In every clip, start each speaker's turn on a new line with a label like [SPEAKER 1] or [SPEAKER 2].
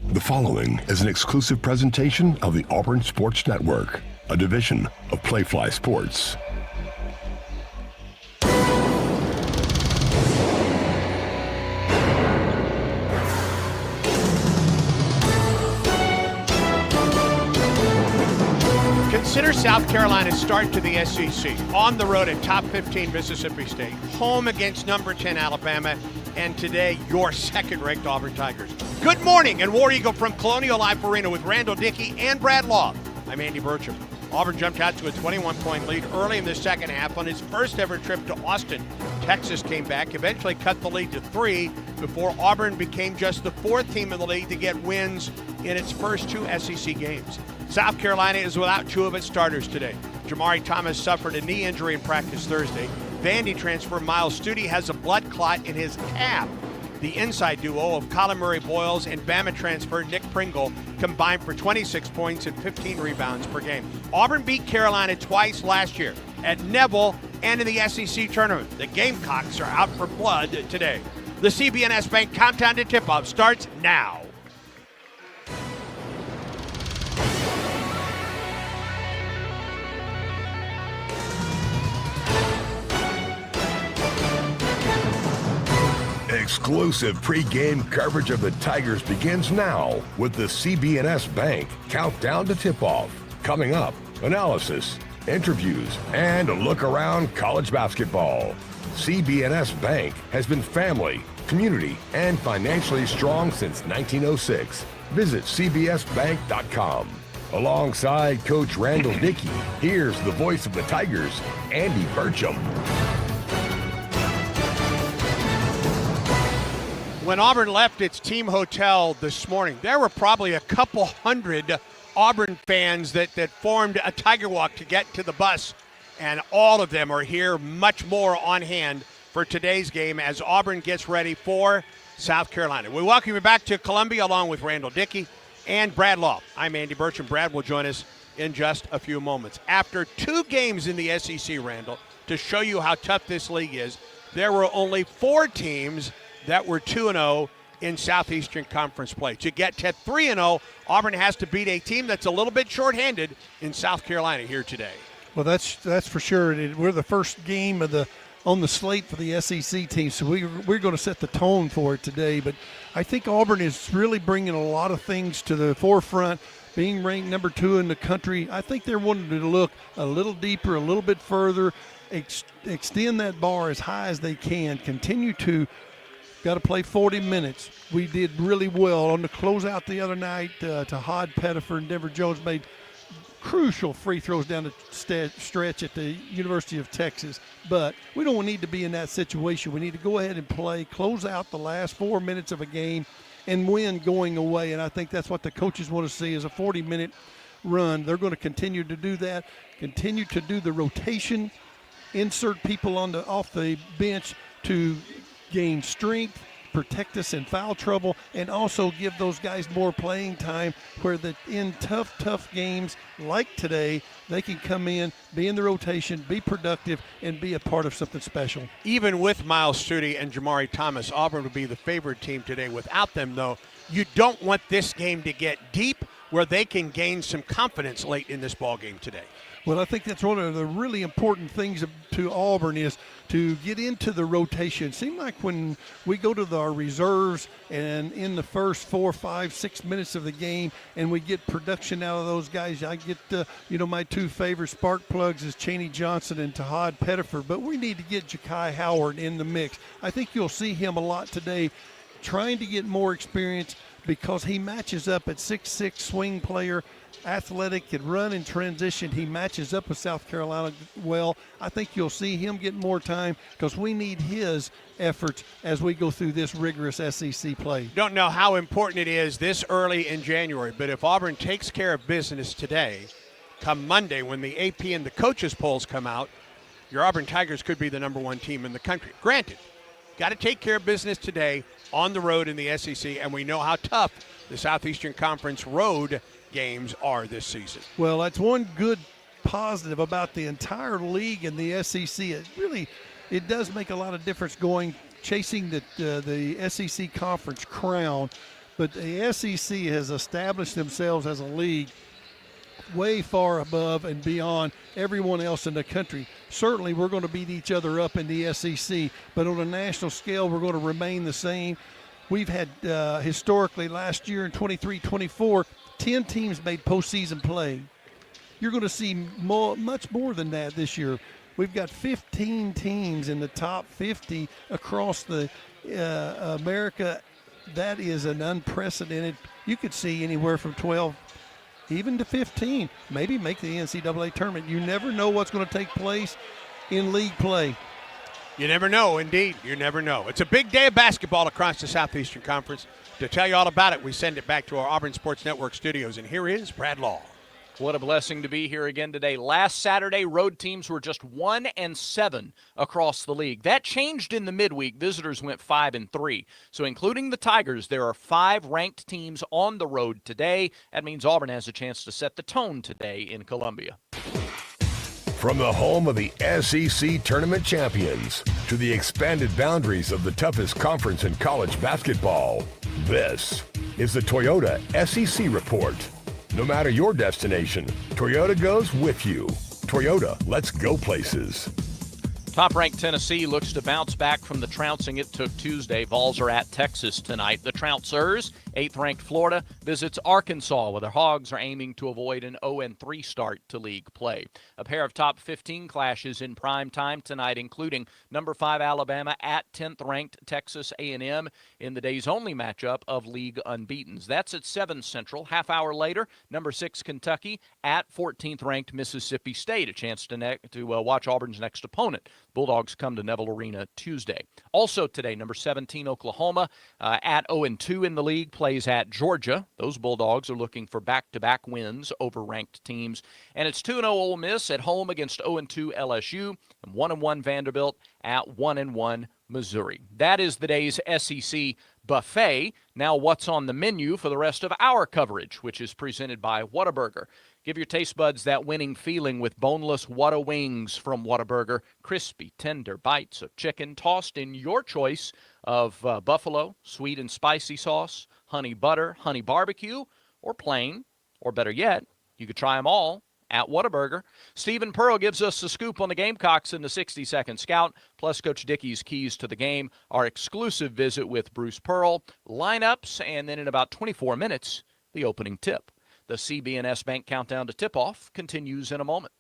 [SPEAKER 1] The following is an exclusive presentation of the Auburn Sports Network, a division of Playfly Sports.
[SPEAKER 2] Consider South Carolina's start to the SEC. On the road at top 15 Mississippi State, home against number 10 Alabama, and today your second-ranked Auburn Tigers. Good morning, and War Eagle from Colonial Life Arena with Randall Dickey and Brad Law. I'm Andy Burcham. Auburn jumped out to a 21-point lead early in the second half on its first ever trip to Austin. Texas came back, eventually cut the lead to 3 before Auburn became just the fourth team in the league to get wins in its first two SEC games. South Carolina is without two of its starters today. Jamari Thomas suffered a knee injury in practice Thursday. Vandy transfer Miles Stute has a blood clot in his calf. The inside duo of Colin Murray-Boyles and Bama transfer Nick Pringle combined for 26 points and 15 rebounds per game. Auburn beat Carolina twice last year at Neville and in the SEC tournament. The Gamecocks are out for blood today. The CB&S Bank countdown to tip-off starts now.
[SPEAKER 1] Exclusive pre-game coverage of the Tigers begins now with the CB&S Bank countdown to tip-off. Coming up, analysis, interviews, and a look around college basketball. CB&S Bank has been family, community, and financially strong since 1906. Visit cbsbank.com. Alongside Coach Randall Dickey, here's the voice of the Tigers, Andy Burcham.
[SPEAKER 2] When Auburn left its team hotel this morning, there were probably a couple hundred Auburn fans that formed a Tiger Walk to get to the bus, and all of them are here, much more on hand for today's game as Auburn gets ready for South Carolina. We welcome you back to Columbia along with Randall Dickey and Brad Law. I'm Andy Burcham. Brad will join us in just a few moments. After two games in the SEC, Randall, to show you how tough this league is, there were only 4 teams that were 2-0 in Southeastern Conference play. To get to 3-0, Auburn has to beat a team that's a little bit shorthanded in South Carolina here today.
[SPEAKER 3] Well, that's for sure. We're the first game on the slate for the SEC team, so we're going to set the tone for it today. But I think Auburn is really bringing a lot of things to the forefront. Being ranked number 2 in the country, I think they're wanting to look a little deeper, a little bit further, extend that bar as high as they can, continue to. Got to play 40 minutes. We did really well on the closeout the other night to Hod Pettifer, and Denver Jones made crucial free throws down the stretch at the University of Texas. But we don't need to be in that situation. We need to go ahead and play, close out the last 4 minutes of a game, and win going away. And I think that's what the coaches want to see is a 40-minute run. They're going to continue to do that, continue to do the rotation, insert people off the bench to gain strength, protect us in foul trouble, and also give those guys more playing time where in tough games like today, they can come in, be in the rotation, be productive, and be a part of something special.
[SPEAKER 2] Even with Miles Stute and Jamari Thomas, Auburn would be the favored team today. Without them, though, you don't want this game to get deep where they can gain some confidence late in this ball game today.
[SPEAKER 3] Well, I think that's one of the really important things to Auburn is to get into the rotation. It seems like when we go to our reserves and in the first 4, 5, 6 minutes of the game and we get production out of those guys, I get, my 2 favorite spark plugs is Chaney Johnson and Tahad Pettifer, but we need to get Ja'Kai Howard in the mix. I think you'll see him a lot today trying to get more experience because he matches up at 6'6", swing player, athletic, can run in transition. He matches up with South Carolina well. I think you'll see him get more time because we need his efforts as we go through this rigorous SEC play.
[SPEAKER 2] Don't know how important it is this early in January, but if Auburn takes care of business today, come Monday when the AP and the coaches polls come out, your Auburn Tigers could be the number 1 team in the country. Granted, got to take care of business today on the road in the SEC, and we know how tough the Southeastern Conference road games are this season.
[SPEAKER 3] Well, that's one good positive about the entire league and the SEC. It does make a lot of difference chasing the SEC conference crown but the SEC has established themselves as a league way far above and beyond everyone else in the country. Certainly we're going to beat each other up in the SEC, but on a national scale we're going to remain the same. We've had historically last year in 23-24, 10 teams made postseason play. You're going to see much more than that this year. We've got 15 teams in the top 50 across the America. That is an unprecedented. You could see anywhere from 12 even to 15, maybe make the NCAA tournament. You never know what's going to take place in league play.
[SPEAKER 2] You never know, indeed. You never know. It's a big day of basketball across the Southeastern Conference. To tell you all about it, we send it back to our Auburn Sports Network studios, and here is Brad Law.
[SPEAKER 4] What a blessing to be here again today. Last Saturday, road teams were just 1-7 across the league. That changed in the midweek. Visitors went 5-3. So including the Tigers, there are 5 ranked teams on the road today. That means Auburn has a chance to set the tone today in Columbia.
[SPEAKER 1] From the home of the SEC Tournament Champions to the expanded boundaries of the toughest conference in college basketball, this is the Toyota SEC Report. No matter your destination, Toyota goes with you. Toyota, let's go places.
[SPEAKER 4] Top-ranked Tennessee looks to bounce back from the trouncing it took Tuesday. Vols are at Texas tonight. The Trouncers, 8th-ranked Florida, visits Arkansas, where the Hogs are aiming to avoid an 0-3 start to league play. A pair of top 15 clashes in prime time tonight, including number 5 Alabama at 10th-ranked Texas A&M in the day's-only matchup of league unbeatens. That's at 7 Central. Half hour later, number 6 Kentucky at 14th-ranked Mississippi State, a chance to watch Auburn's next opponent. Bulldogs come to Neville Arena Tuesday. Also today, number 17 Oklahoma at 0-2 in the league plays at Georgia. Those Bulldogs are looking for back-to-back wins over ranked teams. And it's 2-0 Ole Miss at home against 0-2 LSU and 1-1 Vanderbilt at 1-1 Missouri. That is the day's SEC buffet. Now what's on the menu for the rest of our coverage, which is presented by Whataburger. Give your taste buds that winning feeling with boneless Whata wings from Whataburger. Crispy, tender bites of chicken tossed in your choice of buffalo, sweet and spicy sauce, honey butter, honey barbecue, or plain, or better yet, you could try them all at Whataburger. Stephen Pearl gives us the scoop on the Gamecocks in the 60-second scout, plus Coach Dickey's keys to the game, our exclusive visit with Bruce Pearl, lineups, and then in about 24 minutes, the opening tip. The CB&S Bank Countdown to Tip-Off continues in a moment.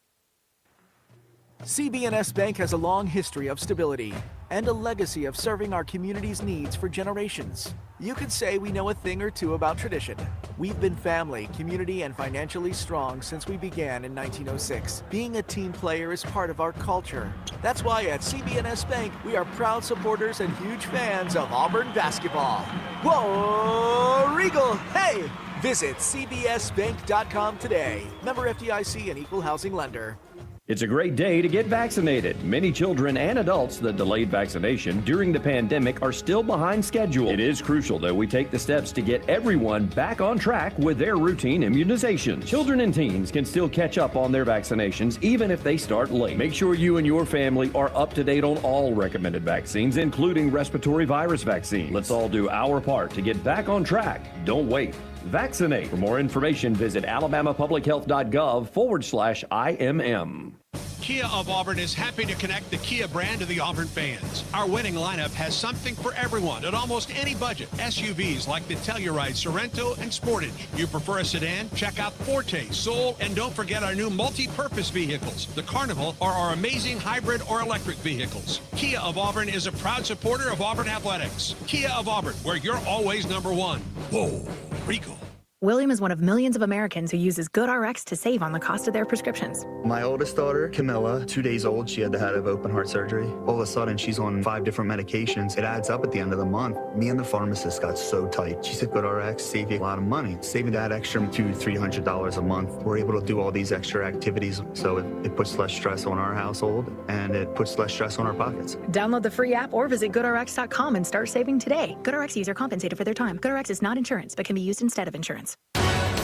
[SPEAKER 5] CB&S Bank has a long history of stability and a legacy of serving our community's needs for generations. You could say we know a thing or two about tradition. We've been family, community, and financially strong since we began in 1906. Being a team player is part of our culture. That's why at CB&S Bank, we are proud supporters and huge fans of Auburn basketball. Whoa, Regal, hey! Visit cbsbank.com today. Member FDIC and equal housing lender.
[SPEAKER 6] It's a great day to get vaccinated. Many children and adults that delayed vaccination during the pandemic are still behind schedule. It is crucial that we take the steps to get everyone back on track with their routine immunization. Children and teens can still catch up on their vaccinations even if they start late. Make sure you and your family are up to date on all recommended vaccines, including respiratory virus vaccine. Let's all do our part to get back on track. Don't wait. Vaccinate. For more information, visit alabamapublichealth.gov/IMM.
[SPEAKER 2] Kia of Auburn is happy to connect the Kia brand to the Auburn fans. Our winning lineup has something for everyone at almost any budget. SUVs like the Telluride, Sorrento, and Sportage. You prefer a sedan? Check out Forte, Soul, and don't forget our new multi-purpose vehicles, the Carnival, or our amazing hybrid or electric vehicles. Kia of Auburn is a proud supporter of Auburn Athletics. Kia of Auburn, where you're always number one. Whoa, Regal.
[SPEAKER 7] William is one of millions of Americans who uses GoodRx to save on the cost of their prescriptions.
[SPEAKER 8] My oldest daughter, Camilla, 2 days old, she had to have open heart surgery. All of a sudden, she's on 5 different medications. It adds up at the end of the month. Me and the pharmacist got so tight. She said, GoodRx save you a lot of money. Saving that extra $200-300 a month. We're able to do all these extra activities, so it puts less stress on our household, and it puts less stress on our pockets.
[SPEAKER 7] Download the free app or visit GoodRx.com and start saving today. GoodRx user compensated for their time. GoodRx is not insurance, but can be used instead of insurance.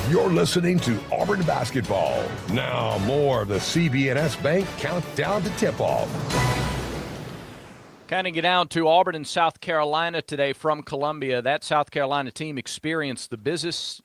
[SPEAKER 1] You're listening to Auburn Basketball. Now more of the CB&S Bank Countdown to Tip-Off.
[SPEAKER 4] Counting it down to Auburn and South Carolina today from Columbia. That South Carolina team experienced the biggest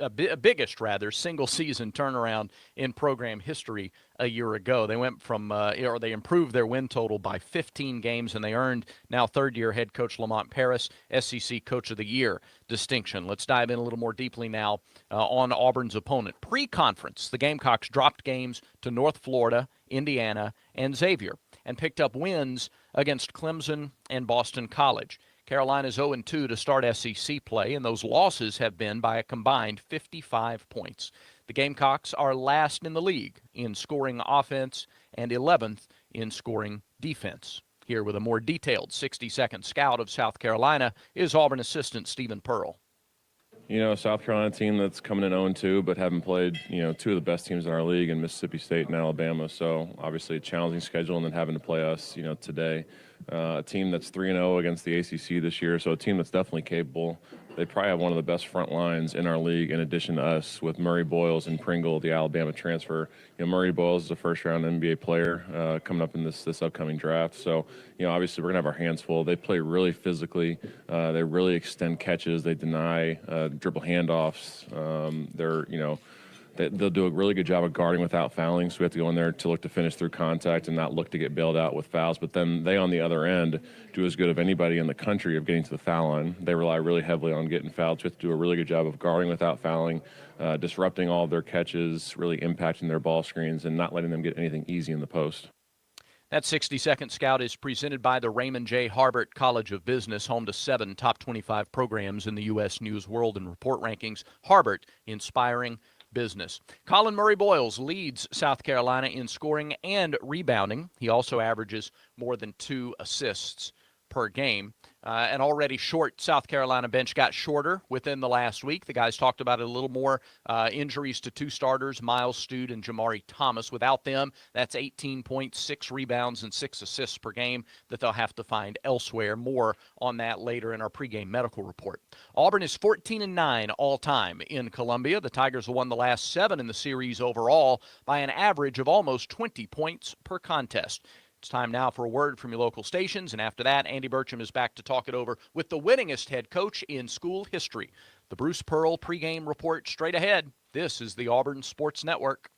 [SPEAKER 4] single-season turnaround in program history a year ago. They went from, they improved their win total by 15 games, and they earned now third-year head coach Lamont Paris SEC Coach of the Year distinction. Let's dive in a little more deeply now on Auburn's opponent. Pre-conference, the Gamecocks dropped games to North Florida, Indiana, and Xavier, and picked up wins against Clemson and Boston College. Carolina's 0-2 to start SEC play, and those losses have been by a combined 55 points. The Gamecocks are last in the league in scoring offense and 11th in scoring defense. Here with a more detailed 60-second scout of South Carolina is Auburn assistant Stephen Pearl.
[SPEAKER 9] You know, South Carolina team that's coming in 0-2, but haven't played, two of the best teams in our league in Mississippi State and Alabama. So obviously a challenging schedule, and then having to play us, today. A team that's 3-0 against the ACC this year, so a team that's definitely capable. They probably have one of the best front lines in our league in addition to us with Murray Boyles and Pringle, the Alabama transfer. Murray Boyles is a first-round NBA player coming up in this upcoming draft. So, obviously we're going to have our hands full. They play really physically. They really extend catches. They deny dribble handoffs. They'll do a really good job of guarding without fouling, so we have to go in there to look to finish through contact and not look to get bailed out with fouls. But then they, on the other end, do as good of anybody in the country of getting to the foul line. They rely really heavily on getting fouled, so we have to do a really good job of guarding without fouling, disrupting all of their catches, really impacting their ball screens, and not letting them get anything easy in the post.
[SPEAKER 4] That 60-second scout is presented by the Raymond J. Harbert College of Business, home to 7 top 25 programs in the U.S. News, World, and Report rankings. Harbert, inspiring business. Colin Murray Boyles leads South Carolina in scoring and rebounding. He also averages more than 2 assists per game. An already short South Carolina bench got shorter within the last week. The guys talked about it a little more. Injuries to 2 starters, Miles Stude and Jamari Thomas. Without them, that's 18 points, 6 rebounds, and 6 assists per game that they'll have to find elsewhere. More on that later in our pregame medical report. Auburn is 14-9 all-time in Columbia. The Tigers have won the last 7 in the series overall by an average of almost 20 points per contest. It's time now for a word from your local stations, and after that, Andy Burcham is back to talk it over with the winningest head coach in school history. The Bruce Pearl pregame report straight ahead. This is the Auburn Sports Network.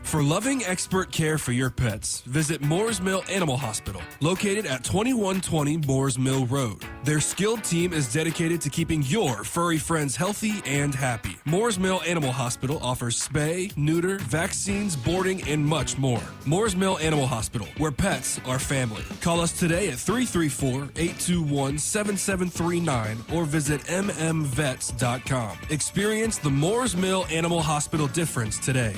[SPEAKER 10] For loving expert care for your pets, visit Moores Mill Animal Hospital, located at 2120 Moores Mill Road. Their skilled team is dedicated to keeping your furry friends healthy and happy. Moores Mill Animal Hospital offers spay, neuter, vaccines, boarding, and much more. Moores Mill Animal Hospital, where pets are family. Call us today at 334-821-7739 or visit mmvets.com. Experience the Moores Mill Animal Hospital difference today.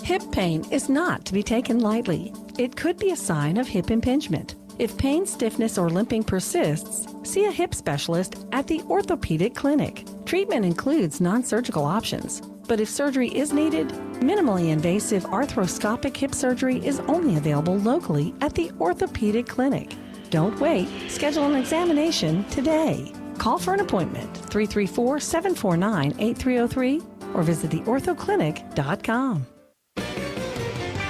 [SPEAKER 11] Hip pain is not to be taken lightly. It could be a sign of hip impingement. If pain, stiffness, or limping persists, see a hip specialist at the orthopedic clinic. Treatment includes non-surgical options, but if surgery is needed, minimally invasive arthroscopic hip surgery is only available locally at the orthopedic clinic. Don't wait. Schedule an examination today. Call for an appointment, 334-749-8303, or visit theorthoclinic.com.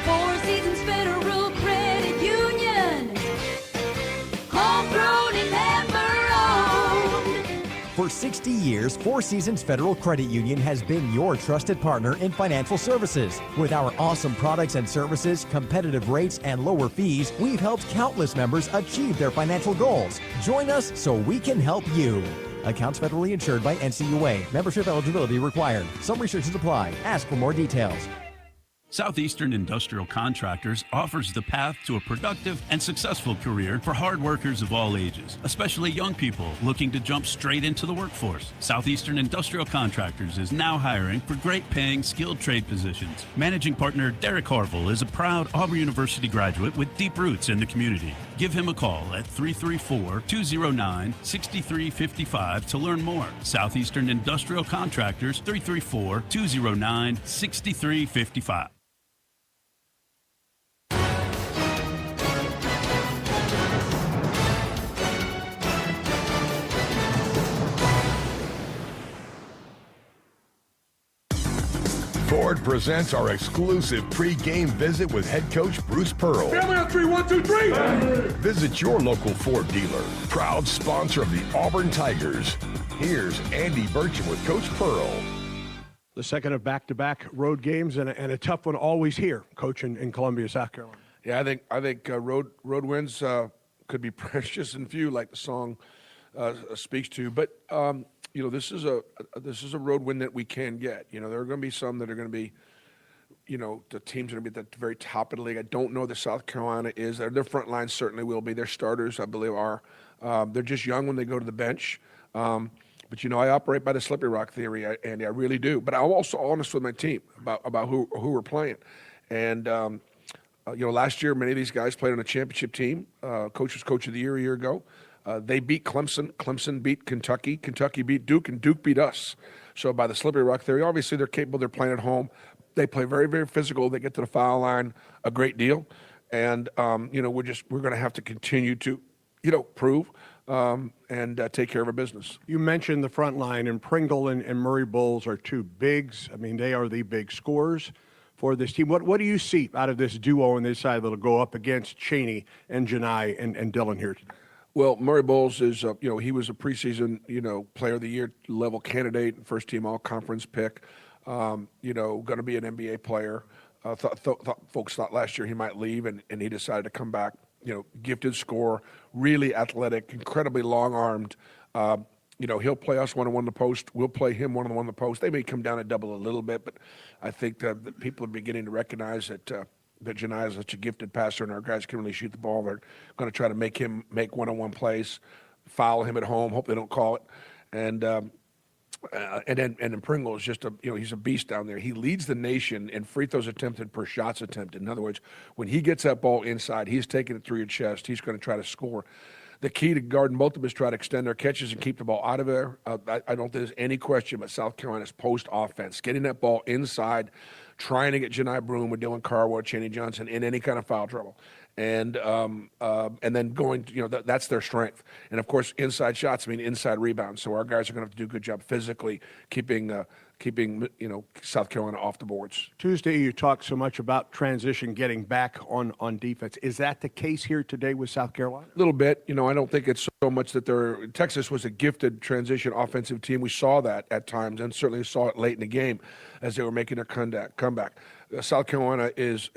[SPEAKER 12] Four Seasons Federal Credit Union. Homegrown and member-owned.
[SPEAKER 13] For 60 years, Four Seasons Federal Credit Union has been your trusted partner in financial services. With our awesome products and services, competitive rates, and lower fees, we've helped countless members achieve their financial goals. Join us so we can help you. Accounts federally insured by NCUA. Membership eligibility required. Some restrictions apply. Ask for more details.
[SPEAKER 14] Southeastern Industrial Contractors offers the path to a productive and successful career for hard workers of all ages, especially young people looking to jump straight into the workforce. Southeastern Industrial Contractors is now hiring for great-paying skilled trade positions. Managing partner Derek Harville is a proud Auburn University graduate with deep roots in the community. Give him a call at 334-209-6355 to learn more. Southeastern Industrial Contractors, 334-209-6355.
[SPEAKER 1] Ford presents our exclusive pre-game visit with head coach Bruce Pearl.
[SPEAKER 15] Family on 3, 1, 2, 3.
[SPEAKER 1] Visit your local Ford dealer, proud sponsor of the Auburn Tigers. Here's Andy Burcham with Coach Pearl.
[SPEAKER 2] The second of back-to-back road games and a tough one always here, Coach, in Columbia, South Carolina.
[SPEAKER 16] Yeah, I think road wins could be precious and few, like the song speaks to. But this is a road win that we can get. There are going to be some that are going to be, the teams are going to be at the very top of the league. I don't know that South Carolina is. Their front line certainly will be. Their starters, I believe, are. They're just young when they go to the bench. But I operate by the slippery rock theory, Andy. I really do. But I'm also honest with my team about who we're playing. And last year many of these guys played on a championship team. Coach was coach of the year a year ago. They beat Clemson. Clemson beat Kentucky. Kentucky beat Duke, and Duke beat us. So by the slippery rock theory, obviously they're capable. They're playing at home. They play very, very physical. They get to the foul line a great deal. And we're going to have to continue to prove. And take care of our business.
[SPEAKER 2] You mentioned the front line, and Pringle and Murray Bowles are two bigs. I mean, they are the big scorers for this team. What do you see out of this duo on this side that'll go up against Chaney and Janai and Dillon here today?
[SPEAKER 16] Well, Murray Bowles is, he was a preseason, player of the year level candidate, first team all-conference pick, going to be an NBA player. Folks thought last year he might leave, and he decided to come back. Gifted scorer, really athletic, incredibly long-armed. He'll play us one-on-one in the post. We'll play him one-on-one in the post. They may come down and double a little bit, but I think that people are beginning to recognize that Janai is such a gifted passer, and our guys can really shoot the ball. They're going to try to make him make one-on-one plays, foul him at home, hope they don't call it. And then Pringle is just he's a beast down there. He leads the nation in free throws attempted per shots attempted. In other words, when he gets that ball inside, he's taking it through your chest. He's going to try to score. The key to guarding both of them is try to extend their catches and keep the ball out of there. I don't think there's any question about South Carolina's post offense, getting that ball inside, trying to get Janai Broome or Dylan Carwell or Chaney Johnson in any kind of foul trouble. And then going, that's their strength. And of course, inside shots mean inside rebounds. So our guys are going to have to do a good job physically keeping South Carolina off the boards.
[SPEAKER 2] Tuesday, you talked so much about transition, getting back on defense. Is that the case here today with South Carolina?
[SPEAKER 16] A little bit. I don't think it's so much that Texas was a gifted transition offensive team. We saw that at times, and certainly saw it late in the game as they were making their comeback. South Carolina is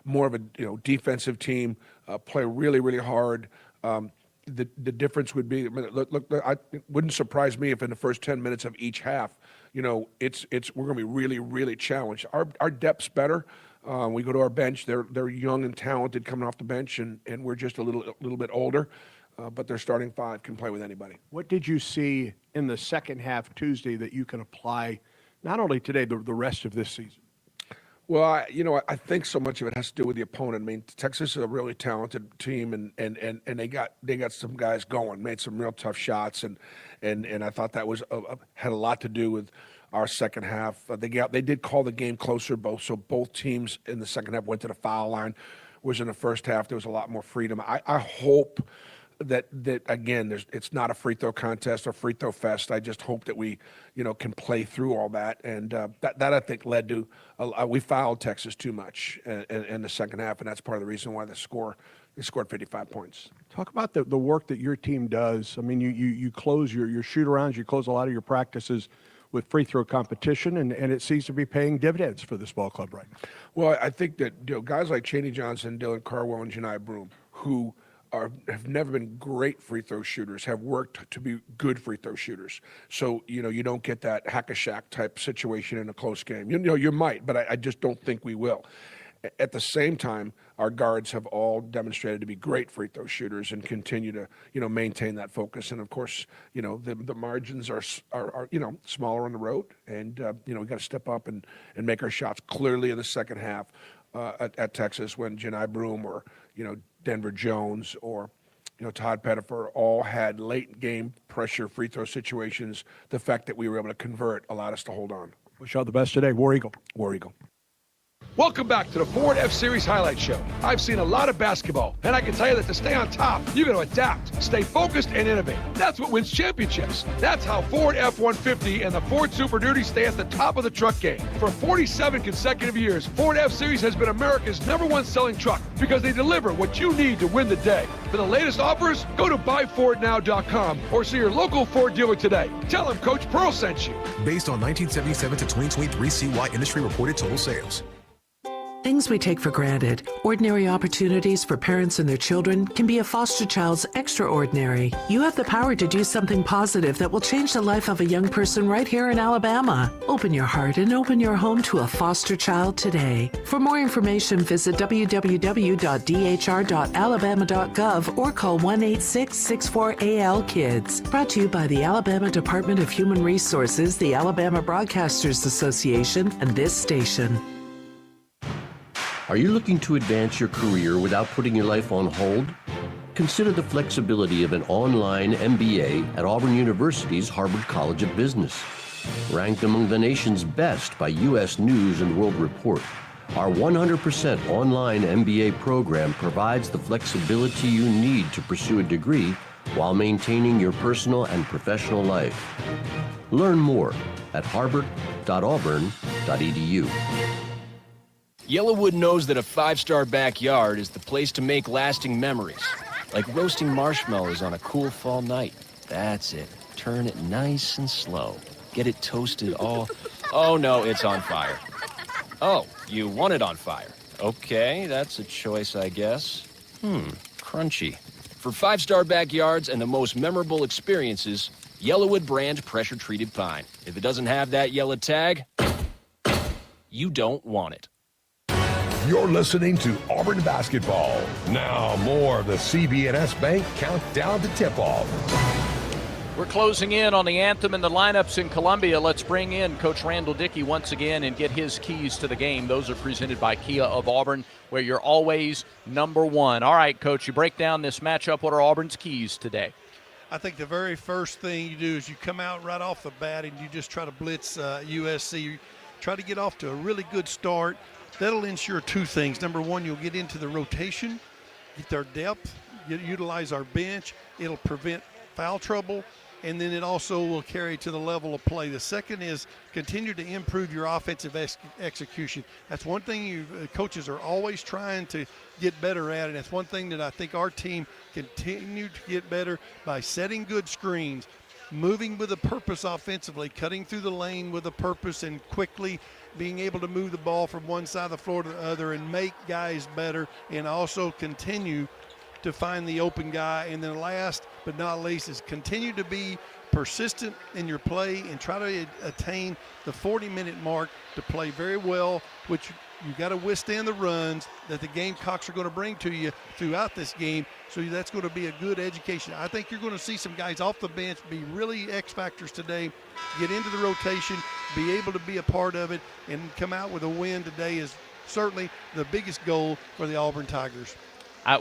[SPEAKER 16] more of a defensive team, play really, really hard. The difference would be, look, it wouldn't surprise me if in the first 10 minutes of each half, we're going to be really, really challenged. Our depth's better. We go to our bench. They're young and talented coming off the bench, and we're just a little bit older. But their starting five can play with anybody.
[SPEAKER 2] What did you see in the second half Tuesday that you can apply not only today, the rest of this season?
[SPEAKER 16] Well, I think so much of it has to do with the opponent. I mean, Texas is a really talented team, and they got some guys going, made some real tough shots, and I thought that was had a lot to do with our second half. They did call the game closer, both teams in the second half went to the foul line. Whereas in the first half there was a lot more freedom. I hope that again, it's not a free throw contest or free throw fest. I just hope that we, can play through all that, and that I think led to we fouled Texas too much in the second half, and that's part of the reason why they scored 55 points.
[SPEAKER 2] Talk about the work that your team does. I mean, you close your shoot-arounds, you close a lot of your practices with free throw competition, and it seems to be paying dividends for this ball club right now.
[SPEAKER 16] Well, I think that guys like Chaney Johnson, Dylan Carwell, and Janai Broome, who have never been great free throw shooters, have worked to be good free throw shooters. So, you don't get that hack-a-shack type situation in a close game. You might, but I just don't think we will. At the same time, our guards have all demonstrated to be great free throw shooters and continue to, maintain that focus. And of course, the margins are smaller on the road, and we got to step up and make our shots clearly in the second half at Texas when Janai Broome or Denver Jones or Todd Pettifer all had late game pressure free throw situations. The fact that we were able to convert allowed us to hold on.
[SPEAKER 2] Wish you all the best today. War Eagle.
[SPEAKER 16] War Eagle. Welcome back to the Ford F-Series Highlight Show. I've seen a lot of basketball, and I can tell you that to stay on top, you got to adapt, stay focused, and innovate. That's what wins championships. That's how Ford F-150 and the Ford Super Duty stay at the top of the truck game. For 47 consecutive years, Ford F-Series has been America's #1 selling truck because they deliver what you need to win the day. For the latest offers, go to buyfordnow.com or see your local Ford dealer today. Tell them Coach Pearl sent you.
[SPEAKER 15] Based on 1977 to 2023 CY industry reported total sales.
[SPEAKER 17] Things we take for granted, ordinary opportunities for parents and their children, can be a foster child's extraordinary. You have the power to do something positive that will change the life of a young person right here in Alabama. Open your heart and open your home to a foster child today. For more information, visit www.dhr.alabama.gov or call 1-866-64-AL-KIDS. Brought to you by the Alabama Department of Human Resources, the Alabama Broadcasters Association, and this station.
[SPEAKER 18] Are you looking to advance your career without putting your life on hold? Consider the flexibility of an online MBA at Auburn University's Harvard College of Business. Ranked among the nation's best by U.S. News and World Report, our 100% online MBA program provides the flexibility you need to pursue a degree while maintaining your personal and professional life. Learn more at harvard.auburn.edu.
[SPEAKER 19] Yellowwood knows that a five-star backyard is the place to make lasting memories. Like roasting marshmallows on a cool fall night. That's it. Turn it nice and slow. Get it toasted all... Oh, no, it's on fire. Oh, you want it on fire. Okay, that's a choice, I guess. Crunchy. For five-star backyards and the most memorable experiences, Yellowwood brand pressure-treated pine. If it doesn't have that yellow tag, you don't want it.
[SPEAKER 1] You're listening to Auburn Basketball. Now more of the CB&S Bank Countdown to Tip-Off.
[SPEAKER 4] We're closing in on the anthem and the lineups in Columbia. Let's bring in Coach Randall Dickey once again and get his keys to the game. Those are presented by Kia of Auburn, where you're always number one. All right, Coach, you break down this matchup. What are Auburn's keys today?
[SPEAKER 3] I think the very first thing you do is you come out right off the bat and you just try to blitz USC. You try to get off to a really good start. That'll ensure two things. Number one, you'll get into the rotation, get their depth, utilize our bench. It'll prevent foul trouble, and then it also will carry to the level of play. The second is continue to improve your offensive execution. That's one thing coaches are always trying to get better at, and that's one thing that I think our team continue to get better by setting good screens, moving with a purpose offensively, cutting through the lane with a purpose, and quickly being able to move the ball from one side of the floor to the other and make guys better, and also continue to find the open guy. And then last but not least is continue to be persistent in your play and try to attain the 40-minute mark to play very well, which you got to withstand the runs that the Gamecocks are going to bring to you throughout this game. So that's going to be a good education. I think you're going to see some guys off the bench be really X factors today, get into the rotation, be able to be a part of it, and come out with a win today is certainly the biggest goal for the Auburn Tigers.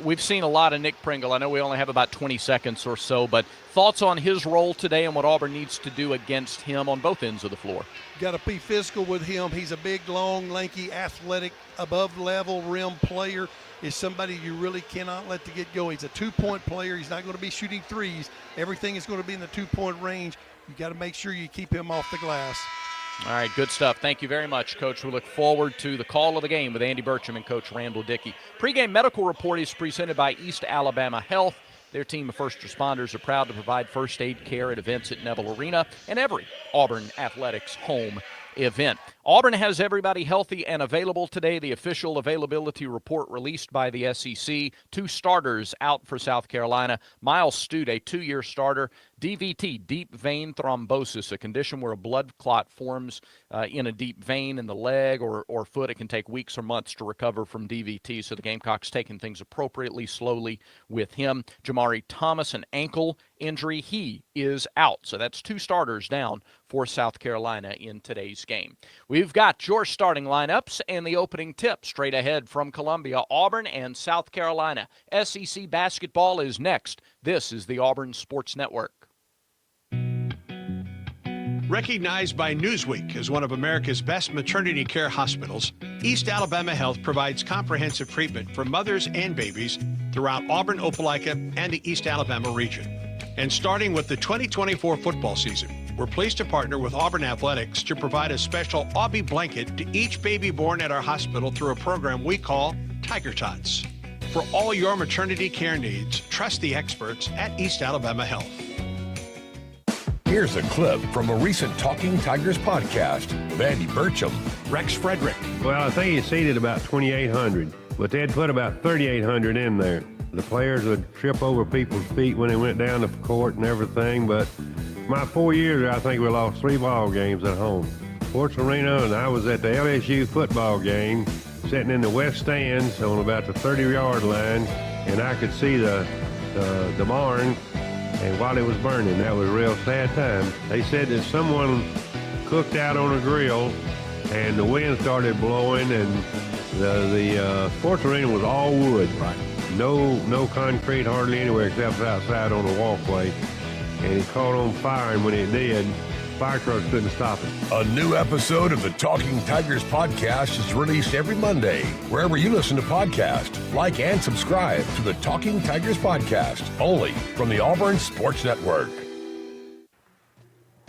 [SPEAKER 4] We've seen a lot of Nick Pringle. I know we only have about 20 seconds or so, but thoughts on his role today and what Auburn needs to do against him on both ends of the floor?
[SPEAKER 3] Got to be physical with him. He's a big, long, lanky, athletic, above-level rim player. Is somebody you really cannot let to get going. He's a two-point player. He's not going to be shooting threes. Everything is going to be in the two-point range. You got to make sure you keep him off the glass.
[SPEAKER 4] All right, good stuff. Thank you very much, Coach. We look forward to the call of the game with Andy Burcham and Coach Randall Dickey. Pre-game medical report is presented by East Alabama Health. Their team of first responders are proud to provide first aid care at events at Neville Arena and every Auburn Athletics home event. Auburn has everybody healthy and available today. The official availability report released by the SEC. 2 starters out for South Carolina. Miles Stute, a 2-year starter. DVT, deep vein thrombosis, a condition where a blood clot forms in a deep vein in the leg or foot. It can take weeks or months to recover from DVT, so the Gamecocks taking things appropriately, slowly with him. Jamari Thomas, an ankle injury. He is out, so that's 2 starters down for South Carolina in today's game. We've got your starting lineups and the opening tip straight ahead from Columbia. Auburn and South Carolina. SEC basketball is next. This is the Auburn Sports Network.
[SPEAKER 2] Recognized by Newsweek as one of America's best maternity care hospitals, East Alabama Health provides comprehensive treatment for mothers and babies throughout Auburn, Opelika, and the East Alabama region. And starting with the 2024 football season, we're pleased to partner with Auburn Athletics to provide a special Aubie blanket to each baby born at our hospital through a program we call Tiger Tots. For all your maternity care needs, trust the experts at East Alabama Health.
[SPEAKER 1] Here's a clip from a recent Talking Tigers podcast with Andy Burcham, Rex Frederick.
[SPEAKER 20] Well, I think he seated about 2,800, but they'd put about 3,800 in there. The players would trip over people's feet when they went down the court and everything, but my 4 years there, I think we lost 3 ball games at home. Sports Arena, and I was at the LSU football game, sitting in the west stands on about the 30-yard line, and I could see the barn. And while it was burning, that was a real sad time. They said that someone cooked out on a grill and the wind started blowing and the sports arena was all wood. Right. No concrete hardly anywhere except outside on the walkway. And it caught on fire, and when it did, fire trucks couldn't stop it.
[SPEAKER 1] A new episode of the Talking Tigers podcast is released every Monday, wherever you listen to podcasts. Like and subscribe to the Talking Tigers podcast, only from the Auburn Sports Network.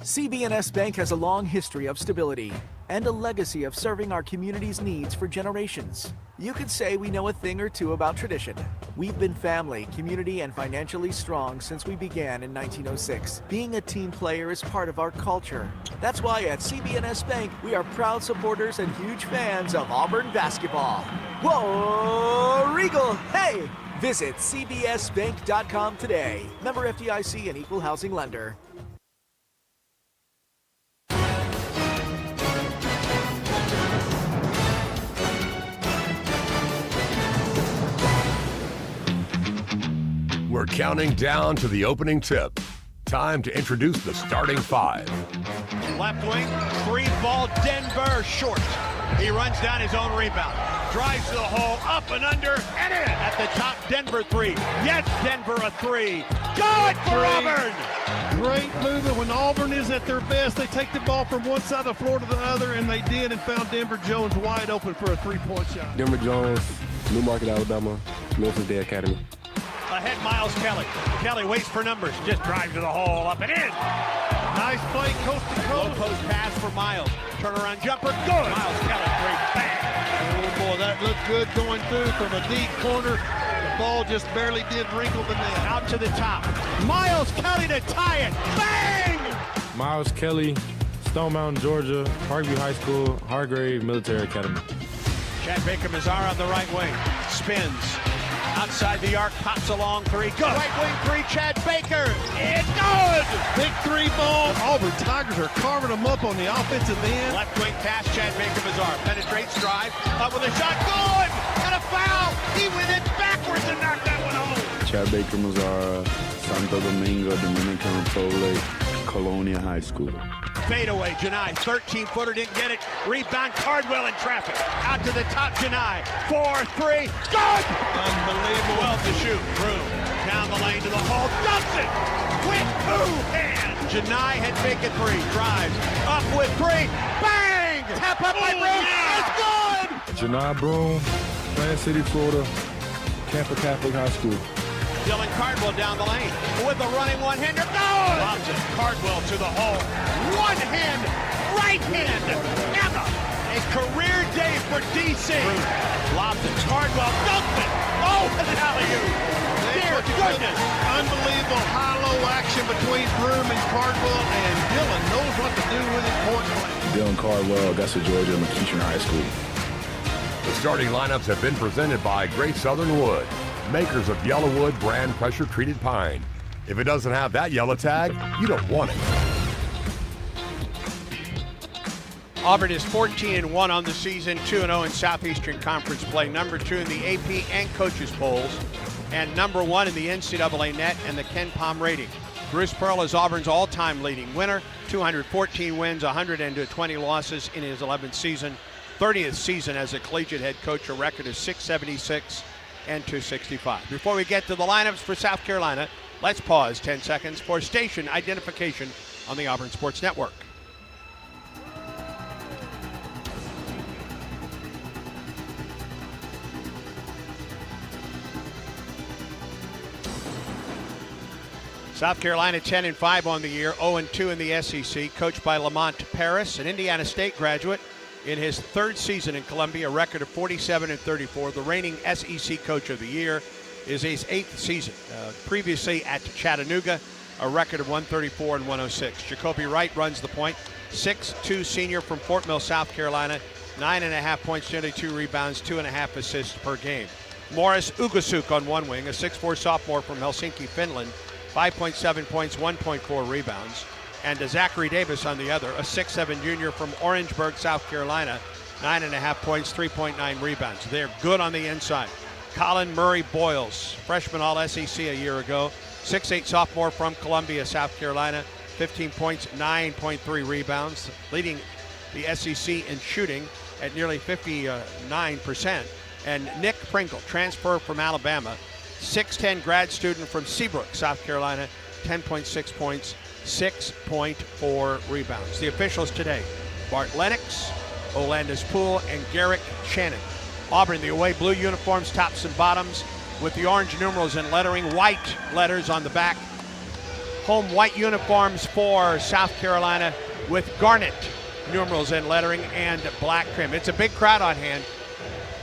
[SPEAKER 5] CB&S Bank has a long history of stability and a legacy of serving our community's needs for generations. You could say we know a thing or two about tradition. We've been family, community, and financially strong since we began in 1906. Being a team player is part of our culture. That's why at CB&S Bank, we are proud supporters and huge fans of Auburn basketball. Whoa, Regal, hey! Visit cbsbank.com today. Member FDIC and equal housing lender.
[SPEAKER 1] We're counting down to the opening tip. Time to introduce the starting 5.
[SPEAKER 2] Left wing, 3-ball, Denver short. He runs down his own rebound. Drives to the hole, up and under, and in. At the top, Denver 3. Yes, Denver a 3. Good for Auburn!
[SPEAKER 3] Great movement. When Auburn is at their best, they take the ball from one side of the floor to the other, and they did, and found Denver Jones wide open for a 3-point shot.
[SPEAKER 21] Denver Jones, Newmarket, Alabama, Memphis Day Academy.
[SPEAKER 2] Ahead, Miles Kelly. Kelly waits for numbers. Just drives to the hole, up and in.
[SPEAKER 3] Nice play, coast to coast.
[SPEAKER 2] Low post pass for Miles. Turnaround jumper, good. Miles Kelly, 3, bang.
[SPEAKER 3] Oh, boy, that looked good going through from a deep corner. The ball just barely did wrinkle the net.
[SPEAKER 2] Out to the top. Miles Kelly to tie it. Bang!
[SPEAKER 21] Miles Kelly, Stone Mountain, Georgia, Parkview High School, Hargrave Military Academy.
[SPEAKER 2] Chad Baker-Mazar on the right wing. Spins. Outside the arc, pops a long 3. Good. Right wing 3, Chad Baker. It's good!
[SPEAKER 3] Big 3 ball. Auburn Tigers are carving them up on the offensive end.
[SPEAKER 2] Left wing pass, Chad Baker-Mazar. Penetrates, drive, up with a shot. Good! And a foul! He went in backwards and knocked that one home.
[SPEAKER 21] Chad Baker-Mazar, Santo Domingo, Dominican Republic, Colonia High School.
[SPEAKER 2] Fadeaway, Janai, 13-footer, didn't get it. Rebound, Cardwell in traffic. Out to the top, Janai. 4-3, good! Unbelievable. 12 to shoot. Broom, down the lane to the hole, dumps it! With 2 hands. Janai had taken 3, drives, up with 3, bang! Tap up by Broom, it's good!
[SPEAKER 21] Janai Broom, Plant City, Florida, Tampa Catholic High School.
[SPEAKER 2] Dylan Cardwell down the lane with a running one-hander. Good! Lobs it. Cardwell to the hole. One hand, right hand. Emma. A career day for DC. Lobs it. Cardwell dumps it. Oh, and an alley-oop. Dear goodness.
[SPEAKER 3] Unbelievable high-low action between Broom and Cardwell, and Dylan knows what to do with it point blank.
[SPEAKER 21] Dylan Cardwell, Augusta, Georgia, McEachern High School.
[SPEAKER 1] The starting lineups have been presented by Great Southern Wood, makers of Yellowwood brand pressure-treated pine. If it doesn't have that yellow tag, you don't want it.
[SPEAKER 2] Auburn is 14-1 on the season, 2-0 in Southeastern Conference play, number 2 in the AP and coaches polls, and number 1 in the NCAA net and the Ken Pom rating. Bruce Pearl is Auburn's all-time leading winner, 214 wins, 120 losses in his 11th season, 30th season as a collegiate head coach, a record of 676 and 265. Before we get to the lineups for South Carolina, let's pause 10 seconds for station identification on the Auburn Sports Network. South Carolina 10-5 on the year, 0-2 in the SEC, coached by Lamont Paris, an Indiana State graduate in his third season in Columbia, a record of 47-34. The reigning SEC Coach of the Year is his 8th season. Previously at Chattanooga, a record of 134 and 106. Jacoby Wright runs the point, 6'2" senior from Fort Mill, South Carolina, 9.5 points, 22 rebounds, 2.5 assists per game. Morris Ugasuk on one wing, a 6'4" sophomore from Helsinki, Finland, 5.7 points, 1.4 rebounds. And Zachary Davis on the other, a 6'7" junior from Orangeburg, South Carolina, 9.5 points, 3.9 rebounds. They're good on the inside. Colin Murray Boyles, freshman All-SEC a year ago, 6'8" sophomore from Columbia, South Carolina, 15 points, 9.3 rebounds, leading the SEC in shooting at nearly 59%. And Nick Pringle, transfer from Alabama, 6'10" grad student from Seabrook, South Carolina, 10.6 points, 6.4 rebounds. The officials today, Bart Lennox, Olandis Poole, and Garrick Shannon. Auburn, the away blue uniforms, tops and bottoms, with the orange numerals and lettering, white letters on the back. Home white uniforms for South Carolina with garnet numerals and lettering and black trim. It's a big crowd on hand.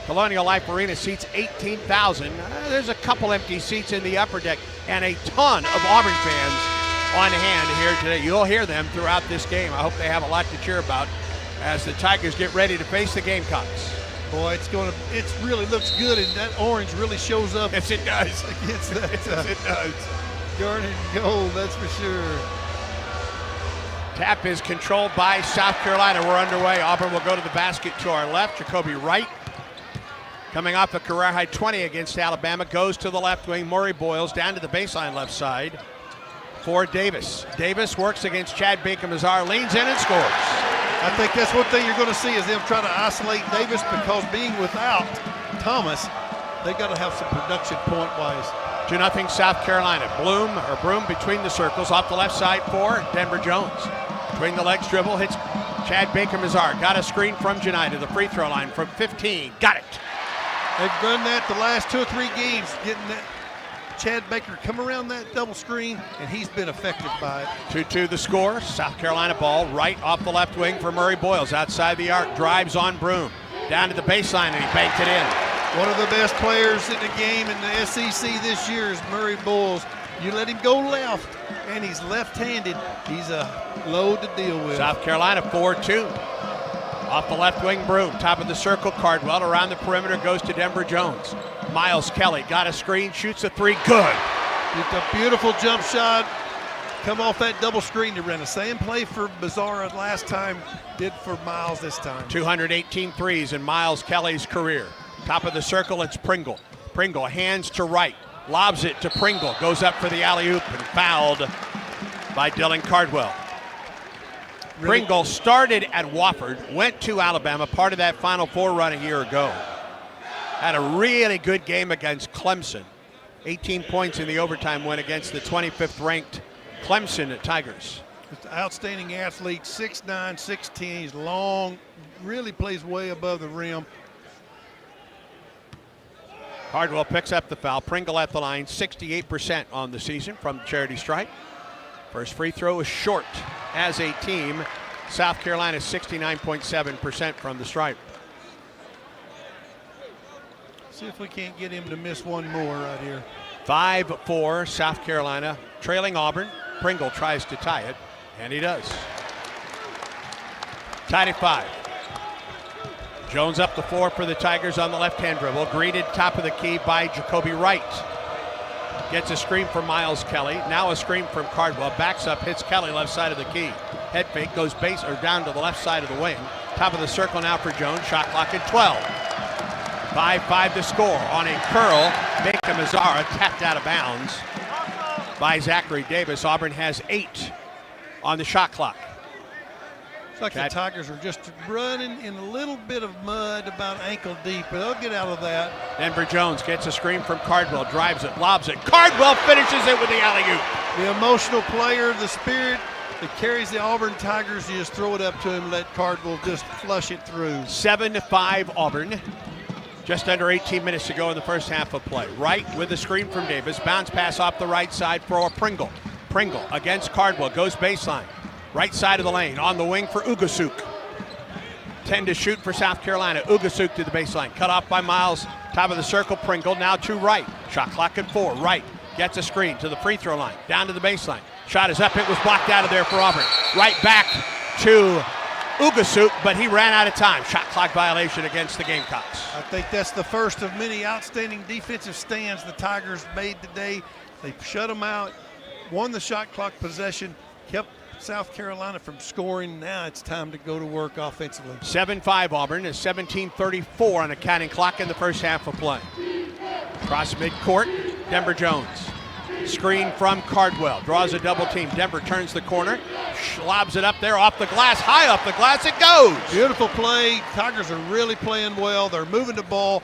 [SPEAKER 2] Colonial Life Arena seats 18,000. There's a couple empty seats in the upper deck and a ton of Auburn fans on hand here today. You'll hear them throughout this game. I hope they have a lot to cheer about as the Tigers get ready to face the Gamecocks.
[SPEAKER 3] Boy, it really looks good, and that orange really shows up.
[SPEAKER 2] Yes, it does.
[SPEAKER 3] Against that,
[SPEAKER 2] yes, it does.
[SPEAKER 3] Garnet gold, that's for sure.
[SPEAKER 2] Tap is controlled by South Carolina. We're underway. Auburn will go to the basket to our left. Jacoby Wright, coming off a career-high 20 against Alabama, goes to the left wing. Murray Boyles down to the baseline left side for Davis. Davis works against Chad Baker-Mazar, leans in and scores.
[SPEAKER 3] I think that's one thing you're going to see is them try to isolate Davis, because being without Thomas, they got to have some production point-wise.
[SPEAKER 2] 2-0 South Carolina. Broom between the circles, off the left side for Denver Jones. Between the legs dribble, hits Chad Baker-Mazar. Got a screen from Janai to the free throw line from 15. Got it.
[SPEAKER 3] They've done that the last 2 or 3 games, getting that Chad Baker come around that double screen, and he's been effective by it.
[SPEAKER 2] 2-2 the score. South Carolina ball right off the left wing for Murray Boyles. Outside the arc, drives on Broom. Down to the baseline, and he banked it in.
[SPEAKER 3] One of the best players in the game in the SEC this year is Murray Boyles. You let him go left, and he's left-handed. He's a load to deal with.
[SPEAKER 2] South Carolina 4-2. Off the left wing, Broom. Top of the circle, Cardwell around the perimeter, goes to Denver Jones. Miles Kelly got a screen, shoots a 3, good.
[SPEAKER 3] It's a beautiful jump shot. Come off that double screen to run the same play for Bizarra last time, did for Miles this time.
[SPEAKER 2] 218 threes in Miles Kelly's career. Top of the circle, it's Pringle. Pringle hands to right, lobs it to Pringle, goes up for the alley-oop and fouled by Dylan Cardwell. Pringle started at Wofford, went to Alabama, part of that Final Four run a year ago. Had a really good game against Clemson. 18 points in the overtime win against the 25th ranked Clemson Tigers.
[SPEAKER 3] Just an outstanding athlete, 6'9", 6'10", he's long, really plays way above the rim.
[SPEAKER 2] Cardwell picks up the foul. Pringle at the line, 68% on the season from the charity stripe. First free throw is short as a team. South Carolina 69.7% from the stripe.
[SPEAKER 3] See if we can't get him to miss one more right here.
[SPEAKER 2] 5-4 South Carolina, trailing Auburn. Pringle tries to tie it, and he does. Tied at 5. Jones up the floor for the Tigers on the left-hand dribble. Greeted top of the key by Jacoby Wright. Gets a screen from Miles Kelly. Now a screen from Cardwell. Backs up, hits Kelly left side of the key. Head fake, goes base or down to the left side of the wing. Top of the circle now for Jones. Shot clock at 12. 5-5 to score on a curl. Baker-Mazara tapped out of bounds by Zachary Davis. Auburn has 8 on the shot clock.
[SPEAKER 3] It's like the Tigers are just running in a little bit of mud about ankle deep, but they'll get out of that.
[SPEAKER 2] Denver Jones gets a screen from Cardwell, drives it, lobs it. Cardwell finishes it with the alley-oop.
[SPEAKER 3] The emotional player, the spirit that carries the Auburn Tigers, you just throw it up to him, let Cardwell just flush it through.
[SPEAKER 2] 7-5 Auburn. Just under 18 minutes to go in the first half of play. Wright with a screen from Davis. Bounce pass off the right side for Pringle. Pringle against Cardwell, goes baseline. Right side of the lane, on the wing for Ugasuk. 10 to shoot for South Carolina. Ugasuk to the baseline, cut off by Miles. Top of the circle, Pringle now to right. Shot clock at 4, right. Gets a screen to the free throw line, down to the baseline. Shot is up, it was blocked out of there for Auburn. Right back to Ugasuk, but he ran out of time. Shot clock violation against the Gamecocks.
[SPEAKER 3] I think that's the first of many outstanding defensive stands the Tigers made today. They shut them out, won the shot clock possession, kept South Carolina from scoring. Now it's time to go to work offensively.
[SPEAKER 2] 7-5 Auburn is 17:34 on the counting clock in the first half of play. Cross midcourt, Denver Jones. Screen from Cardwell, draws a double team. Denver turns the corner, lobs it up there off the glass, high off the glass, it goes.
[SPEAKER 3] Beautiful play. Tigers are really playing well. They're moving the ball.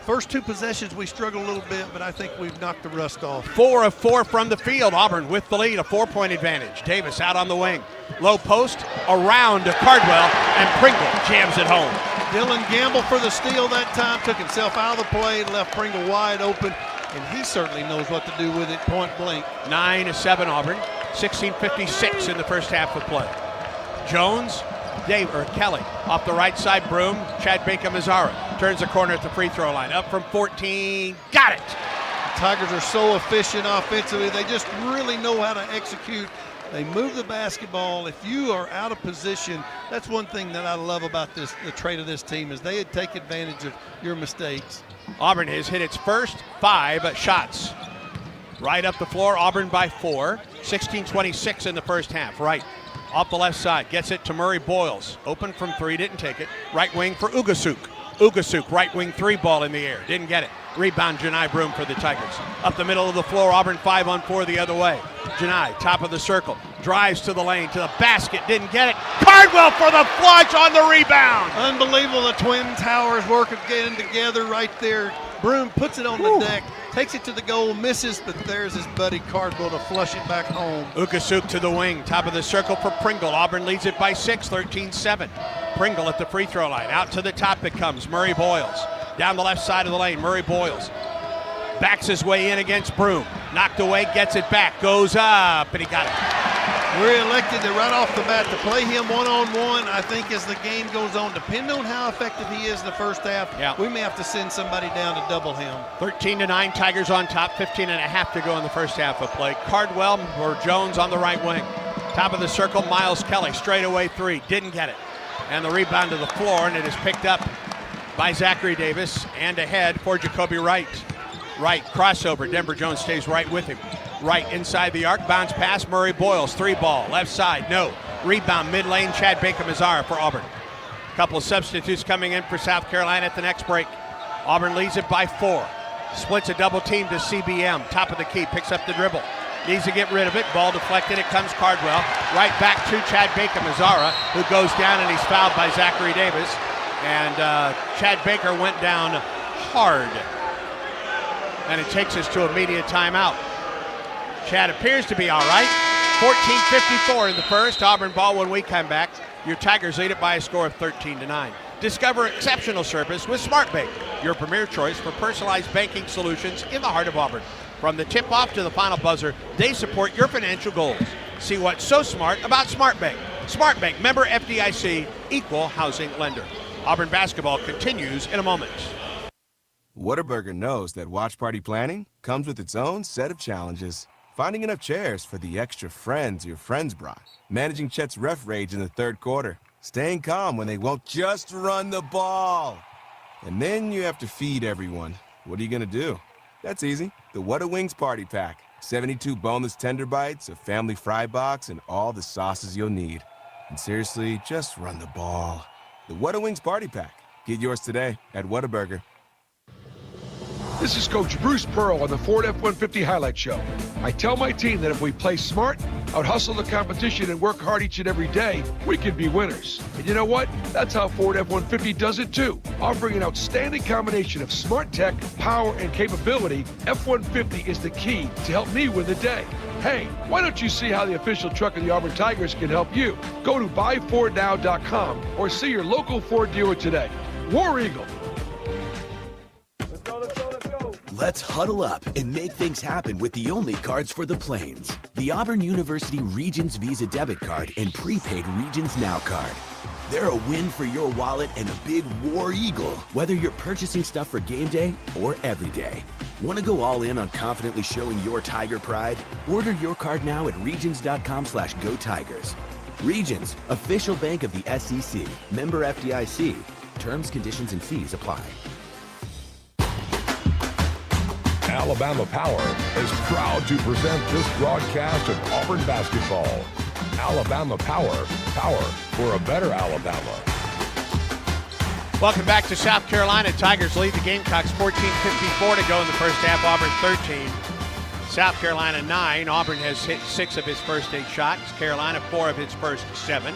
[SPEAKER 3] First 2 possessions we struggled a little bit, but I think we've knocked the rust off.
[SPEAKER 2] 4 of 4 from the field. Auburn with the lead, a 4-point advantage. Davis out on the wing. Low post, around to Cardwell, and Pringle jams it home.
[SPEAKER 3] Dylan Gamble for the steal that time, took himself out of the play, left Pringle wide open, and he certainly knows what to do with it, point blank.
[SPEAKER 2] 9-7 Auburn, 16:56 in the first half of play. Jones, Kelly off the right side, Broom, Chad Baker-Mazzara turns the corner at the free throw line, up from 14, got it.
[SPEAKER 3] The Tigers are so efficient offensively, they just really know how to execute. They move the basketball. If you are out of position, that's one thing that I love about the trait of this team, is they take advantage of your mistakes.
[SPEAKER 2] Auburn has hit its first 5 shots. Right up the floor, Auburn by 4, 16:26 in the first half, right. Off the left side, gets it to Murray Boyles. Open from 3, didn't take it. Right wing for Ugasuk. Ugasuk, right wing 3 ball in the air, didn't get it. Rebound, Janai Broom for the Tigers. Up the middle of the floor, Auburn 5-on-4 the other way. Janai, top of the circle, drives to the lane, to the basket, didn't get it. Cardwell for the flush on the rebound.
[SPEAKER 3] Unbelievable, the Twin Towers working together right there. Broom puts it on the deck, takes it to the goal, misses, but there's his buddy Cardwell to flush it back home.
[SPEAKER 2] Ugasuk to the wing, top of the circle for Pringle. Auburn leads it by 6, 13-7. Pringle at the free throw line, out to the top it comes, Murray Boyles. Down the left side of the lane, Murray Boyles backs his way in against Broom. Knocked away, gets it back, goes up, and he got it.
[SPEAKER 3] We're elected to right off the bat to play him one-on-one. I think as the game goes on, depending on how effective he is in the first half, we may have to send somebody down to double him.
[SPEAKER 2] 13-9, Tigers on top, 15.5 to go in the first half of play. Cardwell or Jones on the right wing. Top of the circle, Miles Kelly, straightaway 3, didn't get it. And the rebound to the floor, and it is picked up by Zachary Davis, and ahead for Jacoby Wright. Right, crossover, Denver Jones stays right with him. Right, inside the arc, bounce pass, Murray Boyles, 3 ball, left side, no. Rebound, mid-lane, Chad Baker-Mazzara for Auburn. Couple of substitutes coming in for South Carolina at the next break. Auburn leads it by 4. Splits a double team to CBM, top of the key, picks up the dribble. Needs to get rid of it, ball deflected, it comes Cardwell. Right back to Chad Baker-Mazzara, who goes down and he's fouled by Zachary Davis. And Chad Baker went down hard. And it takes us to immediate timeout. Chad appears to be all right. 14:54 in the first. Auburn ball when we come back. Your Tigers lead it by a score of 13-9. Discover exceptional service with SmartBank, your premier choice for personalized banking solutions in the heart of Auburn. From the tip-off to the final buzzer, they support your financial goals. See what's so smart about SmartBank. SmartBank, member FDIC, equal housing lender. Auburn basketball continues in a moment.
[SPEAKER 6] Whataburger knows that watch party planning comes with its own set of challenges. Finding enough chairs for the extra friends your friends brought. Managing Chet's ref rage in the third quarter. Staying calm when they won't just run the ball. And then you have to feed everyone. What are you going to do? That's easy. The What a Wings Party Pack. 72 boneless tender bites, a family fry box, and all the sauces you'll need. And seriously, just run the ball. The What a Wings Party Pack. Get yours today at Whataburger.
[SPEAKER 22] This is Coach Bruce Pearl on the Ford F-150 Highlight Show. I tell my team that if we play smart, out-hustle the competition, and work hard each and every day, we can be winners. And you know what? That's how Ford F-150 does it too. Offering an outstanding combination of smart tech, power, and capability, F-150 is the key to help me win the day. Hey, why don't you see how the official truck of the Auburn Tigers can help you? Go to buyfordnow.com or see your local Ford dealer today. War Eagle.
[SPEAKER 7] Let's huddle up and make things happen with the only cards for the Plains. The Auburn University Regions Visa Debit Card and prepaid Regions Now card. They're a win for your wallet and a big war eagle, whether you're purchasing stuff for game day or every day. Want to go all in on confidently showing your Tiger pride? Order your card now at regions.com/GoTigers. Regions, official bank of the SEC. Member FDIC. Terms, conditions, and fees apply.
[SPEAKER 1] Alabama Power is proud to present this broadcast of Auburn basketball. Alabama Power, power for a better Alabama.
[SPEAKER 2] Welcome back to South Carolina. Tigers lead the Gamecocks 14:54 to go in the first half. Auburn 13. South Carolina 9. Auburn has hit 6 of his first 8 shots. Carolina 4 of his first 7.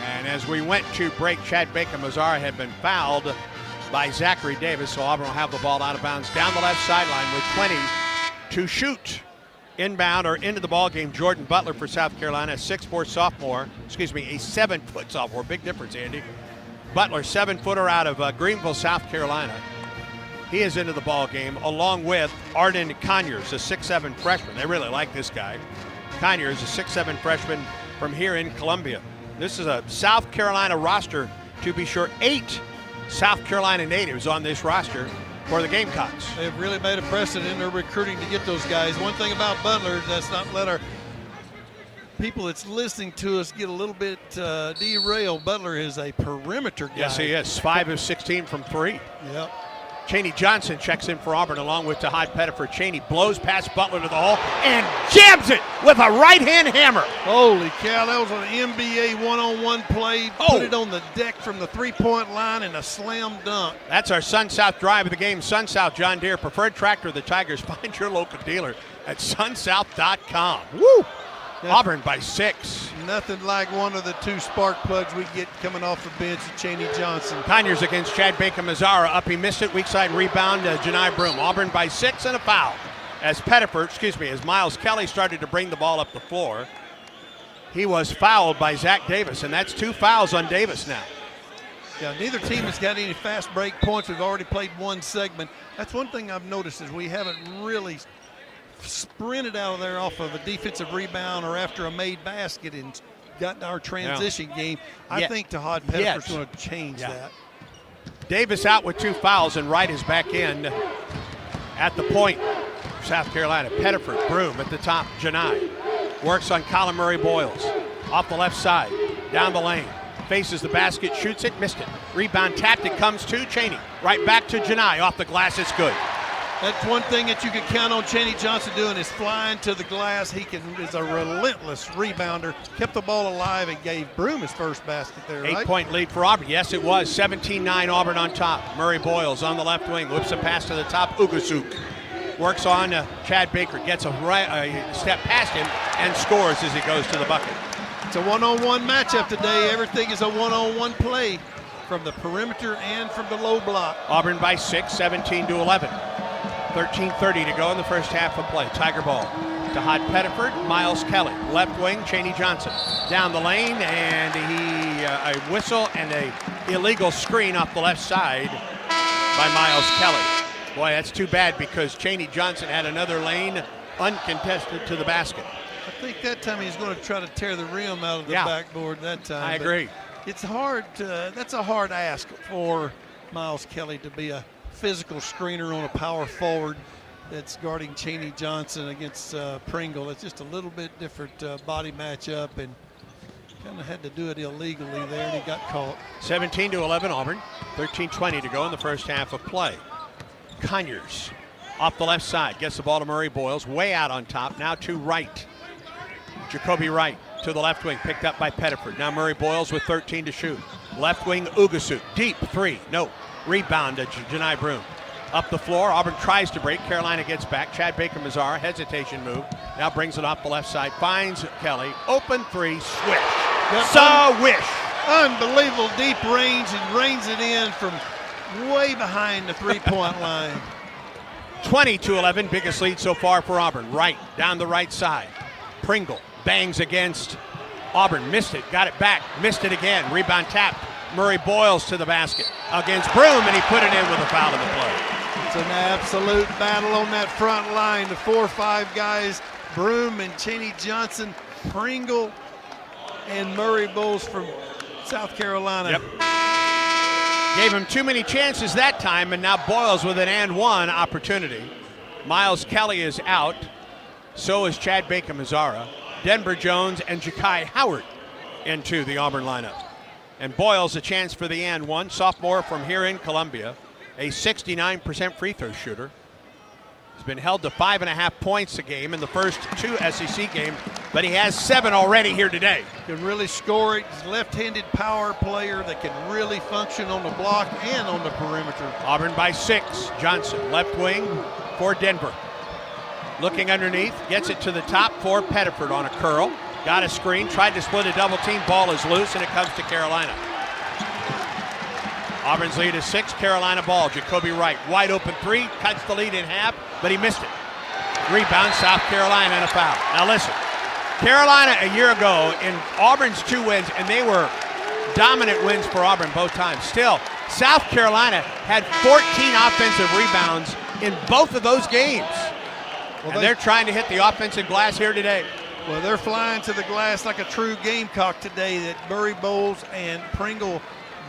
[SPEAKER 2] And as we went to break, Chad Baker-Mazara had been fouled by Zachary Davis, so Auburn will have the ball out of bounds down the left sideline with 20 to shoot. Inbound or into the ball game, Jordan Butler for South Carolina, a 6'4" sophomore. Excuse me, a 7-foot sophomore. Big difference, Andy. Butler, 7-footer out of Greenville, South Carolina. He is into the ball game along with Arden Conyers, a 6'7" freshman. They really like this guy. Conyers, a 6'7" freshman from here in Columbia. This is a South Carolina roster, to be sure. 8 South Carolina natives on this roster for the Gamecocks.
[SPEAKER 3] They've really made a precedent in their recruiting to get those guys. One thing about Butler, let's not let our people that's listening to us get a little bit derailed. Butler is a perimeter guy.
[SPEAKER 2] Yes, he is. 5 of 16 from 3.
[SPEAKER 3] Yep.
[SPEAKER 2] Chaney Johnson checks in for Auburn along with Tahad Pettiford. Chaney blows past Butler to the hole and jams it with a right-hand hammer.
[SPEAKER 3] Holy cow, that was an NBA one-on-one play. Put it on the deck from the three-point line and a slam dunk.
[SPEAKER 2] That's our Sun-South drive of the game. Sun-South John Deere, preferred tractor of the Tigers. Find your local dealer at sunsouth.com. Woo! Auburn by 6.
[SPEAKER 3] Nothing like one of the 2 spark plugs we get coming off the bench of Chaney Johnson.
[SPEAKER 2] Conyers against Chad Baker-Mazara. Up, he missed it. Weak side rebound, Janai Broom. Auburn by 6 and a foul. As Miles Kelly started to bring the ball up the floor, he was fouled by Zach Davis, and that's 2 fouls on Davis now.
[SPEAKER 3] Yeah, neither team has got any fast break points. We've already played one segment. That's one thing I've noticed is we haven't really sprinted out of there off of a defensive rebound or after a made basket and got our transition game. I think Tahad Pettiford's going to change that.
[SPEAKER 2] Davis out with 2 fouls, and Wright is back in at the point. South Carolina, Pettiford, Broom at the top, Janai. Works on Colin Murray Boyles. Off the left side, down the lane. Faces the basket, shoots it, missed it. Rebound tapped, it comes to Chaney. Right back to Janai, off the glass, it's good.
[SPEAKER 3] That's one thing that you can count on Chaney Johnson doing is flying to the glass. He is a relentless rebounder. Kept the ball alive and gave Broom his first basket there, right?
[SPEAKER 2] 8-point lead for Auburn. Yes, it was. 17-9 Auburn on top. Murray Boyles on the left wing. Whips a pass to the top. Ugasuk works on Chad Baker. Gets a step past him and scores as he goes to the bucket.
[SPEAKER 3] It's a one-on-one matchup today. Everything is a one-on-one play from the perimeter and from the low block.
[SPEAKER 2] Auburn by 6, 17-11. 13:30 to go in the first half of play. Tiger ball. Tahad Pettiford, Miles Kelly. Left wing, Chaney Johnson. Down the lane, and a whistle and a illegal screen off the left side by Miles Kelly. Boy, that's too bad because Chaney Johnson had another lane uncontested to the basket.
[SPEAKER 3] I think that time he's going to try to tear the rim out of the backboard that time.
[SPEAKER 2] I agree.
[SPEAKER 3] It's hard. That's a hard ask for Miles Kelly to be a physical screener on a power forward that's guarding Chaney Johnson against Pringle. It's just a little bit different body matchup, and kind of had to do it illegally there, and he got caught.
[SPEAKER 2] 17-11 Auburn. 13:20 to go in the first half of play. Conyers off the left side gets the ball to Murray Boyles, way out on top. Now to Wright. Jacoby Wright to the left wing, picked up by Pettiford. Now Murray Boyles with 13 to shoot. Left wing Ugasuk, deep 3, no. Rebound to Janai Broom. Up the floor, Auburn tries to break. Carolina gets back. Chad Baker-Mazara, hesitation move. Now brings it off the left side. Finds Kelly. Open 3, swish. Swish.
[SPEAKER 3] Unbelievable deep range and reins it in from way behind the three-point line.
[SPEAKER 2] 20-11, biggest lead so far for Auburn. Wright down the right side. Pringle bangs against Auburn. Missed it. Got it back. Missed it again. Rebound tapped. Murray Boyles to the basket against Broom, and he put it in with a foul in the play.
[SPEAKER 3] It's an absolute battle on that front line. The 4 or 5 guys, Broom and Cheney Johnson, Pringle, and Murray Bowles from South Carolina.
[SPEAKER 2] Yep. Gave him too many chances that time, and now Boyles with an and one opportunity. Miles Kelly is out. So is Chad Bacon-Mazzara. Denver Jones and Ja'Kai Howard into the Auburn lineup. And Boyles a chance for the and one. Sophomore from here in Columbia. A 69% free throw shooter. He's been held to 5.5 points a game in the first 2 SEC games, but he has 7 already here today.
[SPEAKER 3] Can really score it. He's a left-handed power player that can really function on the block and on the perimeter.
[SPEAKER 2] Auburn by 6. Johnson, left wing for Denver. Looking underneath, gets it to the top for Pettiford on a curl. Got a screen, tried to split a double team, ball is loose, and it comes to Carolina. Auburn's lead is 6, Carolina ball. Jacoby Wright, wide open 3, cuts the lead in half, but he missed it. Rebound, South Carolina, and a foul. Now listen, Carolina a year ago in Auburn's 2 wins, and they were dominant wins for Auburn both times. Still, South Carolina had 14 offensive rebounds in both of those games. Well, and they're trying to hit the offensive glass here today.
[SPEAKER 3] Well, they're flying to the glass like a true Gamecock today. That Murray Bowles and Pringle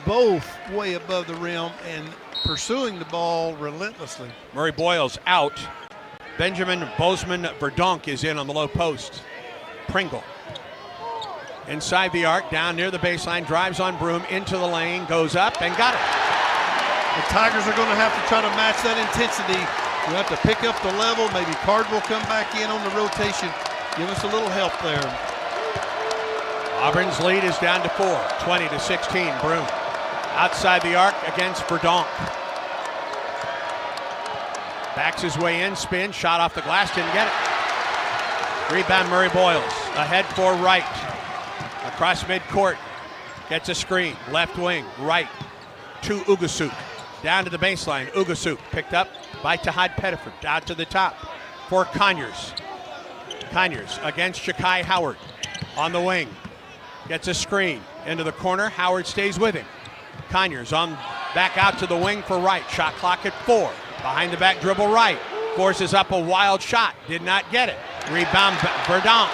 [SPEAKER 3] both way above the rim and pursuing the ball relentlessly.
[SPEAKER 2] Murray Boyles out. Benjamin Bozeman-Verdonk is in on the low post. Pringle inside the arc, down near the baseline, drives on Broom into the lane, goes up and got it.
[SPEAKER 3] The Tigers are going to have to try to match that intensity. You have to pick up the level. Maybe Card will come back in on the rotation. Give us a little help there.
[SPEAKER 2] Auburn's lead is down to 4, 20-16. Broom outside the arc against Verdonk. Backs his way in, spin, shot off the glass, didn't get it. Rebound Murray Boyles, ahead for Wright. Across midcourt, gets a screen, left wing, Wright to Ugasuk. Down to the baseline, Ugasuk picked up by Tahad Pettiford, out to the top for Conyers. Conyers against Ja'Kai Howard on the wing. Gets a screen into the corner, Howard stays with him. Conyers on back out to the wing for Wright. Shot clock at 4. Behind the back dribble Wright. Forces up a wild shot. Did not get it. Rebound Verdonk.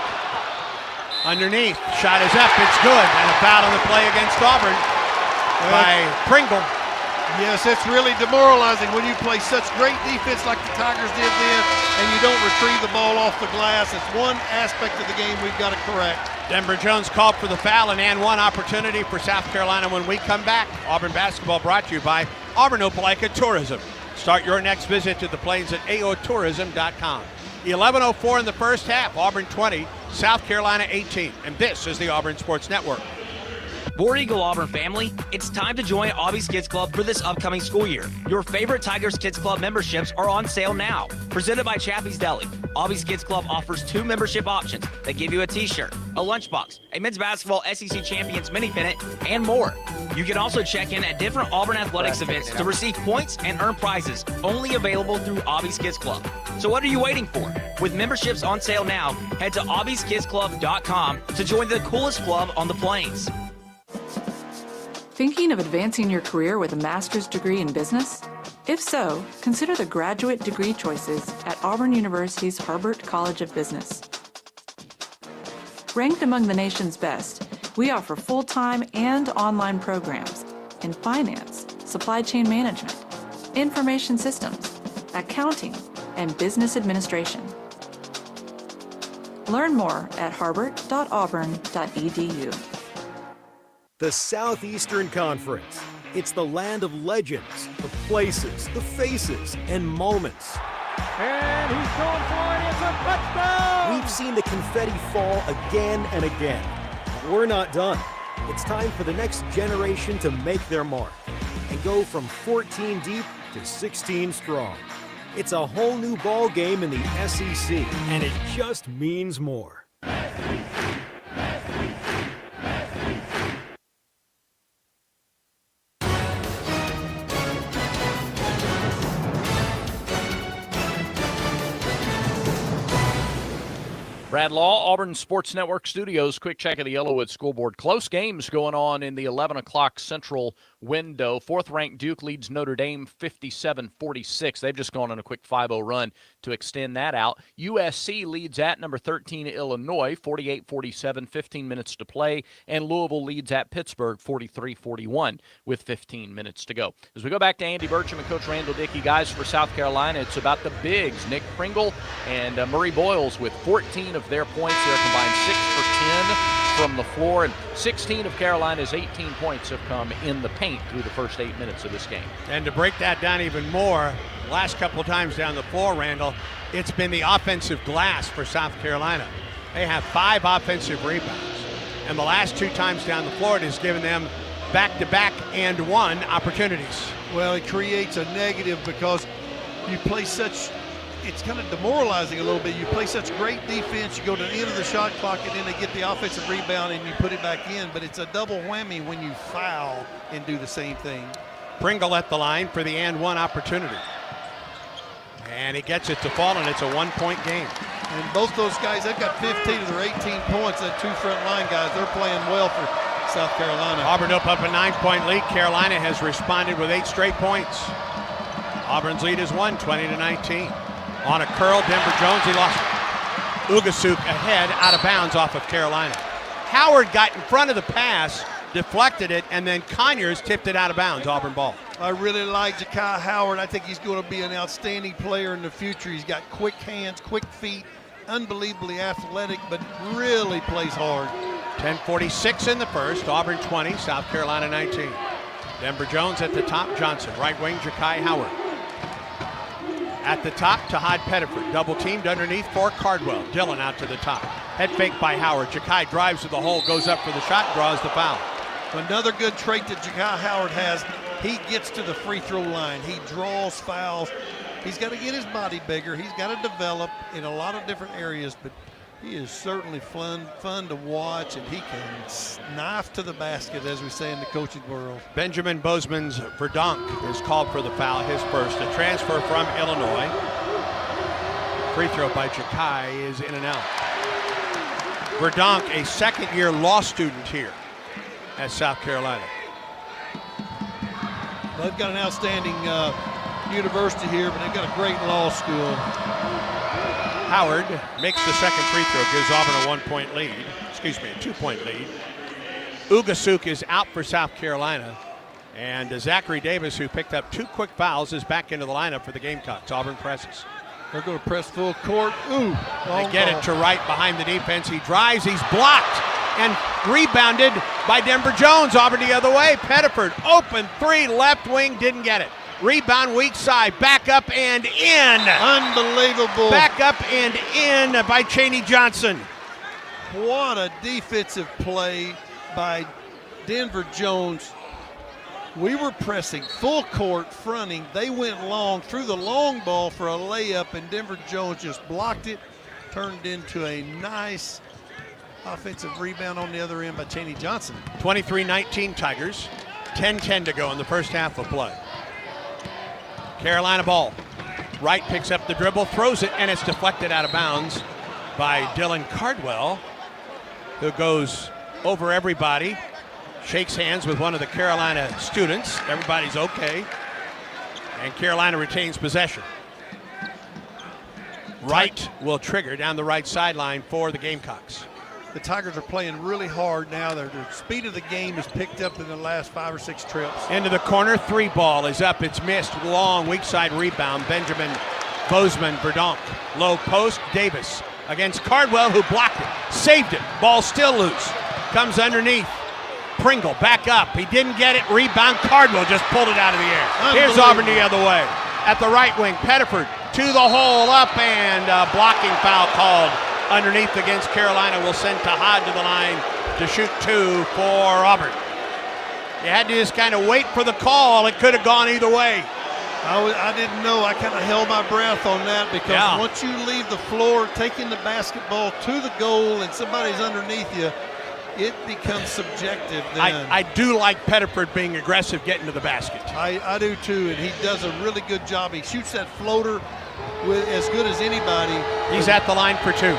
[SPEAKER 2] Underneath. Shot is up. It's good. And a foul on the play against Auburn by Pringle.
[SPEAKER 3] Yes, it's really demoralizing when you play such great defense like the Tigers did then and you don't retrieve the ball off the glass. It's one aspect of the game we've got to correct.
[SPEAKER 2] Denver Jones called for the foul, and one opportunity for South Carolina when we come back. Auburn basketball brought to you by Auburn Opelika Tourism. Start your next visit to the Plains at aotourism.com. 11:04 in the first half. Auburn 20, South Carolina 18. And this is the Auburn Sports Network.
[SPEAKER 8] War Eagle Auburn family, it's time to join Aubie's Kids Club for this upcoming school year. Your favorite Tigers Kids Club memberships are on sale now. Presented by Chappie's Deli, Aubie's Kids Club offers 2 membership options that give you a t-shirt, a lunchbox, a men's basketball SEC Champions mini pennant, and more. You can also check in at different Auburn athletics events to receive points and earn prizes, only available through Aubie's Kids Club. So what are you waiting for? With memberships on sale now, head to aubieskidsclub.com to join the coolest club on the Plains.
[SPEAKER 9] Thinking of advancing your career with a master's degree in business? If so, consider the graduate degree choices at Auburn University's Harbert College of Business. Ranked among the nation's best, we offer full-time and online programs in finance, supply chain management, information systems, accounting, and business administration. Learn more at harbert.auburn.edu.
[SPEAKER 23] The Southeastern Conference. It's the land of legends, the places, the faces, and moments.
[SPEAKER 24] And he's going for it. It's a touchdown!
[SPEAKER 23] We've seen the confetti fall again and again. But we're not done. It's time for the next generation to make their mark and go from 14 deep to 16 strong. It's a whole new ball game in the SEC, and it just means more.
[SPEAKER 4] Brad Law, Auburn Sports Network Studios. Quick check of the Yellowwood scoreboard. Close games going on in the 11 o'clock Central window. Fourth-ranked Duke leads Notre Dame 57-46. They've just gone on a quick 5-0 run to extend that out. USC leads at number 13 Illinois 48-47, 15 minutes to play. And Louisville leads at Pittsburgh 43-41 with 15 minutes to go. As we go back to Andy Burcham and Coach Randall Dickey, guys, for South Carolina, it's about the bigs. Nick Pringle and Murray Boyles with 14 of their points. They're combined 6 for 10 from the floor, and 16 of Carolina's 18 points have come in the paint through the first 8 minutes of this game.
[SPEAKER 2] And to break that down even more, last couple of times down the floor, Randall, it's been the offensive glass for South Carolina. They have 5 offensive rebounds, and the last 2 times down the floor, it has given them back-to-back and one opportunities.
[SPEAKER 3] Well, it creates a negative because you play such, it's kind of demoralizing a little bit. You play such great defense, you go to the end of the shot clock, and then they get the offensive rebound and you put it back in. But it's a double whammy when you foul and do the same thing.
[SPEAKER 2] Pringle at the line for the and one opportunity. And he gets it to fall, and it's a 1-point game.
[SPEAKER 3] And both those guys, they've got 15 of their 18 points. That 2 front line guys, they're playing well for South Carolina.
[SPEAKER 2] Auburn up a 9-point lead. Carolina has responded with 8 straight points. Auburn's lead is 20-19. On a curl, Denver Jones, he lost it. Ugasuk ahead, out of bounds off of Carolina. Howard got in front of the pass, deflected it, and then Conyers tipped it out of bounds, Auburn ball.
[SPEAKER 3] I really like Ja'Kai Howard. I think he's going to be an outstanding player in the future. He's got quick hands, quick feet, unbelievably athletic, but really plays hard.
[SPEAKER 2] 10:46 in the first, Auburn 20, South Carolina 19. Denver Jones at the top, Johnson, right wing, Ja'Kai Howard. At the top, Tahad Pettiford, double teamed underneath for Cardwell. Dillon out to the top. Head fake by Howard. Ja'Kai drives to the hole, goes up for the shot, draws the foul.
[SPEAKER 3] Another good trait that Ja'Kai Howard has, he gets to the free throw line. He draws fouls. He's got to get his body bigger. He's got to develop in a lot of different areas, but he is certainly fun to watch, and he can knife to the basket, as we say in the coaching world.
[SPEAKER 2] Benjamin Bozeman's Verdonk is called for the foul, his first. A transfer from Illinois. Free throw by Ja'Kai is in and out. Verdonk, a second-year law student here at South Carolina.
[SPEAKER 3] They've got an outstanding university here, but they've got a great law school.
[SPEAKER 2] Howard makes the second free throw, gives Auburn a 1-point lead. Excuse me, a 2-point lead. Ugasuk is out for South Carolina. And Zachary Davis, who picked up 2 quick fouls, is back into the lineup for the Gamecocks. Auburn presses.
[SPEAKER 3] They're going to press full court. Ooh,
[SPEAKER 2] they get it to Wright behind the defense. He drives, he's blocked and rebounded by Denver Jones. Auburn the other way. Pettiford, open 3, left wing, didn't get it. Rebound weak side, back up and in.
[SPEAKER 3] Unbelievable.
[SPEAKER 2] Back up and in by Chaney Johnson.
[SPEAKER 3] What a defensive play by Denver Jones. We were pressing full court, fronting. They went long, threw the long ball for a layup, and Denver Jones just blocked it, turned into a nice offensive rebound on the other end by Chaney Johnson.
[SPEAKER 2] 23-19 Tigers, 10-10 to go in the first half of play. Carolina ball. Wright picks up the dribble, throws it, and it's deflected out of bounds by Dylan Cardwell, who goes over everybody, shakes hands with one of the Carolina students. Everybody's okay. And Carolina retains possession. Wright will trigger down the right sideline for the Gamecocks.
[SPEAKER 3] The Tigers are playing really hard now. Their speed of the game has picked up in the last 5 or 6 trips.
[SPEAKER 2] Into the corner, 3 ball is up. It's missed. Long weak side rebound. Benjamin Bozeman, Verdonk. Low post, Davis against Cardwell, who blocked it. Saved it. Ball still loose. Comes underneath. Pringle back up. He didn't get it. Rebound. Cardwell just pulled it out of the air. Here's Auburn the other way. At the right wing, Pettiford to the hole, up, and a blocking foul called underneath against Carolina. Will send Tahad to the line to shoot 2 for Auburn. You had to just kind of wait for the call. It could have gone either way.
[SPEAKER 3] I didn't know. I kind of held my breath on that because once you leave the floor, taking the basketball to the goal and somebody's underneath you, it becomes subjective then.
[SPEAKER 2] I do like Pettiford being aggressive getting to the basket.
[SPEAKER 3] I do too, and he does a really good job. He shoots that floater with as good as anybody.
[SPEAKER 2] He's at the line for 2.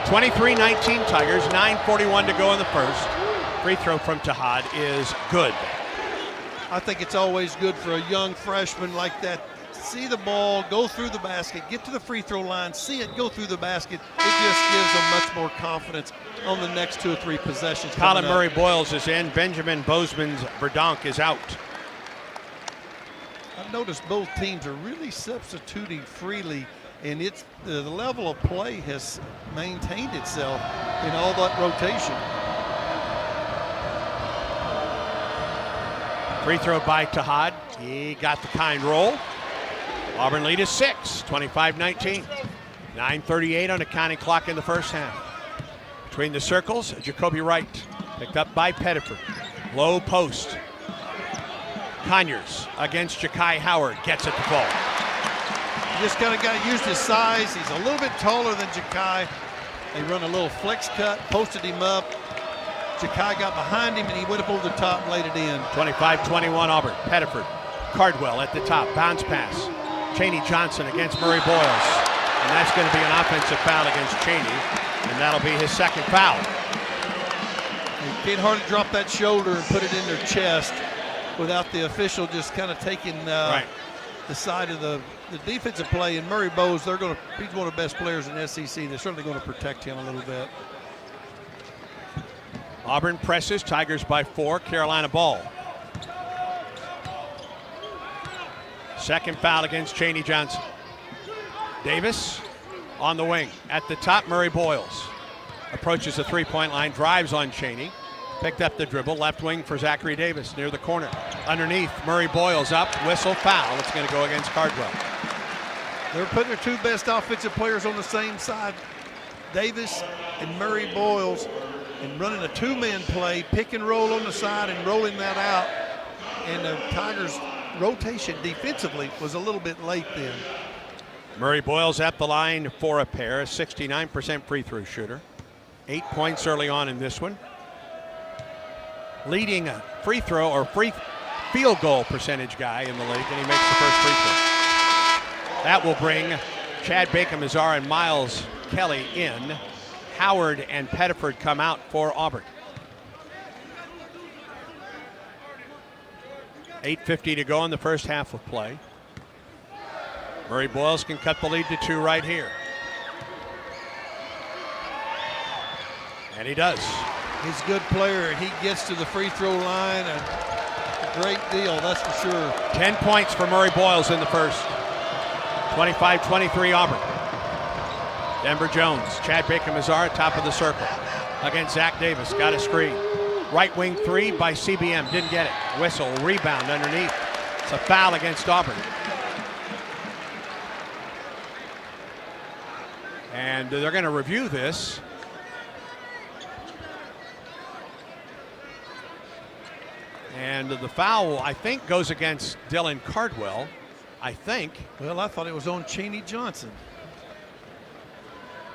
[SPEAKER 2] 23-19 Tigers, 9:41 to go in the first. Free throw from Tahad is good.
[SPEAKER 3] I think it's always good for a young freshman like that. See the ball, go through the basket, get to the free throw line, see it go through the basket. It just gives them much more confidence on the next 2 or 3 possessions.
[SPEAKER 2] Colin Murray Boyles is in. Benjamin Bozeman's Verdonk is out.
[SPEAKER 3] I've noticed both teams are really substituting freely, and it's the level of play has maintained itself in all that rotation.
[SPEAKER 2] Free throw by Tahad. He got the kind roll. Auburn lead is 6, 25-19. 9:38 on the counting clock in the first half. Between the circles, Jacoby Wright. Picked up by Pettiford. Low post. Conyers against Ja'Kai Howard. Gets it to fall.
[SPEAKER 3] You just kind of got to use his size. He's a little bit taller than Ja'Kai. They run a little flex cut, posted him up. Ja'Kai got behind him, and he went up over the top and laid it in.
[SPEAKER 2] 25-21 Auburn. Pettiford. Cardwell at the top. Bounce pass. Chaney Johnson against Murray Boyles. And that's going to be an offensive foul against Chaney. And that'll be his second foul.
[SPEAKER 3] You can't hardly drop that shoulder and put it in their chest without the official just kind of taking the side of the defensive play. And Murray Boyles, he's one of the best players in SEC. They're certainly going to protect him a little bit.
[SPEAKER 2] Auburn presses. Tigers by 4. Carolina ball. Second foul against Chaney Johnson. Davis on the wing. At the top, Murray Boyles. Approaches the three-point line, drives on Chaney. Picked up the dribble, left wing for Zachary Davis near the corner. Underneath, Murray Boyles up, whistle, foul. It's going to go against Cardwell.
[SPEAKER 3] They're putting their 2 best offensive players on the same side, Davis and Murray Boyles, and running a 2-man play, pick and roll on the side and rolling that out. And the Tigers' rotation defensively was a little bit late then.
[SPEAKER 2] Murray Boyles at the line for a pair, a 69% free throw shooter. 8 points early on in this one. Leading a free throw or free field goal percentage guy in the league, and he makes the first free throw. That will bring Chad Bacon-Mazar and Miles Kelly in. Howard and Pettiford come out for Auburn. 8:50 to go in the first half of play. Murray Boyles can cut the lead to 2 right here. And he does.
[SPEAKER 3] He's a good player. He gets to the free throw line. A great deal, that's for sure.
[SPEAKER 2] 10 points for Murray Boyles in the first. 25-23 Auburn. Denver Jones, Chad Bacon-Mazar, top of the circle. Against Zach Davis, got a screen. Right wing 3 by CBM, didn't get it. Whistle, rebound underneath. It's a foul against Auburn. And they're going to review this. And the foul, I think, goes against Dylan Cardwell. I think.
[SPEAKER 3] Well, I thought it was on Chaney Johnson.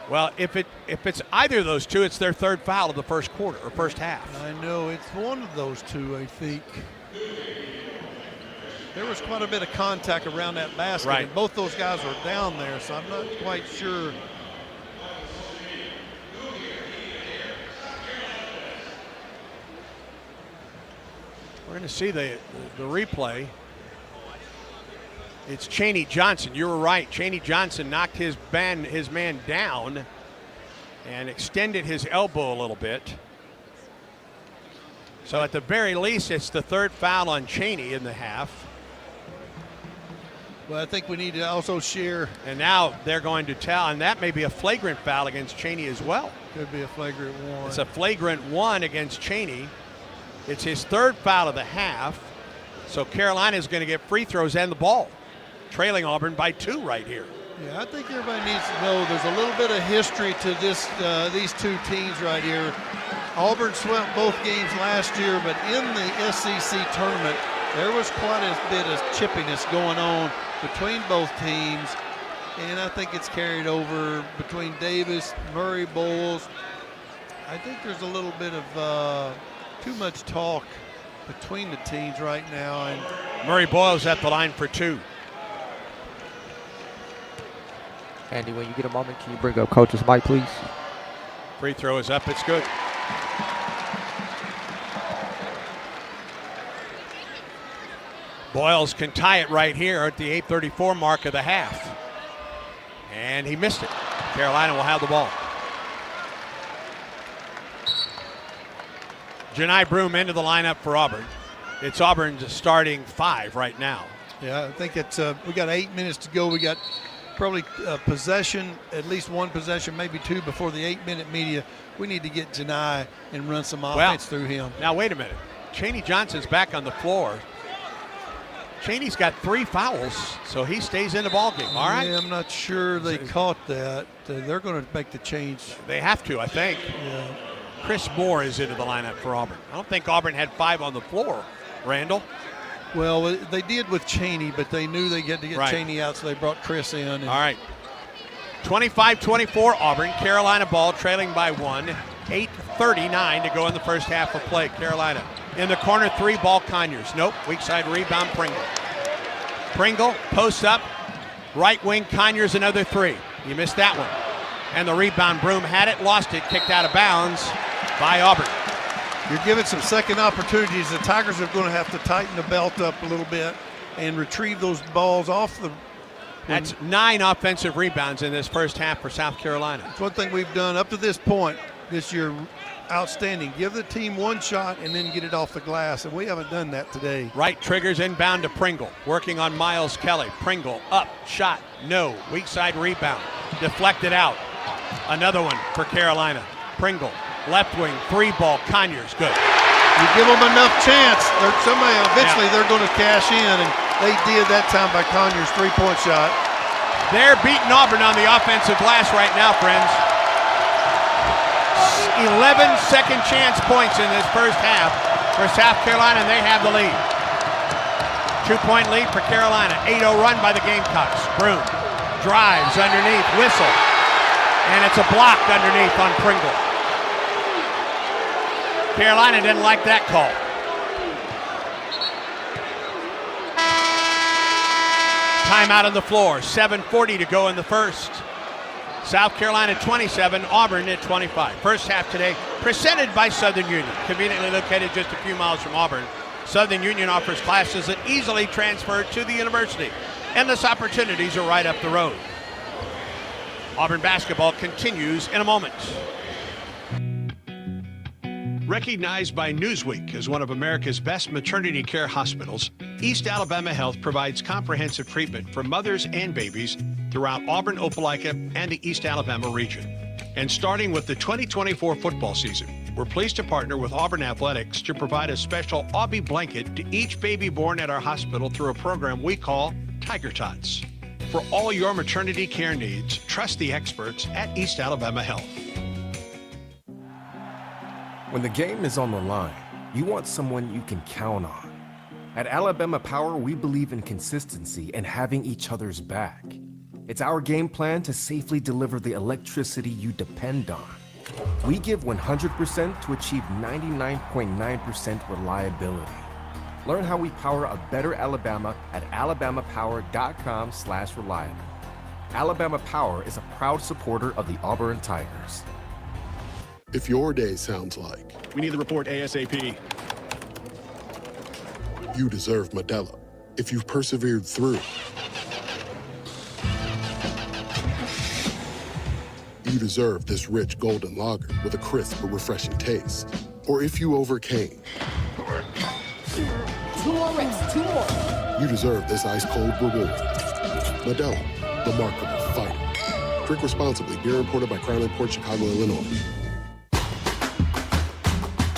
[SPEAKER 2] Well, if it's either of those 2, it's their 3rd foul of the first quarter or first half.
[SPEAKER 3] I know it's one of those 2, I think. There was quite a bit of contact around that basket,
[SPEAKER 2] right.
[SPEAKER 3] And both those guys were down there, so I'm not quite sure.
[SPEAKER 2] We're going to see the replay. It's Chaney Johnson. You were right. Chaney Johnson knocked his man down and extended his elbow a little bit. So at the very least, it's the 3rd foul on Chaney in the half.
[SPEAKER 3] Well, I think we need to also share.
[SPEAKER 2] And now they're going to tell, and that may be a flagrant foul against Chaney as well.
[SPEAKER 3] Could be a flagrant 1.
[SPEAKER 2] It's a flagrant 1 against Chaney. It's his 3rd foul of the half. So Carolina is going to get free throws and the ball. Trailing Auburn by 2 right here.
[SPEAKER 3] Yeah, I think everybody needs to know there's a little bit of history to these 2 teams right here. Auburn swept both games last year, but in the SEC tournament, there was quite a bit of chippiness going on between both teams, and I think it's carried over between Davis, Murray Boyles. I think there's a little bit of too much talk between the teams right now. And
[SPEAKER 2] Murray Boyles at the line for 2.
[SPEAKER 10] Andy, when you get a moment, can you bring up Coach's mic, please?
[SPEAKER 2] Free throw is up. It's good. Boyles can tie it right here at the 8:34 mark of the half. And he missed it. Carolina will have the ball. Janai Broome into the lineup for Auburn. It's Auburn's starting 5 right now.
[SPEAKER 3] Yeah, I think it's we got 8 minutes to go. We got probably possession, at least one possession, maybe 2 before the 8-minute media. We need to get Janai and run some offense through him.
[SPEAKER 2] Now, wait a minute. Chaney Johnson's back on the floor. Chaney's got 3 fouls, so he stays in the ballgame. All right.
[SPEAKER 3] Yeah, I'm not sure they caught that. They're going to make the change.
[SPEAKER 2] They have to, I think.
[SPEAKER 3] Yeah.
[SPEAKER 2] Chris Moore is into the lineup for Auburn. I don't think Auburn had 5 on the floor, Randall.
[SPEAKER 3] Well, they did with Chaney, but they knew they had to get
[SPEAKER 2] Right.
[SPEAKER 3] Chaney out, so they brought Chris in. And
[SPEAKER 2] all right. 25-24 Auburn. Carolina ball trailing by 1. 8:39 to go in the first half of play. Carolina in the corner 3 ball Conyers. Nope. Weak side rebound Pringle. Pringle posts up. Right wing Conyers another 3. You missed that one. And the rebound Broome had it, lost it, kicked out of bounds by Auburn.
[SPEAKER 3] You're giving some second opportunities. The Tigers are going to have to tighten the belt up a little bit and retrieve those balls off the.
[SPEAKER 2] That's 9 offensive rebounds in this first half for South Carolina.
[SPEAKER 3] It's one thing we've done up to this point this year, outstanding. Give the team one shot and then get it off the glass, and we haven't done that today.
[SPEAKER 2] Right triggers inbound to Pringle, working on Miles Kelly. Pringle up, shot, no. Weak side rebound, deflected out. Another one for Carolina. Pringle, left wing, 3 ball, Conyers, good.
[SPEAKER 3] You give them enough chance, eventually they're going to cash in, and they did that time by Conyers' 3-point shot.
[SPEAKER 2] They're beating Auburn on the offensive glass right now, friends. 11 second chance points in this first half for South Carolina, and they have the lead. 2-point lead for Carolina. 8-0 run by the Gamecocks. Broome drives underneath, whistle. And it's a block underneath on Pringle. Carolina didn't like that call. Timeout on the floor. 7:40 to go in the first. South Carolina 27, Auburn at 25. First half today presented by Southern Union. Conveniently located just a few miles from Auburn, Southern Union offers classes that easily transfer to the university. Endless opportunities are right up the road. Auburn basketball continues in a moment. Recognized by Newsweek as one of America's best maternity care hospitals, East Alabama Health provides comprehensive treatment for mothers and babies throughout Auburn, Opelika, and the East Alabama region. And starting with the 2024 football season, we're pleased to partner with Auburn Athletics to provide a special Aubie blanket to each baby born at our hospital through a program we call Tiger Tots. For all your maternity care needs, trust the experts at East Alabama Health.
[SPEAKER 10] When the game is on the line, you want someone you can count on. At Alabama Power, we believe in consistency and having each other's back. It's our game plan to safely deliver the electricity you depend on. We give 100% to achieve 99.9% reliability. Learn how we power a better Alabama at alabamapower.com/reliable. Alabama Power is a proud supporter of the Auburn Tigers.
[SPEAKER 11] If your day sounds like
[SPEAKER 12] we need the report ASAP,
[SPEAKER 11] you deserve Modelo. If you've persevered through, you deserve this rich golden lager with a crisp but refreshing taste. Or if you overcame,
[SPEAKER 13] 2 more reps, 2 more.
[SPEAKER 11] you deserve this ice-cold reward. Modelo, the Remarkable Fighter. Drink responsibly. Beer imported by Crown Imports, Chicago, Illinois.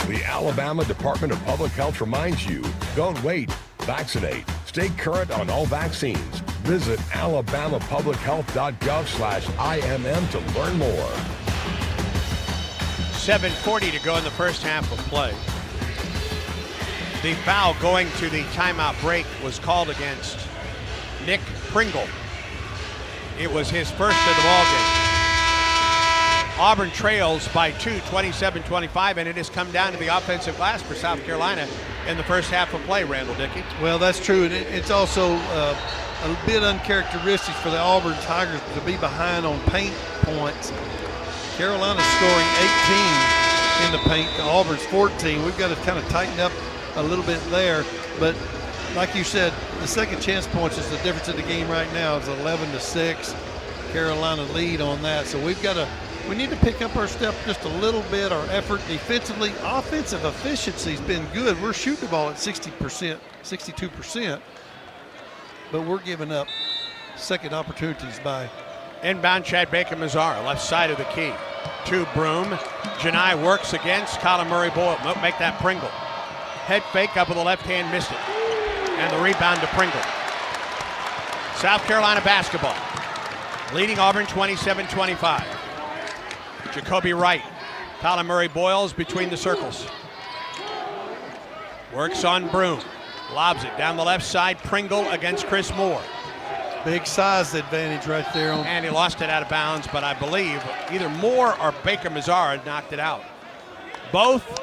[SPEAKER 1] The Alabama Department of Public Health reminds you, don't wait, vaccinate. Stay current on all vaccines. Visit alabamapublichealth.gov/IMM to learn more.
[SPEAKER 2] 7:40 to go in the first half of play. The foul going to the timeout break was called against Nick Pringle. It was his first of the ballgame. Auburn trails by 2, 27-25, and it has come down to the offensive glass for South Carolina in the first half of play, Randall Dickey.
[SPEAKER 3] Well, that's true, and it's also a bit uncharacteristic for the Auburn Tigers to be behind on paint points Carolina's scoring 18 in the paint to Auburn's 14. We've got to kind of tighten up a little bit there. But like you said, the second chance points is the difference in the game right now. It's 11-6. Carolina lead on that. So we need to pick up our step just a little bit. Our effort defensively, offensive efficiency's been good. We're shooting the ball at 60%, 62%, but we're giving up second opportunities by.
[SPEAKER 2] Inbound, Chad Baker-Mazara, left side of the key. To Broom. Janai works against Colin Murray-Boyle. Make that Pringle. Head fake up with the left hand, missed it. And the rebound to Pringle. South Carolina basketball. Leading Auburn 27-25. Jacoby Wright. Colin Murray-Boyle's between the circles. Works on Broom. Lobs it down the left side. Pringle against Chris Moore.
[SPEAKER 3] Big size advantage right there.
[SPEAKER 2] And he lost it out of bounds, but I believe either Moore or Baker-Mazara knocked it out. Both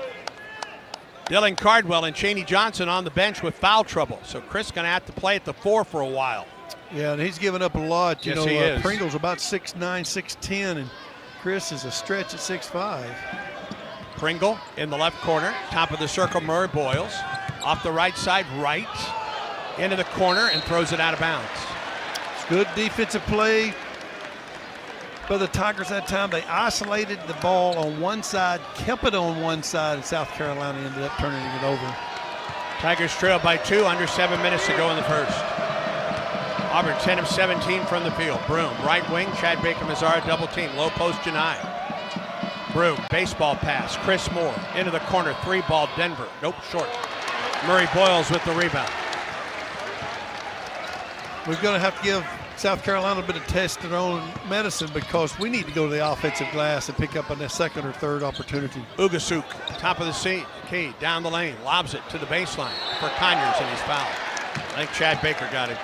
[SPEAKER 2] Dylan Cardwell and Chaney Johnson on the bench with foul trouble. So Chris going to have to play at the 4 for a while.
[SPEAKER 3] Yeah, and he's given up a lot.
[SPEAKER 2] Yes, he is.
[SPEAKER 3] Pringle's about 6'9", 6'10", and Chris is a stretch at 6'5".
[SPEAKER 2] Pringle in the left corner, top of the circle, Murray Boyles. Off the right side, right into the corner and throws it out of bounds.
[SPEAKER 3] It's good defensive play by the Tigers that time. They isolated the ball on one side, kept it on one side, and South Carolina ended up turning it over.
[SPEAKER 2] Tigers trail by 2, under 7 minutes to go in the first. Auburn 10 of 17 from the field. Broom, right wing, Chad Baker-Mazara, double team, low post, Janai. Broom, baseball pass, Chris Moore, into the corner, 3-ball, Denver. Nope, short. Murray Boyles with the rebound.
[SPEAKER 3] We're going to have to give South Carolina a bit of test their own medicine because we need to go to the offensive glass and pick up a second or third opportunity.
[SPEAKER 2] Ugasuk, top of the key, down the lane, lobs it to the baseline for Conyers, and he's fouled. I think Chad Baker got it.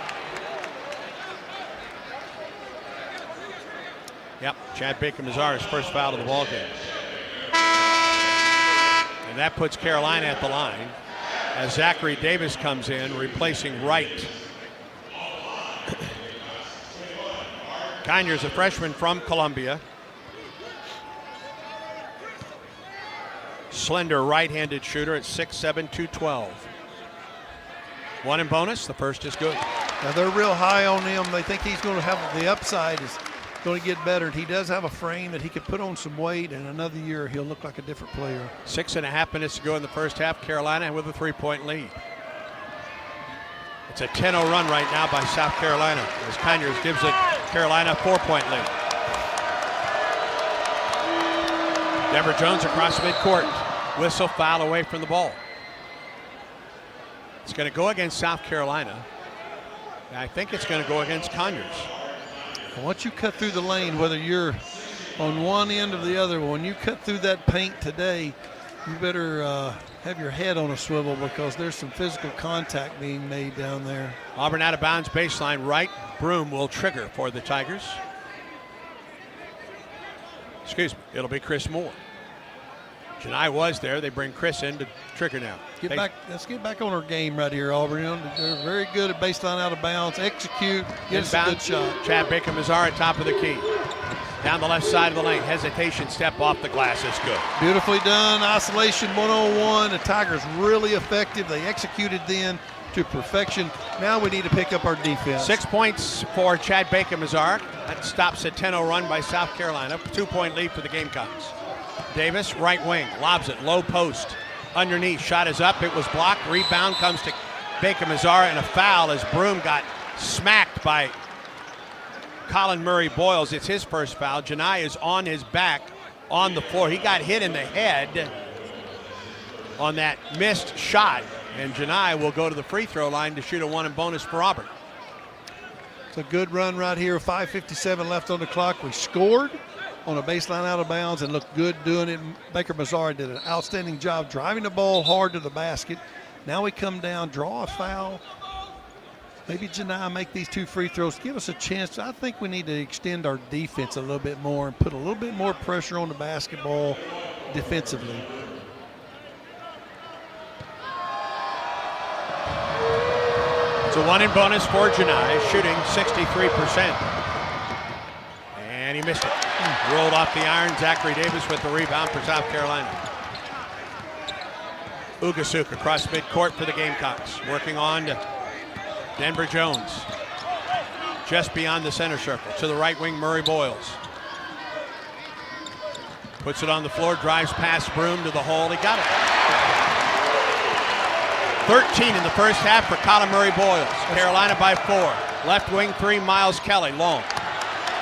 [SPEAKER 2] Yep, Chad Baker-Mazara's first foul of the ball game. And that puts Carolina at the line as Zachary Davis comes in, replacing Wright. Conyers, a freshman from Columbia. Slender right-handed shooter at 6'7", 212. One in bonus, the first is good.
[SPEAKER 3] Now they're real high on him. They think he's going to have the upside is going to get better. And he does have a frame that he could put on some weight, and another year he'll look like a different player.
[SPEAKER 2] 6.5 minutes to go in the first half. Carolina with a 3-point lead. It's a 10-0 run right now by South Carolina as Conyers gives it Carolina a 4-point lead. Denver Jones across midcourt. Whistle, foul away from the ball. It's going to go against South Carolina. I think it's going to go against Conyers.
[SPEAKER 3] Once you cut through the lane, whether you're on one end or the other, when you cut through that paint today, you better have your head on a swivel because there's some physical contact being made down there.
[SPEAKER 2] Auburn out of bounds, baseline right. Broom will trigger for the Tigers. Excuse me, it'll be Chris Moore. Janai was there. They bring Chris in to trigger now.
[SPEAKER 3] Let's get back on our game right here, Auburn. They're very good at baseline out of bounds. Execute, get us a good shot.
[SPEAKER 2] Chad Baker-Mazara, top of the key. Down the left side of the lane. Hesitation, step off the glass. It's good.
[SPEAKER 3] Beautifully done. Isolation 101. The Tigers really effective. They executed then to perfection. Now we need to pick up our defense.
[SPEAKER 2] 6 points for Chad Baker-Mazara. That stops a 10-0 run by South Carolina. 2-point lead for the Gamecocks. Davis, right wing, lobs it, low post. Underneath, shot is up, it was blocked. Rebound comes to Baker-Mazara, and a foul as Broom got smacked by Colin Murray-Boyles. It's his first foul. Janai is on his back on the floor. He got hit in the head on that missed shot, and Janai will go to the free throw line to shoot a 1 in bonus for Auburn.
[SPEAKER 3] It's a good run right here. 5:57 left on the clock. We scored on a baseline out of bounds and looked good doing it. Baker-Mazara did an outstanding job driving the ball hard to the basket. Now we come down, draw a foul. Maybe Janai make these 2 free throws, give us a chance. I think we need to extend our defense a little bit more and put a little bit more pressure on the basketball defensively. It's
[SPEAKER 2] a 1 in bonus for Janai, shooting 63%. And he he missed it. Rolled off the iron. Zachary Davis with the rebound for South Carolina. Ugasuk across midcourt for the Gamecocks. Working on to Denver Jones. Just beyond the center circle. To the right wing, Murray Boyles. Puts it on the floor, drives past Broom to the hole. He got it. 13 in the first half for Colin Murray Boyles. Carolina by 4. Left wing 3, Miles Kelly, long.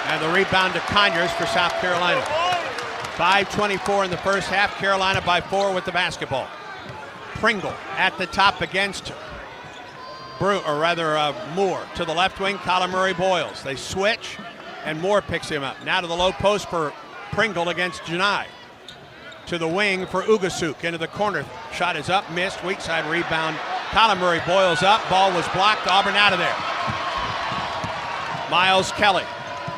[SPEAKER 2] And the rebound to Conyers for South Carolina. 5:24 in the first half. Carolina by 4 with the basketball. Pringle at the top against Moore. To the left wing, Colin Murray Boyles. They switch, and Moore picks him up. Now to the low post for Pringle against Janai. To the wing for Ugasuk. Into the corner. Shot is up, missed. Weak side rebound. Colin Murray Boyles up. Ball was blocked. Auburn out of there. Miles Kelly.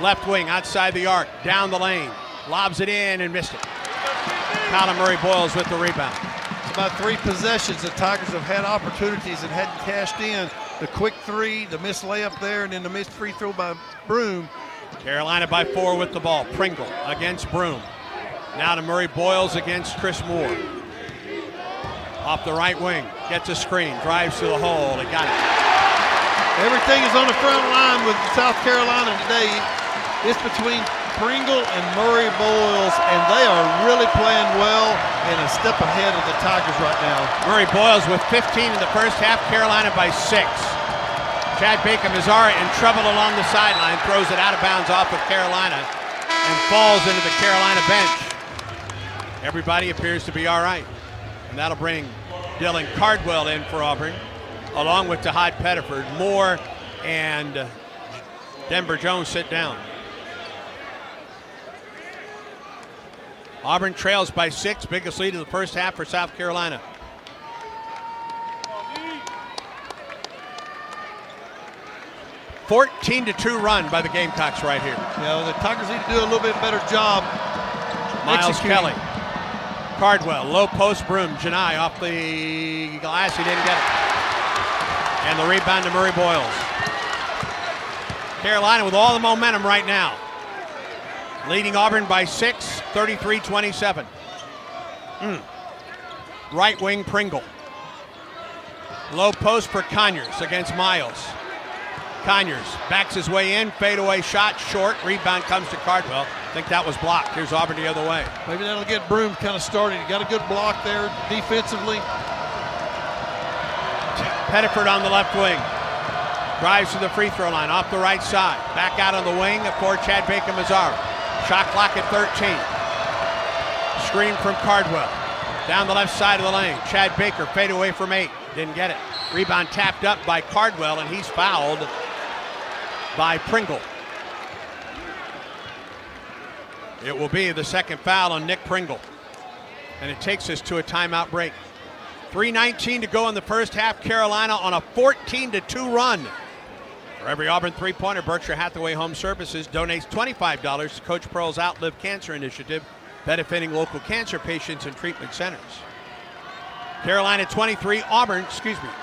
[SPEAKER 2] Left wing outside the arc. Down the lane. Lobs it in and missed it. Colin Murray Boyles with the rebound.
[SPEAKER 3] It's about 3 possessions. The Tigers have had opportunities and hadn't cashed in. The quick 3, the missed layup there, and then the missed free throw by Broom.
[SPEAKER 2] Carolina by 4 with the ball. Pringle against Broom. Now to Murray Boyles against Chris Moore. Off the right wing. Gets a screen. Drives to the hole. He got it.
[SPEAKER 3] Everything is on the front line with South Carolina today. It's between Pringle and Murray Boyles, and they are really playing well and a step ahead of the Tigers right now.
[SPEAKER 2] Murray Boyles with 15 in the first half. Carolina by 6. Chad Baker-Mazzara in trouble along the sideline. Throws it out of bounds off of Carolina and falls into the Carolina bench. Everybody appears to be all right. And that'll bring Dylan Cardwell in for Auburn, along with Tahad Pettiford. Moore and Denver Jones sit down. Auburn trails by 6, biggest lead of the first half for South Carolina. "14-2 run by the Gamecocks right here.
[SPEAKER 3] Yeah, the Tigers need to do a little bit better job.
[SPEAKER 2] Miles Kelly. Cardwell, low post, Broom. Janai off the glass, he didn't get it. And the rebound to Murray Boyles. Carolina with all the momentum right now. Leading Auburn by 6, 33-27. Right wing Pringle. Low post for Conyers against Miles. Conyers backs his way in, fadeaway shot, short. Rebound comes to Cardwell. I think that was blocked. Here's Auburn the other way.
[SPEAKER 3] Maybe that'll get Broom kind of started. He got a good block there defensively.
[SPEAKER 2] Pettiford on the left wing. Drives to the free throw line off the right side. Back out on the wing for Chad Baker-Mazzara. Shot clock at 13. Screen from Cardwell. Down the left side of the lane. Chad Baker fade away from 8. Didn't get it. Rebound tapped up by Cardwell, and he's fouled by Pringle. It will be the second foul on Nick Pringle. And it takes us to a timeout break. 3:19 to go in the first half. Carolina on a 14-2 run. For every Auburn three-pointer, Berkshire Hathaway Home Services donates $25 to Coach Pearl's Outlive Cancer Initiative, benefiting local cancer patients and treatment centers. Carolina 33,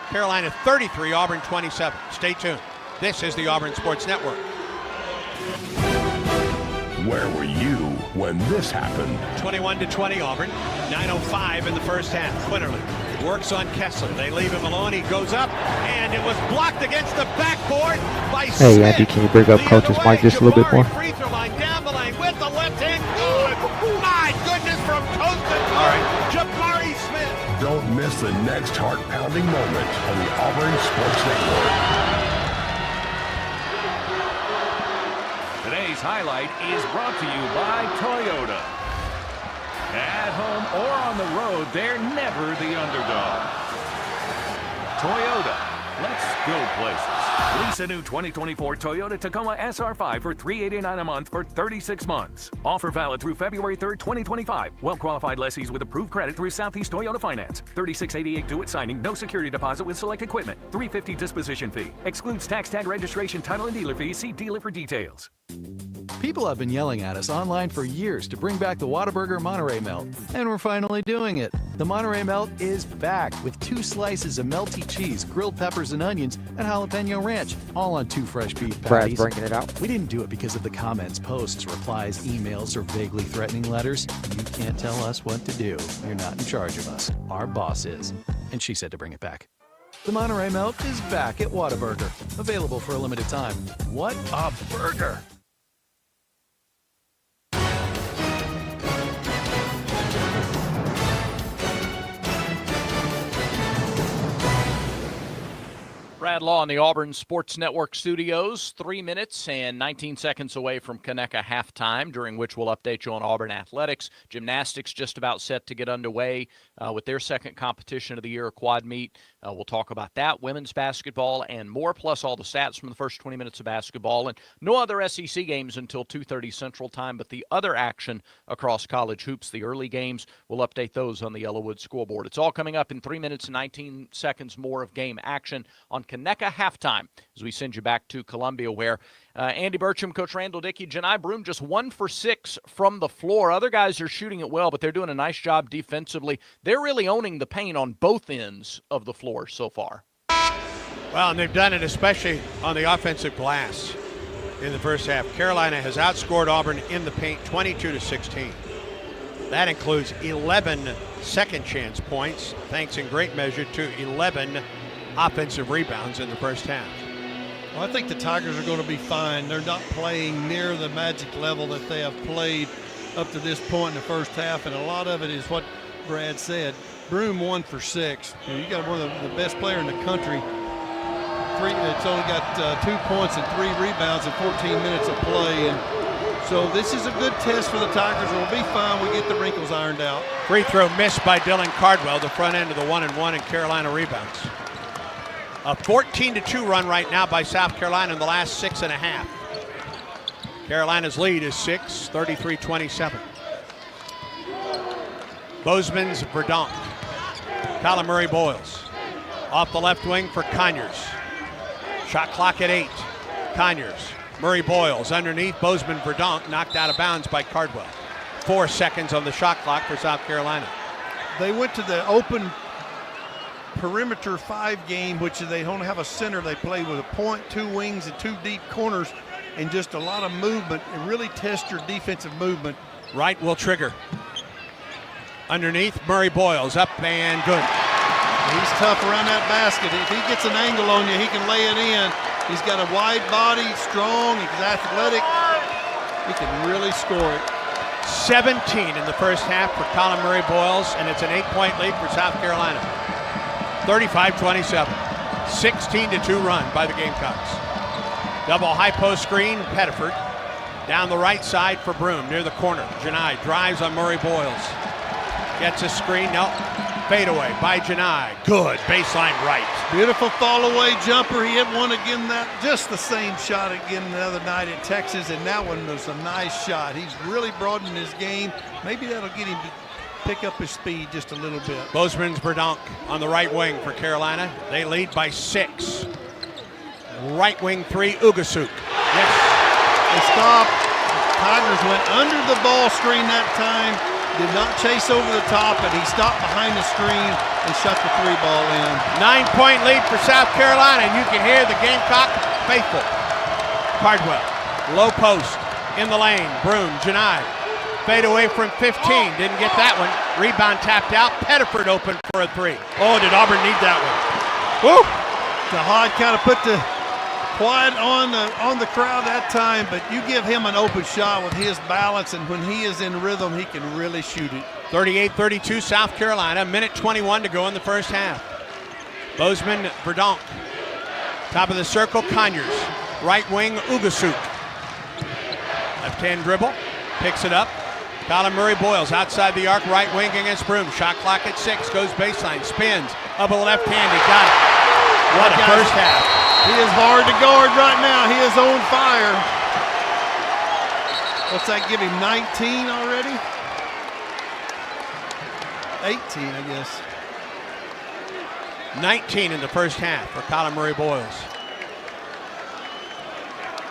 [SPEAKER 2] Carolina 33, Auburn 27. Stay tuned. This is the Auburn Sports Network.
[SPEAKER 1] Where were you when this happened?
[SPEAKER 2] 21-20 Auburn. 9:05 in the first half. Quinterly works on Kessler. They leave him alone. He goes up, and it was blocked against the backboard by
[SPEAKER 12] Hey,
[SPEAKER 2] Smith.
[SPEAKER 12] Andy, can you bring up Coach's mic just a little bit more?
[SPEAKER 2] Free throw line down the lane with the left hand. Good. My goodness, from coast to coast. Jabari Smith.
[SPEAKER 1] Don't miss the next heart-pounding moment on the Auburn Sports Network.
[SPEAKER 13] Today's highlight is brought to you by Toyota. At home or on the road, they're never the underdog. Toyota, let's go places. Lease a new 2024 Toyota Tacoma SR5 for $389 a month for 36 months. Offer valid through February 3rd, 2025. Well-qualified lessees with approved credit through Southeast Toyota Finance. $36.88 due at signing. No security deposit with select equipment. $350 disposition fee. Excludes tax tag registration, title, and dealer fees. See dealer for details.
[SPEAKER 14] People have been yelling at us online for years to bring back the Whataburger Monterey Melt, and we're finally doing it. The Monterey Melt is back with 2 slices of melty cheese, grilled peppers and onions, and jalapeno ranch, all on 2 fresh beef patties.
[SPEAKER 12] Brad's bringing it out.
[SPEAKER 14] We didn't do it because of the comments, posts, replies, emails, or vaguely threatening letters. You can't tell us what to do. You're not in charge of us. Our boss is. And she said to bring it back. The Monterey Melt is back at Whataburger. Available for a limited time. What a burger!
[SPEAKER 4] Brad Law in the Auburn Sports Network studios, 3 minutes and 19 seconds away from Conecuh halftime, during which we'll update you on Auburn athletics. Gymnastics just about set to get underway with their second competition of the year, a quad meet. We'll talk about that, women's basketball, and more, plus all the stats from the first 20 minutes of basketball. And no other SEC games until 2:30 Central Time, but the other action across college hoops, the early games, we'll update those on the Yellowwood scoreboard. It's all coming up in 3 minutes and 19 seconds more of game action on Conecuh halftime as we send you back to Columbia, where Andy Burcham, Coach Randall Dickey, Janai Broome just 1 for 6 from the floor. Other guys are shooting it well, but they're doing a nice job defensively. They're really owning the paint on both ends of the floor so far.
[SPEAKER 2] Well, and they've done it especially on the offensive glass in the first half. Carolina has outscored Auburn in the paint 22-16. That includes 11 second chance points, thanks in great measure to 11 offensive rebounds in the first half.
[SPEAKER 3] Well, I think the Tigers are going to be fine. They're not playing near the magic level that they have played up to this point in the first half, and a lot of it is what Brad said. Broome 1 for 6. You got one of the best player in the country. It's only got 2 points and 3 rebounds in 14 minutes of play, and so this is a good test for the Tigers. We'll be fine. We get the wrinkles ironed out.
[SPEAKER 2] Free throw missed by Dylan Cardwell, the front end of the 1-and-1, and Carolina rebounds. A 14-2 run right now by South Carolina in the last 6.5. Carolina's lead is 6, 33-27. Bozeman's Verdonk. Colin Murray Boyles. Off the left wing for Conyers. Shot clock at 8. Conyers. Murray Boyles underneath. Bozeman Verdonk knocked out of bounds by Cardwell. 4 seconds on the shot clock for South Carolina.
[SPEAKER 3] They went to the open perimeter 5 game, which they don't have a center. They play with a point, 2 wings, and 2 deep corners, and just a lot of movement, and really test your defensive movement.
[SPEAKER 2] Wright will trigger. Underneath, Murray Boyles up and good.
[SPEAKER 3] He's tough around that basket. If he gets an angle on you, he can lay it in. He's got a wide body, strong, he's athletic. He can really score it.
[SPEAKER 2] 17 in the first half for Colin Murray Boyles, and it's an 8-point lead for South Carolina. 35-27, 16-2 run by the Gamecocks. Double high post screen, Pettiford. Down the right side for Broome, near the corner. Janai drives on Murray Boyles. Gets a screen, no. Fadeaway by Janai. Good, baseline right.
[SPEAKER 3] Beautiful fall away jumper. He hit one again, just the same shot again the other night at Texas, and that one was a nice shot. He's really broadened his game. Maybe that'll get him to pick up his speed just a little bit.
[SPEAKER 2] Bozeman's Verdonk on the right wing for Carolina. They lead by 6. Right wing 3, Ugasuk. Yes.
[SPEAKER 3] They stopped. Tigers went under the ball screen that time, did not chase over the top, and he stopped behind the screen and shut the 3 ball in.
[SPEAKER 2] 9-point lead for South Carolina, and you can hear the Gamecock faithful. Cardwell, low post, in the lane. Broome, Janai. Fade away from 15, didn't get that one. Rebound tapped out, Pettiford open for a 3. Oh, did Auburn need that one? Woo!
[SPEAKER 3] Jahad kind of put the quiet on the crowd that time, but you give him an open shot with his balance, and when he is in rhythm, he can really shoot it.
[SPEAKER 2] 38-32 South Carolina, minute 21 to go in the first half. Bozeman, Verdonk. Top of the circle, Conyers. Right wing, Ugasuk. Left-hand dribble, picks it up. Colin Murray Boyles outside the arc, right wing against Broome. Shot clock at 6, goes baseline, spins, up with the left hand, he got it. What a first half.
[SPEAKER 3] He is hard to guard right now. He is on fire. What's that give him, 19 already? 18, I guess.
[SPEAKER 2] 19 in the first half for Colin Murray Boyles.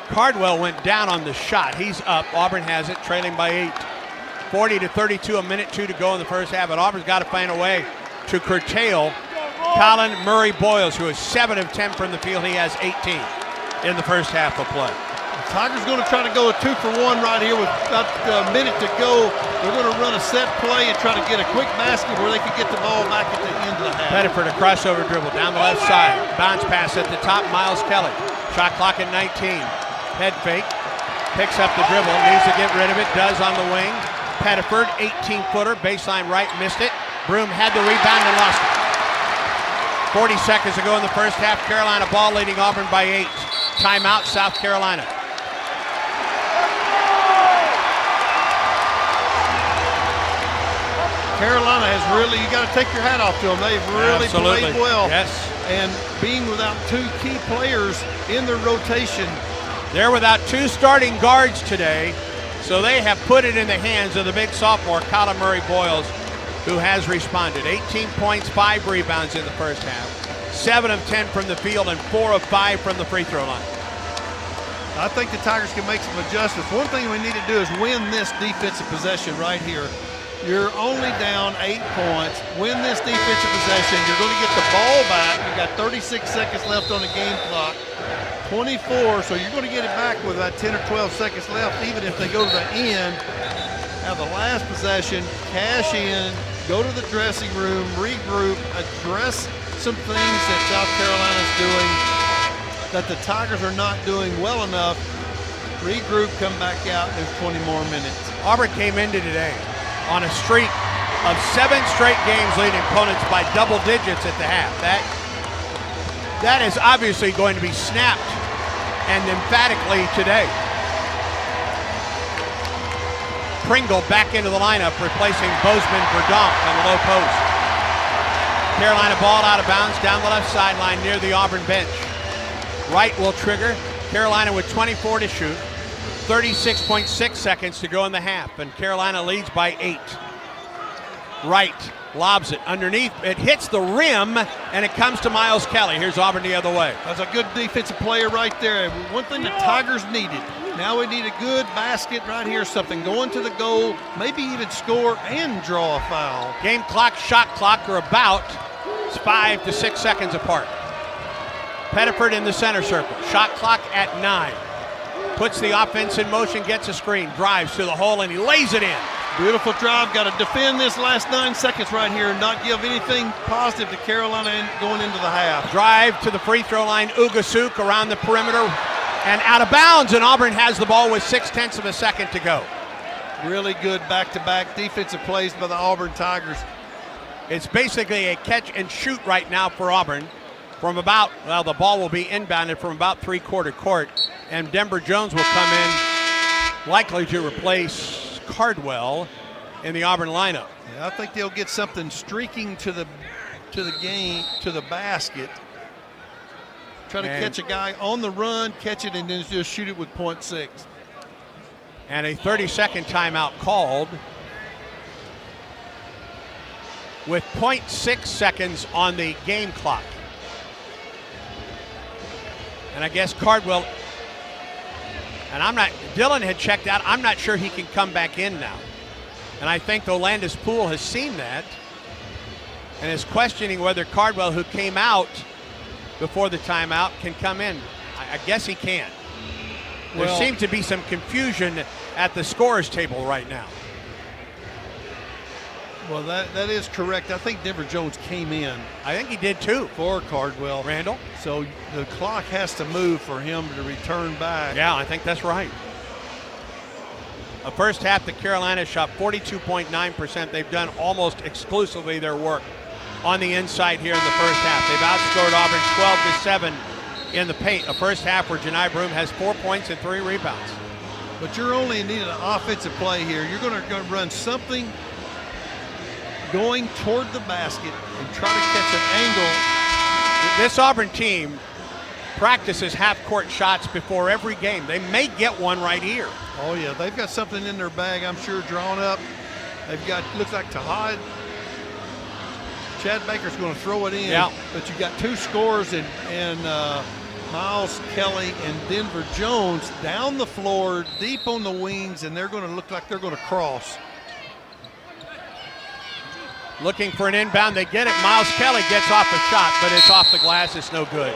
[SPEAKER 2] Cardwell went down on the shot. He's up. Auburn has it, trailing by 8. 40-32, a minute 2 to go in the first half, and Auburn's got to find a way to curtail Colin Murray Boyles, who is 7 of 10 from the field. He has 18 in the first half of play.
[SPEAKER 3] The Tigers going to try to go a 2-for-1 right here with about a minute to go. They're going to run a set play and try to get a quick basket where they can get the ball back at the end of the half.
[SPEAKER 2] Pettiford, a crossover dribble down the left side. Bounce pass at the top, Miles Kelly. Shot clock at 19. Head fake. Picks up the dribble, needs to get rid of it, does on the wing. Pettiford, 18-footer, baseline right, missed it. Broom had the rebound and lost it. 40 seconds to go in the first half. Carolina ball leading Auburn by 8. Timeout, South Carolina.
[SPEAKER 3] Carolina has really, you got to take your hat off to them. They've really played well.
[SPEAKER 2] Yes.
[SPEAKER 3] And being without 2 key players in their rotation.
[SPEAKER 2] They're without 2 starting guards today, so they have put it in the hands of the big sophomore, Colin Murray Boyles, who has responded. 18 points, 5 rebounds in the first half. 7 of 10 from the field and 4 of 5 from the free throw line.
[SPEAKER 3] I think the Tigers can make some adjustments. One thing we need to do is win this defensive possession right here. You're only down 8 points. Win this defensive possession. You're going to get the ball back. You've got 36 seconds left on the game clock. 24, so you're going to get it back with about 10 or 12 seconds left, even if they go to the end. Have the last possession, cash in, go to the dressing room, regroup, address some things that South Carolina's doing that the Tigers are not doing well enough. Regroup, come back out, there's 20 more minutes.
[SPEAKER 2] Auburn came into today on a streak of 7 straight games leading opponents by double digits at the half. That is obviously going to be snapped, and emphatically today. Pringle back into the lineup, replacing Bozeman for Donk on the low post. Carolina ball out of bounds down the left sideline near the Auburn bench. Wright will trigger. Carolina with 24 to shoot. 36.6 seconds to go in the half, and Carolina leads by 8. Wright lobs it underneath. It hits the rim, and it comes to Miles Kelly. Here's Auburn the other way.
[SPEAKER 3] That's a good defensive player right there. One thing the Tigers needed. Now we need a good basket right here, something going to the goal, maybe even score and draw a foul.
[SPEAKER 2] Game clock, shot clock are about 5 to 6 seconds apart. Pettiford in the center circle. Shot clock at 9. Puts the offense in motion, gets a screen, drives to the hole, and he lays it in.
[SPEAKER 3] Beautiful drive. Got to defend this last 9 seconds right here and not give anything positive to Carolina going into the half.
[SPEAKER 2] Drive to the free throw line. Ugasuk around the perimeter and out of bounds, and Auburn has the ball with 0.6 of a second to go.
[SPEAKER 3] Really good back-to-back defensive plays by the Auburn Tigers.
[SPEAKER 2] It's basically a catch and shoot right now for Auburn from about, well, the ball will be inbounded from about three-quarter court, and Denver Jones will come in, likely to replace Cardwell in the Auburn lineup.
[SPEAKER 3] Yeah, I think they'll get something streaking to the basket. Try to catch a guy on the run, catch it, and then just shoot it with 0.6.
[SPEAKER 2] And a 30-second timeout called with 0.6 seconds on the game clock. And I guess Cardwell, and Dylan had checked out. I'm not sure he can come back in now. And I think Landis Poole has seen that and is questioning whether Cardwell, who came out before the timeout, can come in. I guess he can. There seems to be some confusion at the scorer's table right now.
[SPEAKER 3] Well, that is correct. I think Denver Jones came in.
[SPEAKER 2] I think he did too.
[SPEAKER 3] For Cardwell.
[SPEAKER 2] Randall.
[SPEAKER 3] So the clock has to move for him to return back.
[SPEAKER 2] Yeah, I think that's right. The first half, the Carolina shot 42.9%. They've done almost exclusively their work on the inside here in the first half. They've outscored Auburn 12-7 in the paint. A first half where Janai Broom has 4 points and 3 rebounds.
[SPEAKER 3] But you're only needing an offensive play here. You're going to run something going toward the basket and try to catch an angle.
[SPEAKER 2] This Auburn team practices half-court shots before every game. They may get one right here.
[SPEAKER 3] Oh, yeah. They've got something in their bag, I'm sure, drawn up. They've got, looks like Tahad. Chad Baker's going to throw it in.
[SPEAKER 2] Yeah.
[SPEAKER 3] But you got 2 scores and Miles Kelly and Denver Jones down the floor, deep on the wings, and they're going to look like they're going to cross.
[SPEAKER 2] Looking for an inbound, they get it. Miles Kelly gets off a shot, but it's off the glass, it's no good.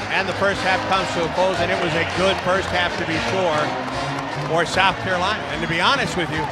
[SPEAKER 2] And the first half comes to a close, and it was a good first half to be sure for South Carolina. And to be honest with you,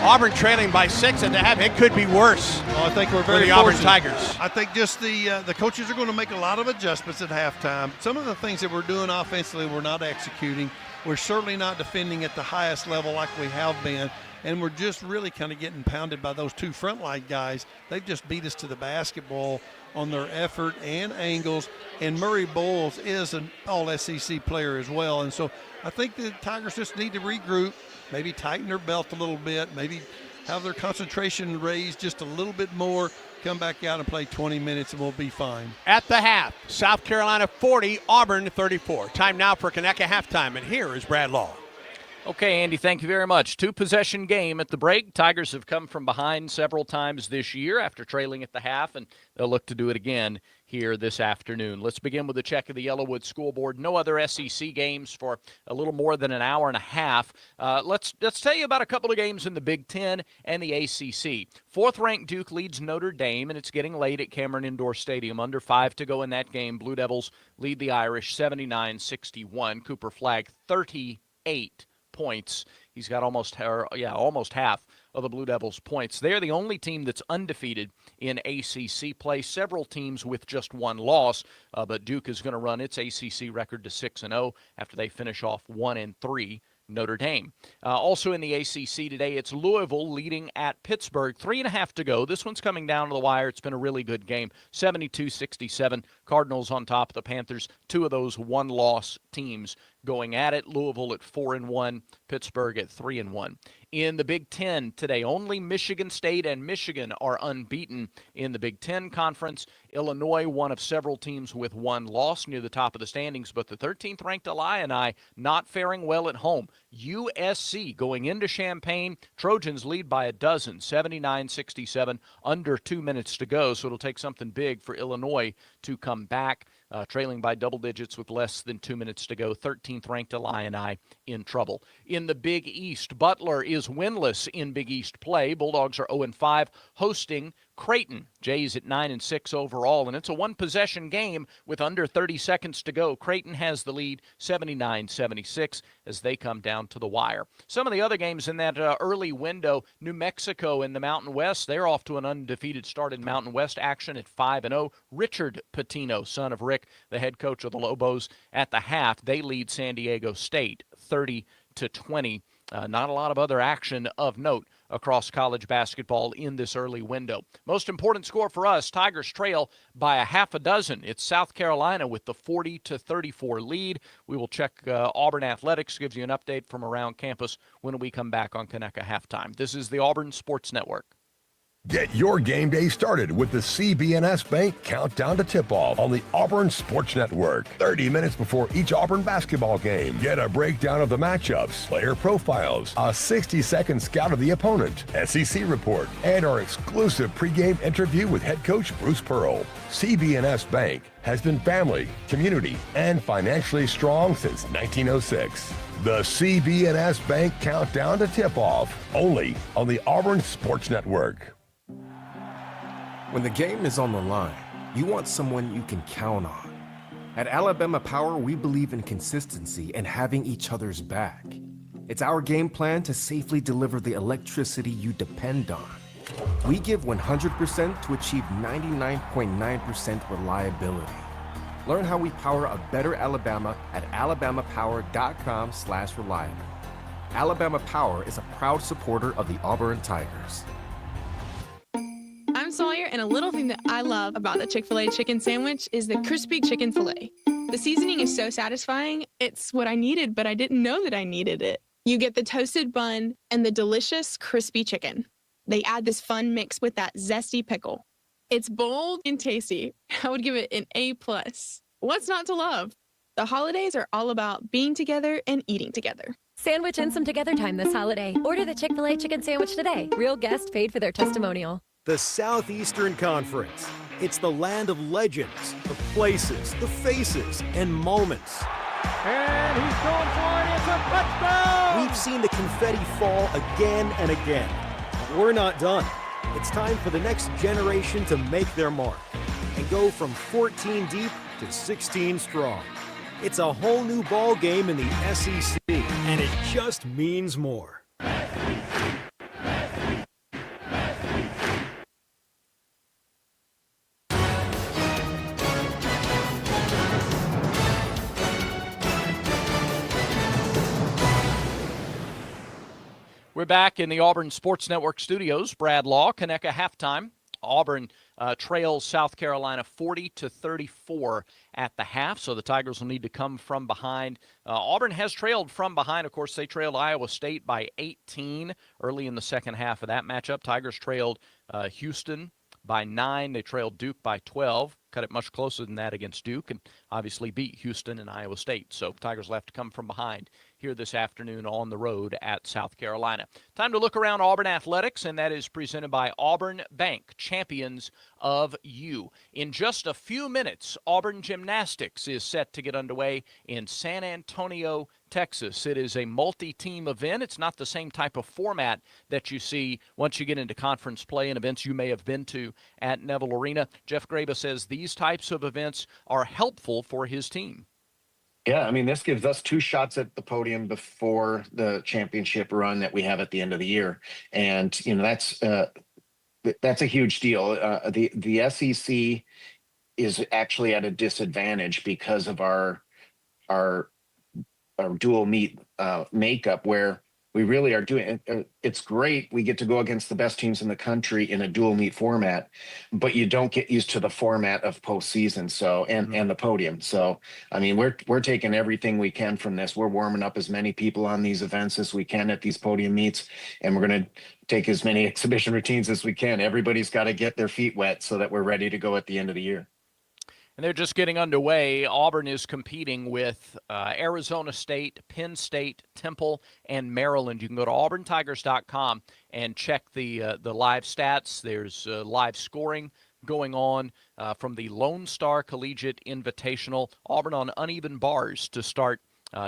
[SPEAKER 2] Auburn trailing by 6 at the half. It could be worse.
[SPEAKER 3] Well, I think we're very
[SPEAKER 2] for the Auburn
[SPEAKER 3] fortunate.
[SPEAKER 2] Tigers.
[SPEAKER 3] I think just the coaches are going to make a lot of adjustments at halftime. Some of the things that we're doing offensively, we're not executing. We're certainly not defending at the highest level like we have been. And we're just really kind of getting pounded by those two frontline guys. They've just beat us to the basketball on their effort and angles. And Murray Bowles is an all-SEC player as well. And so I think the Tigers just need to regroup, maybe tighten their belt a little bit, maybe have their concentration raised just a little bit more, come back out and play 20 minutes, and we'll be fine.
[SPEAKER 2] At the half, South Carolina 40, Auburn 34. Time now for Conecuh halftime, and here is Brad Law.
[SPEAKER 4] Okay, Andy, thank you very much. 2-possession game at the break. Tigers have come from behind several times this year after trailing at the half, and they'll look to do it again here this afternoon. Let's begin with a check of the Yellowwood scoreboard. No other SEC games for a little more than an hour and a half. Let's tell you about a couple of games in the Big Ten and the ACC. Fourth-ranked Duke leads Notre Dame, and it's getting late at Cameron Indoor Stadium. Under 5 to go in that game. Blue Devils lead the Irish 79-61. Cooper Flagg 38 points. He's got almost half of the Blue Devils' points. They're the only team that's undefeated in ACC play. Several teams with just one loss, but Duke is going to run its ACC record to 6-0 after they finish off 1-3. Notre Dame. Also in the ACC today, it's Louisville leading at Pittsburgh. 3.5 to go. This one's coming down to the wire. It's been a really good game. 72-67. Cardinals on top of the Panthers. Two of those one-loss teams going at it. Louisville at 4-1. Pittsburgh at 3-1. In the Big Ten today, only Michigan State and Michigan are unbeaten in the Big Ten Conference. Illinois, one of several teams with one loss near the top of the standings, but the 13th ranked Illini not faring well at home. USC going into Champaign. Trojans lead by a dozen, 79-67, under 2 minutes to go, so it'll take something big for Illinois to come back. Trailing by double digits with less than 2 minutes to go. 13th ranked Illini in trouble. In the Big East, Butler is winless in Big East play. Bulldogs are 0-5, hosting Creighton. Jays at 9-6 overall, and it's a one-possession game with under 30 seconds to go. Creighton has the lead, 79-76, as they come down to the wire. Some of the other games in that early window, New Mexico in the Mountain West, they're off to an undefeated start in Mountain West action at 5-0. Richard Pitino, son of Rick, the head coach of the Lobos, at the half, they lead San Diego State 30-20. Not a lot of other action of note across college basketball in this early window. Most important score for us, Tigers trail by a half a dozen. It's South Carolina with the 40-34 lead. We will check Auburn Athletics, gives you an update from around campus when we come back on Conecuh Halftime. This is the Auburn Sports Network.
[SPEAKER 1] Get your game day started with the CB&S Bank Countdown to Tip-Off on the Auburn Sports Network. 30 minutes before each Auburn basketball game. Get a breakdown of the matchups, player profiles, a 60-second scout of the opponent, SEC report, and our exclusive pregame interview with head coach Bruce Pearl. CB&S Bank has been family, community, and financially strong since 1906. The CB&S Bank Countdown to Tip-Off, only on the Auburn Sports Network.
[SPEAKER 10] When the game is on the line, you want someone you can count on. At Alabama Power, we believe in consistency and having each other's back. It's our game plan to safely deliver the electricity you depend on. We give 100% to achieve 99.9% reliability. Learn how we power a better Alabama at alabamapower.com/reliable. Alabama Power is a proud supporter of the Auburn Tigers.
[SPEAKER 15] I'm Sawyer, and a little thing that I love about the Chick-fil-A chicken sandwich is the crispy chicken filet. The seasoning is so satisfying. It's what I needed, but I didn't know that I needed it. You get the toasted bun and the delicious crispy chicken. They add this fun mix with that zesty pickle. It's bold and tasty. I would give it an A+. What's not to love? The holidays are all about being together and eating together.
[SPEAKER 16] Sandwich in some together time this holiday. Order the Chick-fil-A chicken sandwich today. Real guest paid for their testimonial.
[SPEAKER 23] The Southeastern Conference. It's the land of legends, the places, the faces, and moments.
[SPEAKER 24] And he's going for it. It's a touchdown!
[SPEAKER 23] We've seen the confetti fall again and again. We're not done. It's time for the next generation to make their mark and go from 14 deep to 16 strong. It's a whole new ball game in the SEC, and it just means more.
[SPEAKER 4] We're back in the Auburn Sports Network studios. Brad Law, Conecuh halftime. Auburn trails South Carolina 40-34 at the half, so the Tigers will need to come from behind. Auburn has trailed from behind. Of course, they trailed Iowa State by 18 early in the second half of that matchup. Tigers trailed Houston by 9. They trailed Duke by 12. Cut it much closer than that against Duke, and obviously beat Houston and Iowa State. So Tigers left to come from behind here this afternoon on the road at South Carolina. Time to look around Auburn athletics, and that is presented by Auburn Bank, champions of you. In just a few minutes, Auburn Gymnastics is set to get underway in San Antonio, Texas. It is a multi-team event. It's not the same type of format that you see once you get into conference play and events you may have been to at Neville Arena. Jeff Graba says these types of events are helpful for his team.
[SPEAKER 16] Yeah, I mean, this gives us 2 shots at the podium before the championship run that we have at the end of the year. And, you know, that's a huge deal. The SEC is actually at a disadvantage because of our dual meet makeup, where we really are doing it's great. We get to go against the best teams in the country in a dual meet format, but you don't get used to the format of postseason. So, and the podium. So, I mean, we're taking everything we can from this. We're warming up as many people on these events as we can at these podium meets, and we're going to take as many exhibition routines as we can. Everybody's got to get their feet wet so that we're ready to go at the end of the year.
[SPEAKER 4] And they're just getting underway. Auburn is competing with Arizona State, Penn State, Temple, and Maryland. You can go to auburntigers.com and check the live stats. There's live scoring going on from the Lone Star Collegiate Invitational. Auburn on uneven bars to start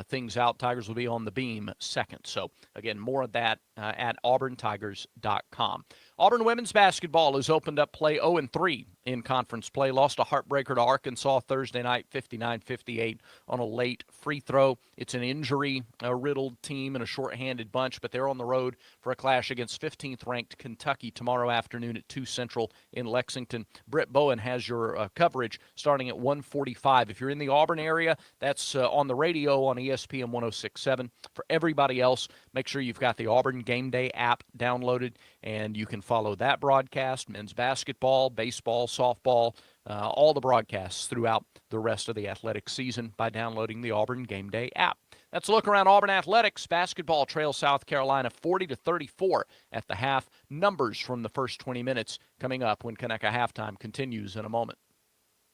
[SPEAKER 4] things out. Tigers will be on the beam second. So, again, more of that at auburntigers.com. Auburn women's basketball has opened up play 0-3 in conference play. Lost a heartbreaker to Arkansas Thursday night, 59-58 on a late free throw. It's an injury-riddled team and a shorthanded bunch, but they're on the road for a clash against 15th-ranked Kentucky tomorrow afternoon at 2 Central in Lexington. Britt Bowen has your coverage starting at 1:45. If you're in the Auburn area, that's on the radio on ESPN 106.7. For everybody else, make sure you've got the Auburn Game Day app downloaded, and you can follow that broadcast, men's basketball, baseball, softball, all the broadcasts throughout the rest of the athletic season by downloading the Auburn Game Day app. That's a look around Auburn athletics. Basketball trails South Carolina 40-34 at the half. Numbers from the first 20 minutes coming up when Conecuh halftime continues in a moment.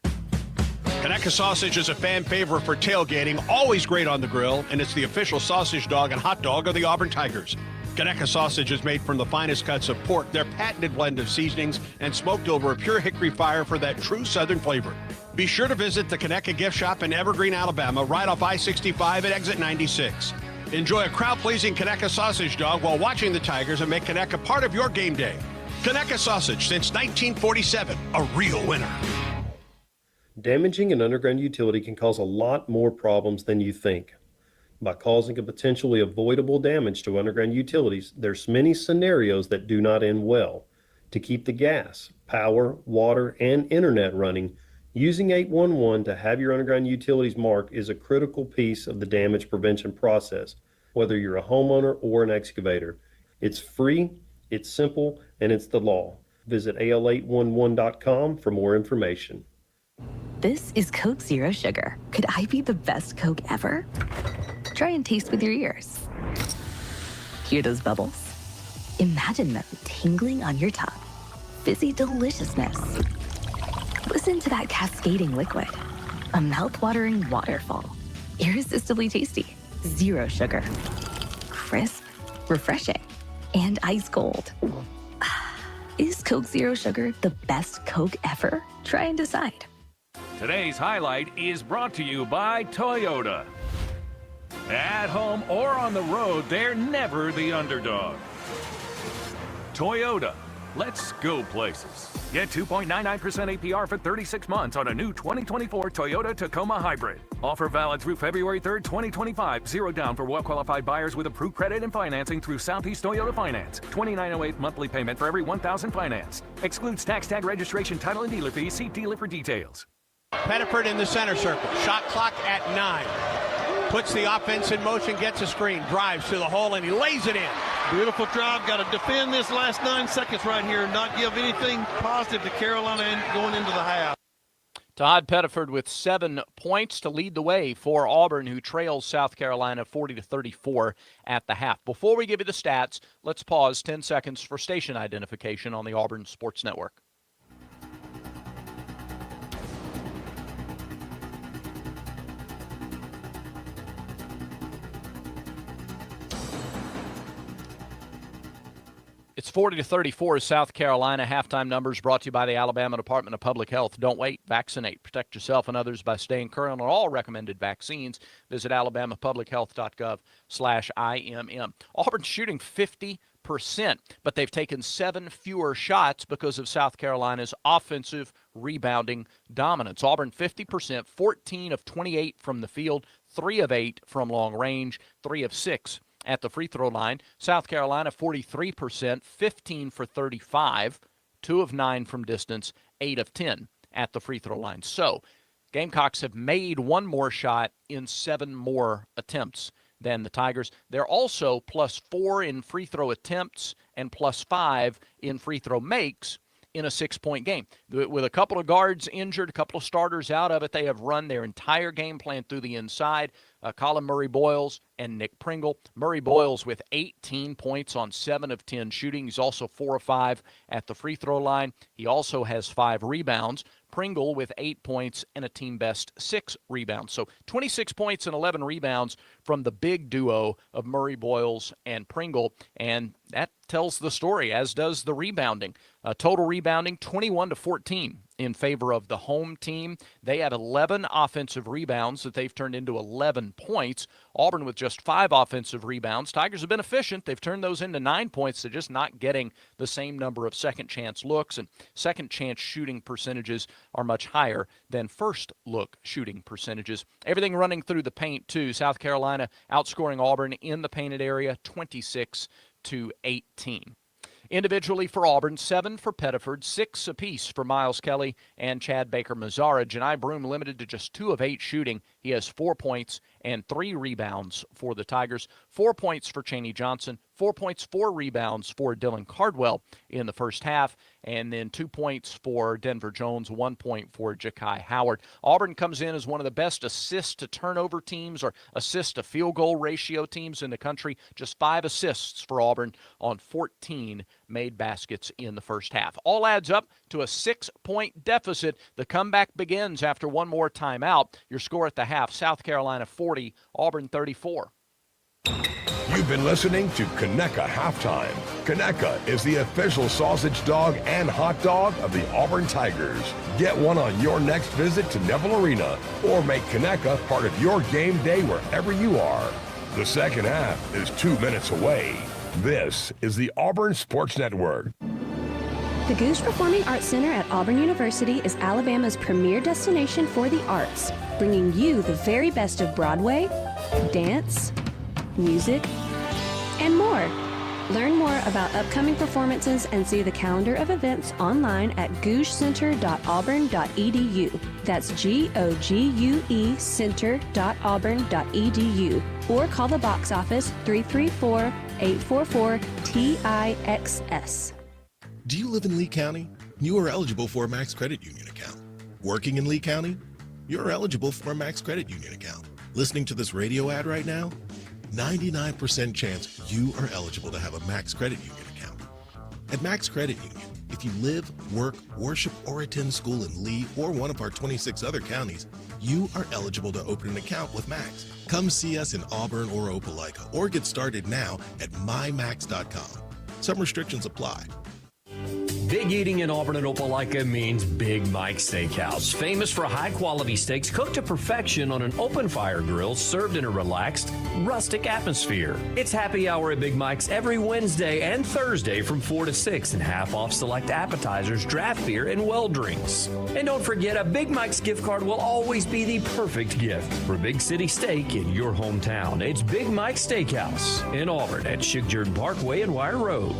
[SPEAKER 2] Conecuh sausage is a fan favorite for tailgating, always great on the grill, and it's the official sausage dog and hot dog of the Auburn Tigers. Conecuh sausage is made from the finest cuts of pork, their patented blend of seasonings, and smoked over a pure hickory fire for that true Southern flavor. Be sure to visit the Conecuh Gift Shop in Evergreen, Alabama, right off I-65 at exit 96. Enjoy a crowd-pleasing Conecuh sausage dog while watching the Tigers and make Conecuh part of your game day. Conecuh sausage since 1947, a real winner.
[SPEAKER 17] Damaging an underground utility can cause a lot more problems than you think. By causing a potentially avoidable damage to underground utilities, there's many scenarios that do not end well. To keep the gas, power, water, and internet running, using 811 to have your underground utilities marked is a critical piece of the damage prevention process, whether you're a homeowner or an excavator. It's free, it's simple, and it's the law. Visit al811.com for more information.
[SPEAKER 18] This is Coke Zero Sugar. Could I be the best Coke ever? Try and taste with your ears. Hear those bubbles? Imagine them tingling on your tongue. Fizzy deliciousness. Listen to that cascading liquid. A mouth-watering waterfall. Irresistibly tasty. Zero sugar. Crisp, refreshing, and ice cold. Is Coke Zero Sugar the best Coke ever? Try and decide.
[SPEAKER 13] Today's highlight is brought to you by Toyota. At home or on the road, they're never the underdog. Toyota, let's go places. Get 2.99% APR for 36 months on a new 2024 Toyota Tacoma Hybrid. Offer valid through February 3rd, 2025. Zero down for well-qualified buyers with approved credit and financing through Southeast Toyota Finance. $29.08 monthly payment for every $1,000 financed. Excludes tax tag registration, title, and dealer fees. See dealer for details.
[SPEAKER 2] Pettiford in the center circle. Shot clock at 9. Puts the offense in motion, gets a screen, drives to the hole, and he lays it in.
[SPEAKER 3] Beautiful drive. Got to defend this last 9 seconds right here and not give anything positive to Carolina going into the half.
[SPEAKER 4] Todd Pettiford with 7 points to lead the way for Auburn, who trails South Carolina 40-34 at the half. Before we give you the stats, let's pause 10 seconds for station identification on the Auburn Sports Network. It's 40-34 South Carolina. Halftime numbers brought to you by the Alabama Department of Public Health. Don't wait. Vaccinate. Protect yourself and others by staying current on all recommended vaccines. Visit alabamapublichealth.gov/IMM. Auburn's shooting 50%, but they've taken 7 fewer shots because of South Carolina's offensive rebounding dominance. Auburn 50%, 14 of 28 from the field, 3 of 8 from long range, 3 of 6 at the free throw line. South Carolina 43%, 15 for 35, 2 of 9 from distance, 8 of 10 at the free throw line. So Gamecocks have made 1 more shot in 7 more attempts than the Tigers. They're also +4 in free throw attempts and +5 in free throw makes in a 6-point game. With a couple of guards injured, a couple of starters out of it, they have run their entire game plan through the inside. Colin Murray-Boyles and Nick Pringle. Murray-Boyles with 18 points on 7 of 10 shooting. He's also 4 of 5 at the free throw line. He also has 5 rebounds. Pringle with 8 points and a team-best 6 rebounds. So 26 points and 11 rebounds from the big duo of Murray-Boyles and Pringle, and that tells the story, as does the rebounding. Total rebounding, 21-14 in favor of the home team. They have 11 offensive rebounds that they've turned into 11 points. Auburn with just 5 offensive rebounds. Tigers have been efficient. They've turned those into 9 points. They're just not getting the same number of second-chance looks, and second-chance shooting percentages are much higher than first-look shooting percentages. Everything running through the paint, too. South Carolina outscoring Auburn in the painted area 26-18. Individually for Auburn, 7 for Pettiford, 6 apiece for Miles Kelly and Chad Baker-Mazara. Janai Broom limited to just 2 of 8 shooting. He has 4 points and 3 rebounds for the Tigers. 4 points for Chaney Johnson, 4 points, 4 rebounds for Dylan Cardwell in the first half, and then 2 points for Denver Jones, 1 point for Ja'Kai Howard. Auburn comes in as one of the best assist-to-turnover teams or assist-to-field-goal ratio teams in the country. Just 5 assists for Auburn on 14 made baskets in the first half. All adds up to a 6-point deficit. The comeback begins after 1 more timeout. Your score at the half, South Carolina 40, Auburn 34.
[SPEAKER 1] You've been listening to Conecuh Halftime. Conecuh is the official sausage dog and hot dog of the Auburn Tigers. Get one on your next visit to Neville Arena or make Conecuh part of your game day wherever you are. The second half is 2 minutes away. This is the Auburn Sports Network.
[SPEAKER 5] The Goose Performing Arts Center at Auburn University is Alabama's premier destination for the arts, bringing you the very best of Broadway, dance, music, and more. Learn more about upcoming performances and see the calendar of events online at gougecenter.auburn.edu. That's GOGUE center.auburn.edu. Or call the box office 334-844-TIXS.
[SPEAKER 19] Do you live in Lee County? You are eligible for a Max Credit Union account. Working in Lee County? You're eligible for a Max Credit Union account. Listening to this radio ad right now? 99% chance you are eligible to have a Max Credit Union account. At Max Credit Union, if you live, work, worship, or attend school in Lee or one of our 26 other counties, you are eligible to open an account with Max. Come see us in Auburn or Opelika or get started now at mymax.com. Some restrictions apply.
[SPEAKER 6] Big eating in Auburn and Opelika means Big Mike's Steakhouse, famous for high-quality steaks cooked to perfection on an open-fire grill served in a relaxed, rustic atmosphere. It's happy hour at Big Mike's every Wednesday and Thursday from 4 to 6 and half off select appetizers, draft beer, and well drinks. And don't forget, a Big Mike's gift card will always be the perfect gift for Big City Steak in your hometown. It's Big Mike's Steakhouse in Auburn at Shiggjerd Parkway and Wire Road.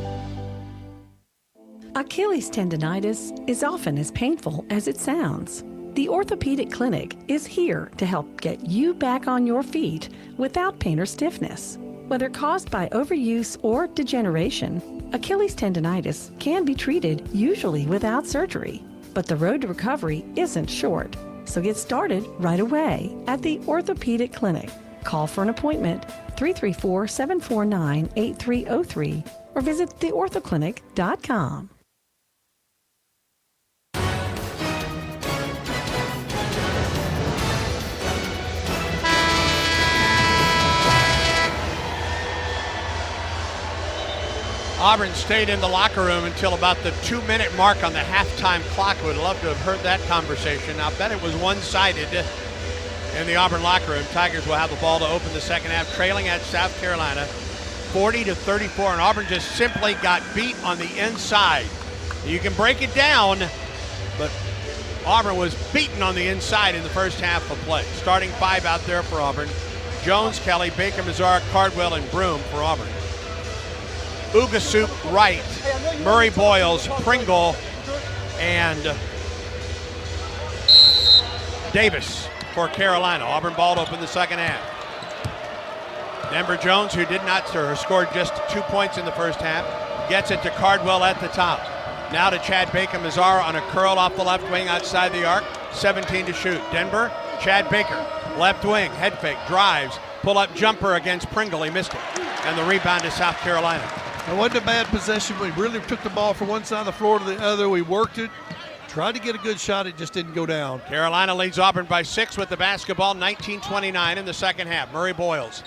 [SPEAKER 20] Achilles tendonitis is often as painful as it sounds. The Orthopedic Clinic is here to help get you back on your feet without pain or stiffness. Whether caused by overuse or degeneration, Achilles tendonitis can be treated usually without surgery. But the road to recovery isn't short, so get started right away at the Orthopedic Clinic. Call for an appointment 334-749-8303 or visit theorthoclinic.com.
[SPEAKER 2] Auburn stayed in the locker room until about the 2-minute mark on the halftime clock. Would love to have heard that conversation. I'll bet it was one-sided in the Auburn locker room. Tigers will have the ball to open the second half, trailing at South Carolina 40-34, and Auburn just simply got beat on the inside. You can break it down, but Auburn was beaten on the inside in the first half of play. Starting five out there for Auburn: Jones, Kelly, Baker, Mazzara, Cardwell, and Broom for Auburn. Ugasuk, Wright, Murray, Boyles, Pringle, and Davis for Carolina. Auburn ball to open the second half. Denver Jones, who did not scored just 2 points in the first half, gets it to Cardwell at the top. Now to Chad Baker Mazzara on a curl off the left wing outside the arc. 17 to shoot. Denver, Chad Baker, left wing, head fake, drives, pull-up jumper against Pringle. He missed it. And the rebound to South Carolina.
[SPEAKER 3] It wasn't a bad possession. We really took the ball from one side of the floor to the other. We worked it, tried to get a good shot. It just didn't go down.
[SPEAKER 2] Carolina leads Auburn by 6 with the basketball, 19-29 in the second half. Murray Boyles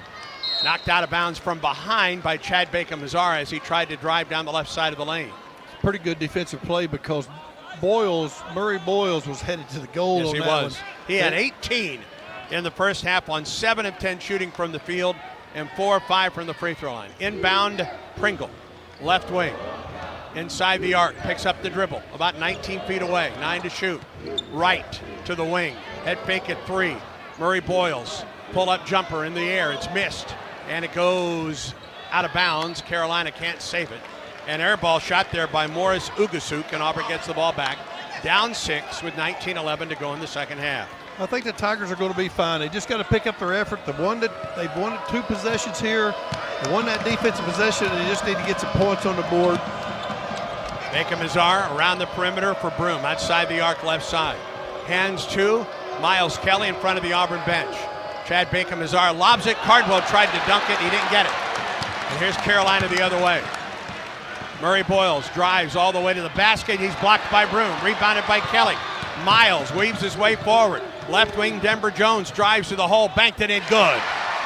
[SPEAKER 2] knocked out of bounds from behind by Chad Baker Mazzara as he tried to drive down the left side of the lane.
[SPEAKER 3] Pretty good defensive play because Murray Boyles was headed to the goal.
[SPEAKER 2] Yes,
[SPEAKER 3] on
[SPEAKER 2] he
[SPEAKER 3] that
[SPEAKER 2] was.
[SPEAKER 3] one.
[SPEAKER 2] He had 18 in the first half on 7 of 10 shooting from the field and 4 of 5 from the free throw line. Inbound, Pringle, left wing, inside the arc, picks up the dribble, about 19 feet away, 9 to shoot. Right to the wing, head fake at 3. Murray Boyles, pull-up jumper in the air, it's missed, and it goes out of bounds. Carolina can't save it. An air ball shot there by Morris Ugasuk, and Auburn gets the ball back. Down 6 with 19-11 to go in the second half.
[SPEAKER 3] I think the Tigers are going to be fine. They just got to pick up their effort. They've won 2 possessions here. They won that defensive possession, and they just need to get some points on the board.
[SPEAKER 2] Baker Mazzara around the perimeter for Broom, outside the arc left side. Hands to Miles Kelly in front of the Auburn bench. Chad Baker Mazzara lobs it. Cardwell tried to dunk it. He didn't get it. And here's Carolina the other way. Murray Boyles drives all the way to the basket. He's blocked by Broom. Rebounded by Kelly. Miles weaves his way forward. Left wing Denver Jones drives to the hole. Banked it in good.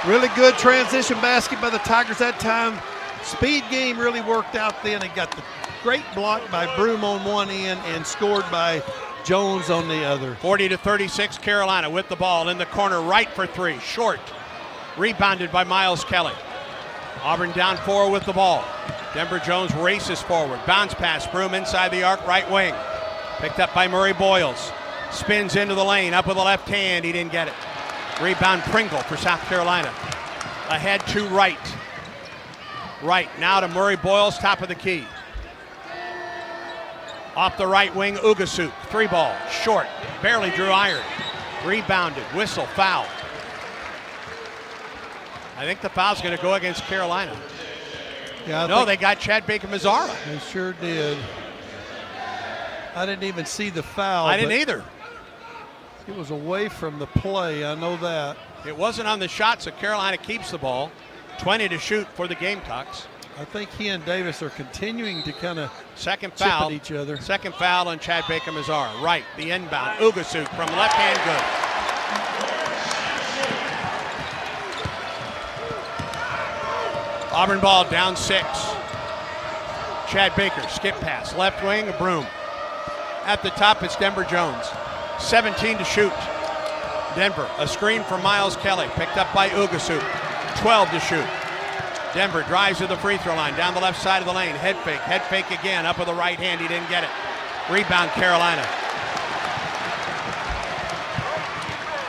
[SPEAKER 3] Really good transition basket by the Tigers that time. Speed game really worked out then. They got the great block by Broom on one end and scored by Jones on the other.
[SPEAKER 2] 40-36 Carolina with the ball in the corner, right for 3. Short. Rebounded by Miles Kelly. Auburn down 4 with the ball. Denver Jones races forward. Bounce pass. Broom inside the arc, right wing. Picked up by Murray Boyles. Spins into the lane, up with the left hand. He didn't get it. Rebound Pringle for South Carolina. Ahead to Wright. Wright now to Murray Boyles, top of the key. Off the right wing, Ugasuk. 3 ball, short. Barely drew iron. Rebounded, whistle, foul. I think the foul's going to go against Carolina.
[SPEAKER 3] Yeah,
[SPEAKER 2] they got Chad Baker Mazzara.
[SPEAKER 3] They sure did. I didn't even see the foul.
[SPEAKER 2] I didn't either.
[SPEAKER 3] It was away from the play, I know that.
[SPEAKER 2] It wasn't on the shot, so Carolina keeps the ball. 20 to shoot for the Gamecocks.
[SPEAKER 3] I think he and Davis are continuing to kind of
[SPEAKER 2] chip
[SPEAKER 3] at each other.
[SPEAKER 2] Second foul on Chad Baker Mazzara. Right, the inbound. Ugasuk from left hand, good. Auburn ball down 6. Chad Baker, skip pass, left wing, Broom. At the top, it's Denver Jones. 17 to shoot. Denver, a screen for Miles Kelly, picked up by Ugasuk. 12 to shoot. Denver drives to the free throw line, down the left side of the lane. Head fake again, up with the right hand, he didn't get it. Rebound, Carolina.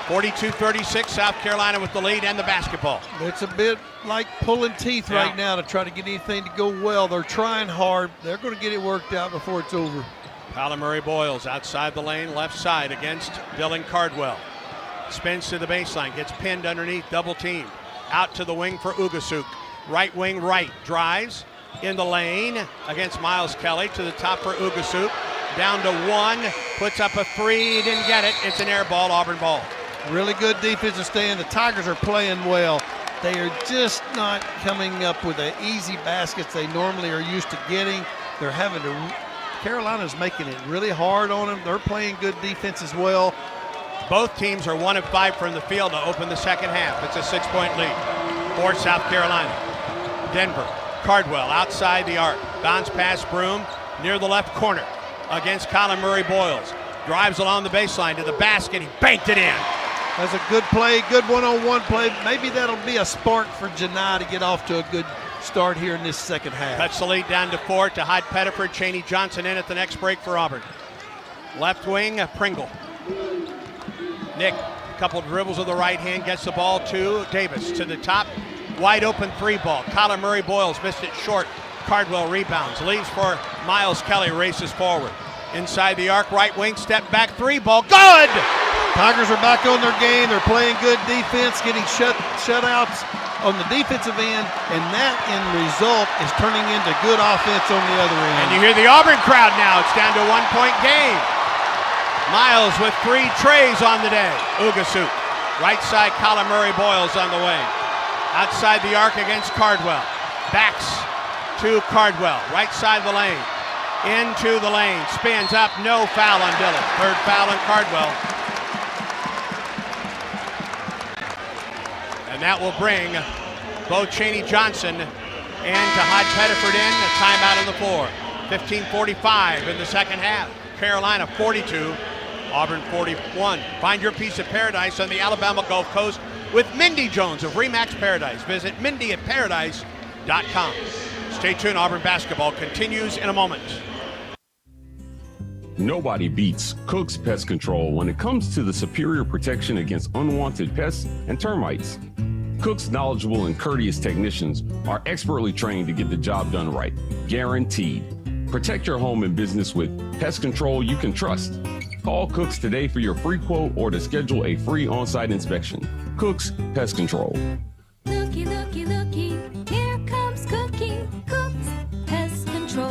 [SPEAKER 2] 42-36, South Carolina with the lead and the basketball.
[SPEAKER 3] It's a bit like pulling teeth right now to try to get anything to go well. They're trying hard. They're going to get it worked out before it's over.
[SPEAKER 2] Kyler Murray Boyles outside the lane, left side against Dylan Cardwell. Spins to the baseline, gets pinned underneath, double team. Out to the wing for Ugasuk. Right wing right, drives in the lane against Miles Kelly, to the top for Ugasuk. Down to one, puts up a three, didn't get it. It's an air ball, Auburn ball.
[SPEAKER 3] Really good defensive stand. The Tigers are playing well. They are just not coming up with the easy baskets they normally are used to getting. They're having to, Carolina's making it really hard on them. They're playing good defense as well.
[SPEAKER 2] Both teams are 1 of 5 from the field to open the second half. It's a 6-point lead for South Carolina. Denver, Cardwell outside the arc. Bounce pass, Broom near the left corner against Kyler Murray Boyles. Drives along the baseline to the basket. He banked it in.
[SPEAKER 3] That's a good play, good one-on-one play. Maybe that'll be a spark for Janai to get off to a good start here in this second half.
[SPEAKER 2] Cuts the lead down to 4 to Hyde Pettiford. Chaney Johnson in at the next break for Auburn. Left wing, Pringle. Nick, a couple dribbles with the right hand, gets the ball to Davis. To the top, wide open three ball. Kyler Murray Boyles missed it short. Cardwell rebounds, leaves for Miles Kelly, races forward. Inside the arc, right wing, step back three ball, good!
[SPEAKER 3] Tigers are back on their game. They're playing good defense, getting shutouts on the defensive end, and that end result is turning into good offense on the other end.
[SPEAKER 2] And you hear the Auburn crowd now. It's down to a 1-point game. Miles with 3 trays on the day. Ugasuk, right side, Kyler Murray Boyles on the way. Outside the arc against Cardwell. Backs to Cardwell, right side of the lane. Into the lane, spins up, no foul on Dillon. 3rd foul on Cardwell. And that will bring both Chaney Johnson and to Hyde Pettiford in, a timeout on the floor. 15:45 in the second half. Carolina 42, Auburn 41. Find your piece of paradise on the Alabama Gulf Coast with Mindy Jones of Remax Paradise. Visit mindyatparadise.com. Stay tuned, Auburn basketball continues in a moment.
[SPEAKER 7] Nobody beats Cook's Pest Control when it comes to the superior protection against unwanted pests and termites. Cook's knowledgeable and courteous technicians are expertly trained to get the job done right, guaranteed. Protect your home and business with pest control you can trust. Call Cook's today for your free quote or to schedule a free on-site inspection. Cook's Pest Control.
[SPEAKER 8] Looky, looky, looky, here comes Cookie, Cook's Pest Control.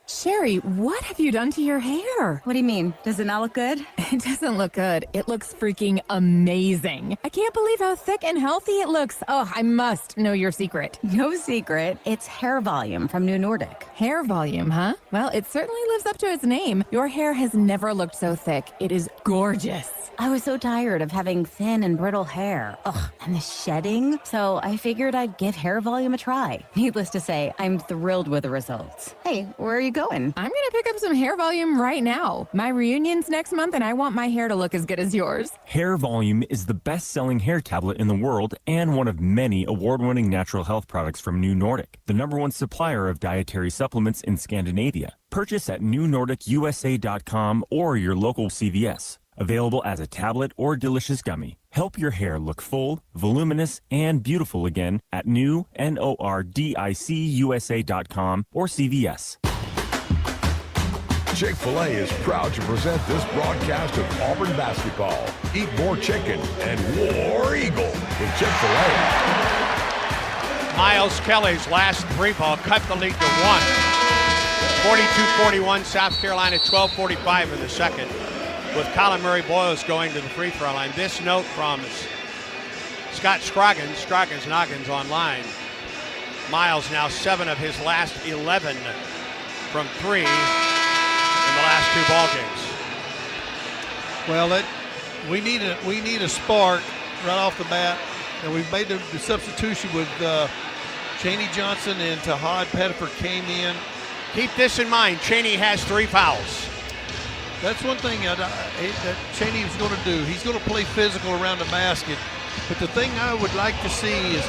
[SPEAKER 21] Sherry, what have you done to your hair?
[SPEAKER 18] What do you mean? Does it not look good?
[SPEAKER 21] It doesn't look good. It looks freaking amazing. I can't believe how thick and healthy it looks. Oh, I must know your secret.
[SPEAKER 18] No secret. It's hair volume from New Nordic.
[SPEAKER 21] Hair volume, huh? Well, it certainly lives up to its name. Your hair has never looked so thick. It is gorgeous.
[SPEAKER 18] I was so tired of having thin and brittle hair. Ugh, and the shedding. So I figured I'd give hair volume a try. Needless to say, I'm thrilled with the results. Hey, where are you going?
[SPEAKER 21] I'm gonna pick up some hair volume right now. My reunion's next month and I want my hair to look as good as yours.
[SPEAKER 22] Hair Volume is the best-selling hair tablet in the world and one of many award-winning natural health products from New Nordic, the #1 supplier of dietary supplements in Scandinavia. Purchase at newnordicusa.com or your local CVS. Available as a tablet or delicious gummy. Help your hair look full, voluminous, and beautiful again at nordicUSA.com or CVS.
[SPEAKER 1] Chick-fil-A is proud to present this broadcast of Auburn basketball. Eat more chicken and War Eagle with Chick-fil-A.
[SPEAKER 2] Miles Kelly's last three ball cut the lead to 1. 42-41, South Carolina, 12:45 in the second. With Kyler Murray Boyles going to the free throw line. This note from Scott Scroggins Noggins online. Miles now 7 of his last 11 from 3 in the last 2 ball games.
[SPEAKER 3] Well, we need a spark right off the bat, and we've made the substitution with Chaney Johnson and Tahad Pettiford came in.
[SPEAKER 2] Keep this in mind. Chaney has 3 fouls.
[SPEAKER 3] That's one thing that Chaney is going to do. He's going to play physical around the basket. But the thing I would like to see is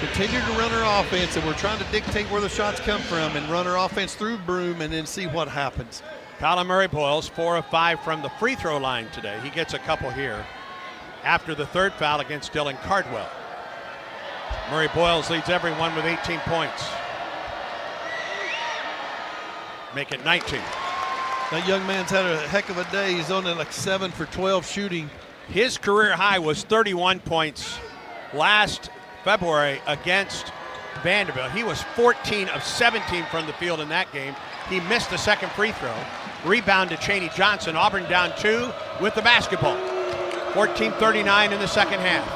[SPEAKER 3] continue to run her offense, and we're trying to dictate where the shots come from and run her offense through Broome and then see what happens.
[SPEAKER 2] Colin Murray Boyles, 4 of 5 from the free throw line today. He gets a couple here after the 3rd foul against Dylan Cardwell. Murray Boyles leads everyone with 18 points. Make it 19.
[SPEAKER 3] That young man's had a heck of a day. He's only like 7 for 12 shooting.
[SPEAKER 2] His career high was 31 points last February against Vanderbilt. He was 14 of 17 from the field in that game. He missed the second free throw. Rebound to Chaney Johnson. Auburn down 2 with the basketball. 14:39 in the second half.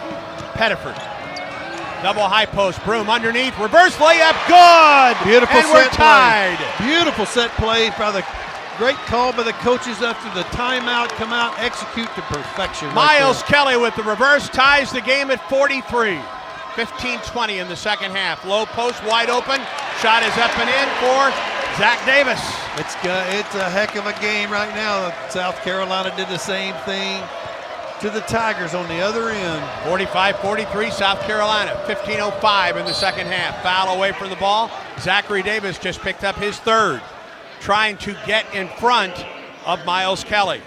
[SPEAKER 2] Pettiford. Double high post. Broome underneath. Reverse layup. Good.
[SPEAKER 3] Beautiful
[SPEAKER 2] and we're
[SPEAKER 3] set
[SPEAKER 2] tied.
[SPEAKER 3] Play. Beautiful set play by the great call by the coaches after the timeout. Come out, execute to perfection.
[SPEAKER 2] Miles Kelly with the reverse ties the game at 43. 15-20 in the second half. Low post wide open. Shot is up and in for Zach Davis.
[SPEAKER 3] It's a heck of a game right now. South Carolina did the same thing to the Tigers on the other end.
[SPEAKER 2] 45-43 South Carolina. 15:05 in the second half. Foul away from the ball. Zachary Davis just picked up his 3rd, trying to get in front of Miles Kelly.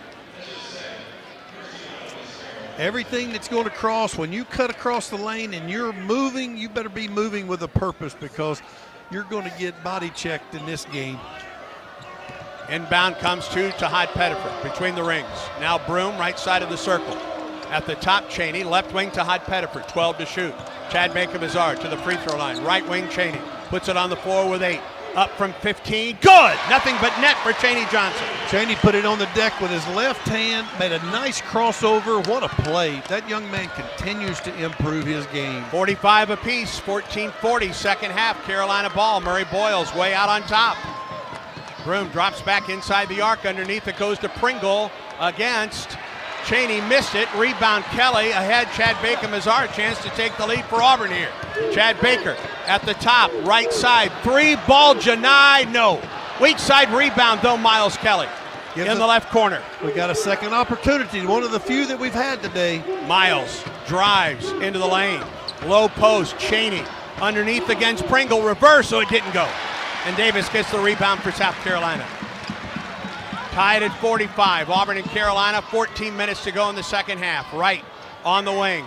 [SPEAKER 3] Everything that's going to cross, when you cut across the lane and you're moving, you better be moving with a purpose, because you're going to get body checked in this game.
[SPEAKER 2] Inbound comes to Tahad Pettiford between the rings. Now Broome, right side of the circle. At the top, Chaney. Left wing, Tahad Pettiford, 12 to shoot. Chad Baker-Mazar to the free throw line. Right wing, Chaney. Puts it on the floor with 8. Up from 15. Good! Nothing but net for Chaney Johnson.
[SPEAKER 3] Chaney put it on the deck with his left hand, made a nice crossover. What a play. That young man continues to improve his game.
[SPEAKER 2] 45 apiece, 14:40, second half. Carolina ball. Murray Boyles way out on top. Broome drops back inside the arc. Underneath it goes to Pringle against Chaney. Missed it. Rebound Kelly. Ahead Chad Baker-Mazar. Chance to take the lead for Auburn here. Chad Baker at the top. Right side. 3 ball Janai. No. Weak side rebound though. Miles Kelly in the left corner.
[SPEAKER 3] We got a second opportunity. One of the few that we've had today.
[SPEAKER 2] Miles drives into the lane. Low post. Chaney underneath against Pringle. Reverse, so it didn't go. And Davis gets the rebound for South Carolina. Tied at 45. Auburn and Carolina, 14 minutes to go in the second half. Right on the wing.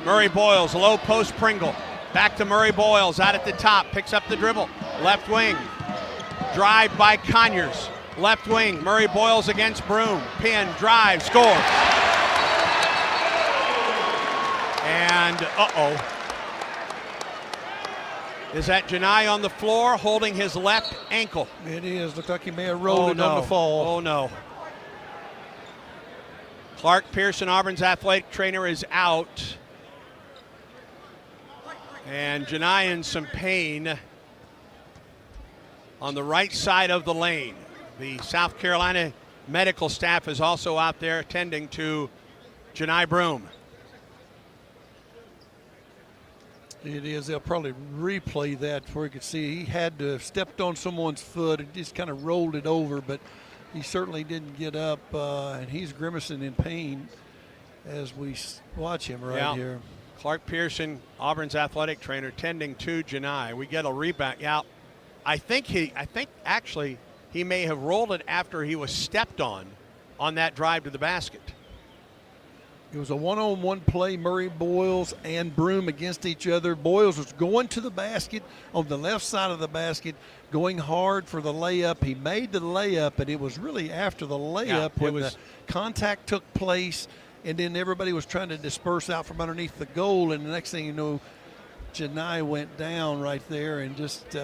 [SPEAKER 2] Murray Boyles, low post Pringle. Back to Murray Boyles, out at the top, picks up the dribble. Left wing. Drive by Conyers. Left wing, Murray Boyles against Broome. Pin, drive, scores. And is that Janai on the floor holding his left ankle?
[SPEAKER 3] It is. Looks like he may have rolled it on the fall.
[SPEAKER 2] Oh, no. Clark Pearson, Auburn's athletic trainer, is out. And Janai in some pain on the right side of the lane. The South Carolina medical staff is also out there attending to Janai Broome.
[SPEAKER 3] It is. They'll probably replay that before you can see. He had to have stepped on someone's foot and just kind of rolled it over, but he certainly didn't get up, and he's grimacing in pain as we watch him here.
[SPEAKER 2] Clark Pearson, Auburn's athletic trainer, tending to Janai. We get a rebound. Yeah, I think actually he may have rolled it after he was stepped on that drive to the basket.
[SPEAKER 3] It was a one-on-one play, Murray Boyles and Broome against each other. Boyles was going to the basket on the left side of the basket, going hard for the layup. He made the layup, and it was really after the layup when the contact took place, and then everybody was trying to disperse out from underneath the goal, and the next thing you know, Janai went down right there and just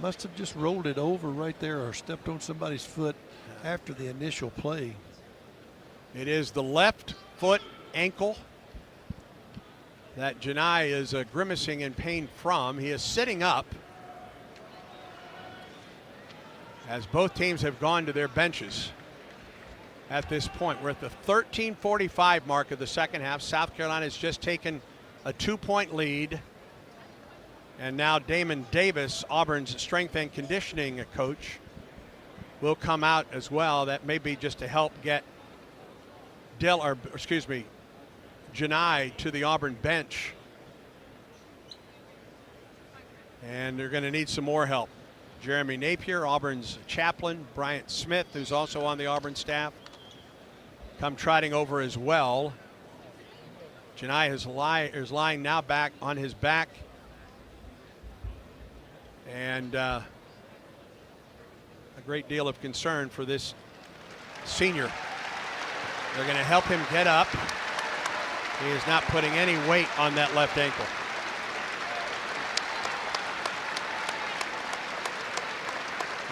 [SPEAKER 3] must have just rolled it over right there or stepped on somebody's foot after the initial play.
[SPEAKER 2] It is the left foot ankle that Janai is grimacing in pain from. He is sitting up as both teams have gone to their benches at this point. We're at the 13:45 mark of the second half. South Carolina has just taken a 2-point lead. And now Damon Davis, Auburn's strength and conditioning coach, will come out as well. That may be just to help get Janai to the Auburn bench. And they're going to need some more help. Jeremy Napier, Auburn's chaplain, Bryant Smith, who's also on the Auburn staff, come trotting over as well. Janai is lying now back on his back. And a great deal of concern for this senior. They're going to help him get up. He is not putting any weight on that left ankle.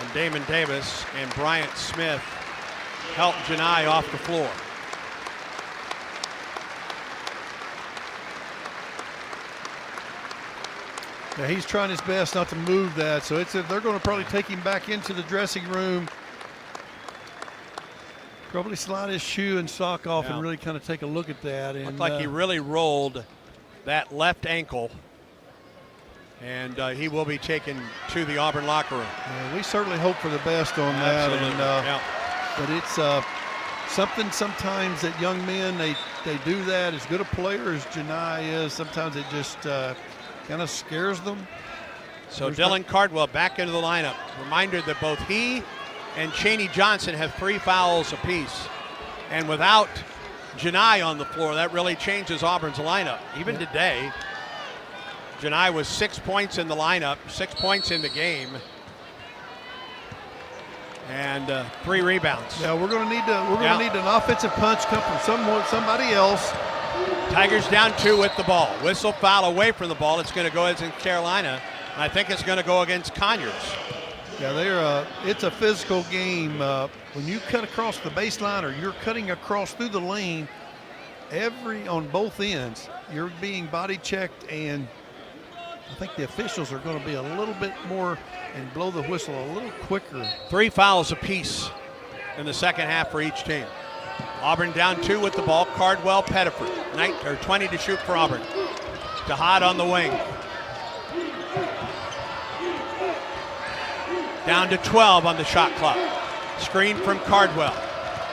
[SPEAKER 2] And Damon Davis and Bryant Smith help Janai off the floor.
[SPEAKER 3] Yeah, he's trying his best not to move that, so they're going to probably take him back into the dressing room, probably slide his shoe and sock off and really kind of take a look at that. And
[SPEAKER 2] looked like he really rolled that left ankle, and he will be taken to the Auburn locker room.
[SPEAKER 3] Yeah, we certainly hope for the best on that. And, but it's something sometimes that young men, they do that. As good a player as Janai is, sometimes it just kind of scares them.
[SPEAKER 2] So Dylan Cardwell back into the lineup. Reminder that both he and Chaney Johnson have 3 fouls apiece. And without Janai on the floor, that really changes Auburn's lineup. Even today, Janai was 6 points in the lineup, 6 points in the game, and 3 rebounds.
[SPEAKER 3] Yeah, we're going to need an offensive punch come from somebody else.
[SPEAKER 2] Tigers down 2 with the ball. Whistle foul away from the ball. It's going to go against Carolina. And I think it's going to go against Conyers.
[SPEAKER 3] Yeah, it's a physical game. When you cut across the baseline or you're cutting across through the lane, on both ends, you're being body checked, and I think the officials are going to be a little bit more and blow the whistle a little quicker. 3
[SPEAKER 2] fouls apiece in the second half for each team. Auburn down 2 with the ball. Cardwell, Pettiford. 20 to shoot for Auburn. Tahad on the wing. Down to 12 on the shot clock. Screen from Cardwell.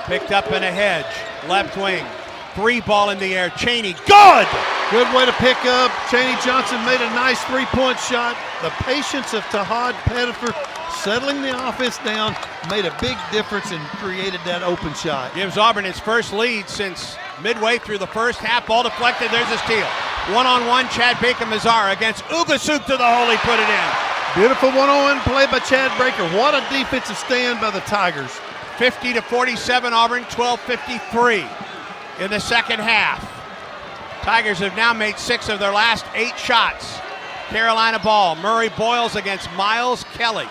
[SPEAKER 2] Picked up in a hedge. Left wing. 3 ball in the air. Chaney. Good!
[SPEAKER 3] Good way to pick up. Chaney Johnson made a nice 3-point shot. The patience of Tahad Pettiford settling the offense down made a big difference and created that open shot.
[SPEAKER 2] Gives Auburn its first lead since midway through the first half. Ball deflected. There's a steal. One-on-one, Chad Baker-Mazara against Ugasuk to the hole. He put it in.
[SPEAKER 3] Beautiful one-on-one play by Chad Baker. What a defensive stand by the Tigers.
[SPEAKER 2] 50-47 Auburn, 12:53 in the second half. Tigers have now made 6 of their last 8 shots. Carolina ball. Murray Boyles against Miles Kelly.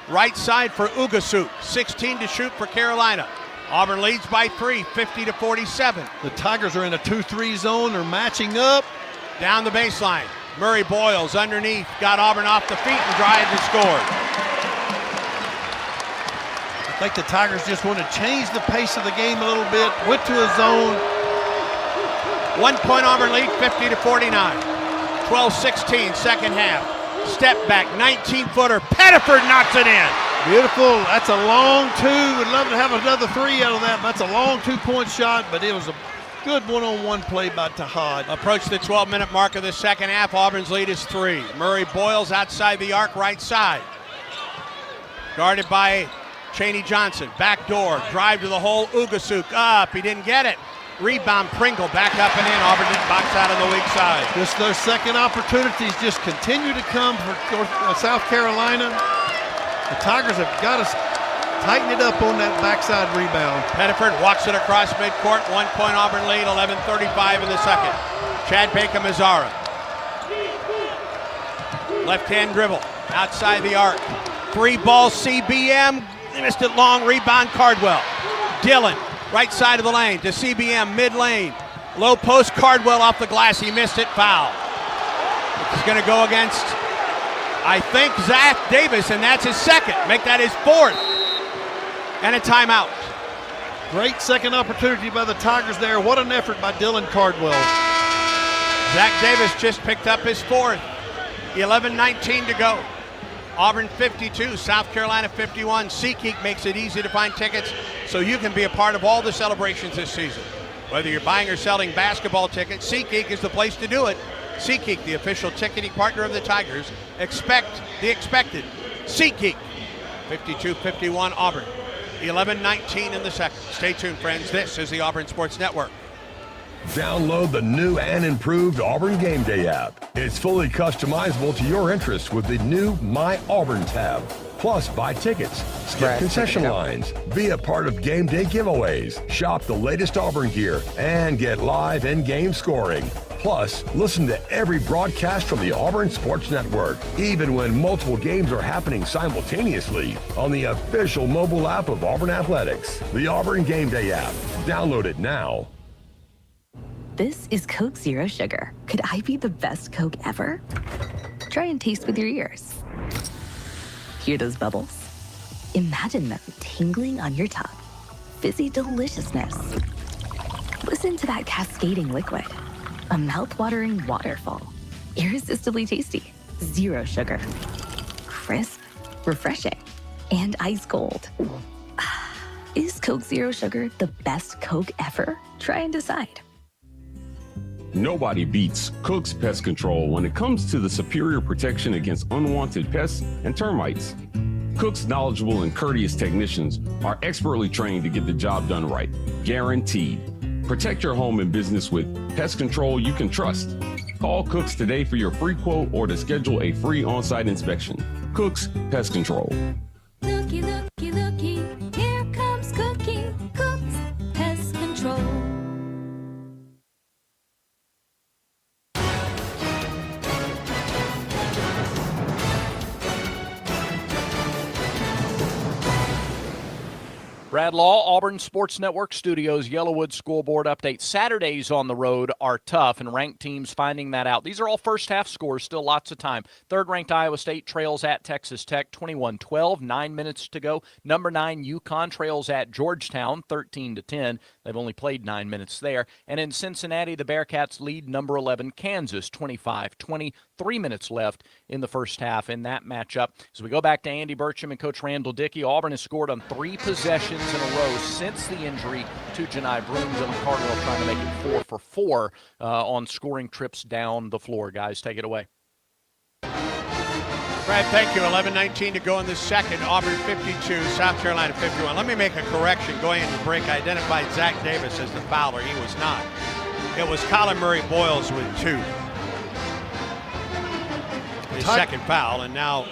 [SPEAKER 2] Right side for Ugasuk. 16 to shoot for Carolina. Auburn leads by 3, 50-47.
[SPEAKER 3] The Tigers are in a 2-3 zone. They're matching up.
[SPEAKER 2] Down the baseline. Murray Boyles underneath. Got Auburn off the feet and drive and scored.
[SPEAKER 3] I think the Tigers just want to change the pace of the game a little bit. Went to a zone.
[SPEAKER 2] 1 point Auburn lead, 50-49. 12-16 second half. Step back, 19-footer. Pettiford knocks it in.
[SPEAKER 3] Beautiful. That's a long 2. Would love to have another 3 out of that. That's a long 2-point shot, but it was a good one-on-one play by Tahad.
[SPEAKER 2] Approach the 12-minute mark of the second half. Auburn's lead is 3. Murray Boyles outside the arc, right side. Guarded by Chaney Johnson. Back door, drive to the hole. Ugasuk up. He didn't get it. Rebound, Pringle back up and in. Auburn didn't box out on the weak side.
[SPEAKER 3] Just their second opportunities just continue to come for South Carolina. The Tigers have got to tighten it up on that backside rebound.
[SPEAKER 2] Pettiford walks it across midcourt. 1 point Auburn lead, 11:35 in the second. Chad Baker-Mazara. Left-hand dribble, outside the arc. 3 ball CBM. They missed it long. Rebound Cardwell. Dillon. Right side of the lane to CBM, mid-lane. Low post, Cardwell off the glass. He missed it, foul. It's going to go against, I think, Zach Davis, and that's his second. Make that his 4th. And a timeout.
[SPEAKER 3] Great second opportunity by the Tigers there. What an effort by Dylan Cardwell.
[SPEAKER 2] Zach Davis just picked up his 4th. 11:19 to go. Auburn 52, South Carolina 51. SeatGeek makes it easy to find tickets so you can be a part of all the celebrations this season. Whether you're buying or selling basketball tickets, SeatGeek is the place to do it. SeatGeek, the official ticketing partner of the Tigers. Expect the expected. SeatGeek, 52-51 Auburn. 11:19 in the second. Stay tuned, friends. This is the Auburn Sports Network.
[SPEAKER 1] Download the new and improved Auburn Game Day app. It's fully customizable to your interests with the new My Auburn tab. Plus, buy tickets, skip concession lines, be a part of game day giveaways, shop the latest Auburn gear, and get live in-game scoring. Plus, listen to every broadcast from the Auburn Sports Network, even when multiple games are happening simultaneously on the official mobile app of Auburn Athletics. The Auburn Game Day app. Download it now.
[SPEAKER 18] This is Coke Zero Sugar. Could I be the best Coke ever? Try and taste with your ears. Hear those bubbles? Imagine them tingling on your tongue. Fizzy deliciousness. Listen to that cascading liquid. A mouth-watering waterfall. Irresistibly tasty. Zero sugar. Crisp, refreshing, and ice cold. Is Coke Zero Sugar the best Coke ever? Try and decide.
[SPEAKER 7] Nobody beats Cook's Pest Control when it comes to the superior protection against unwanted pests and termites. Cook's knowledgeable and courteous technicians are expertly trained to get the job done right, guaranteed. Protect your home and business with pest control you can trust. Call Cook's today for your free quote or to schedule a free on-site inspection. Cook's Pest Control.
[SPEAKER 8] Looky, looky, looky, here comes Cookie. Cook's Pest Control.
[SPEAKER 4] Brad Law, Auburn Sports Network Studios, Yellowwood Scoreboard Update. Saturdays on the road are tough, and ranked teams finding that out. These are all first-half scores, still lots of time. Third-ranked Iowa State trails at Texas Tech, 21-12, 9 minutes to go. Number 9, UConn trails at Georgetown, 13-10. They've only played 9 minutes there. And in Cincinnati, the Bearcats lead number 11, Kansas, 25-20. 3 minutes left in the first half in that matchup. As we go back to Andy Burcham and Coach Randall Dickey, Auburn has scored on 3 possessions in a row since the injury to Janai Broom. Dylan Cardwell trying to make it 4 for 4 on scoring trips down the floor. Guys, take it away.
[SPEAKER 2] Brad, thank you. 11:19 to go in the second. Auburn 52, South Carolina 51. Let me make a correction. Going into break, I identified Zach Davis as the fouler. He was not. It was Colin Murray Boyles with 2. His second foul, and now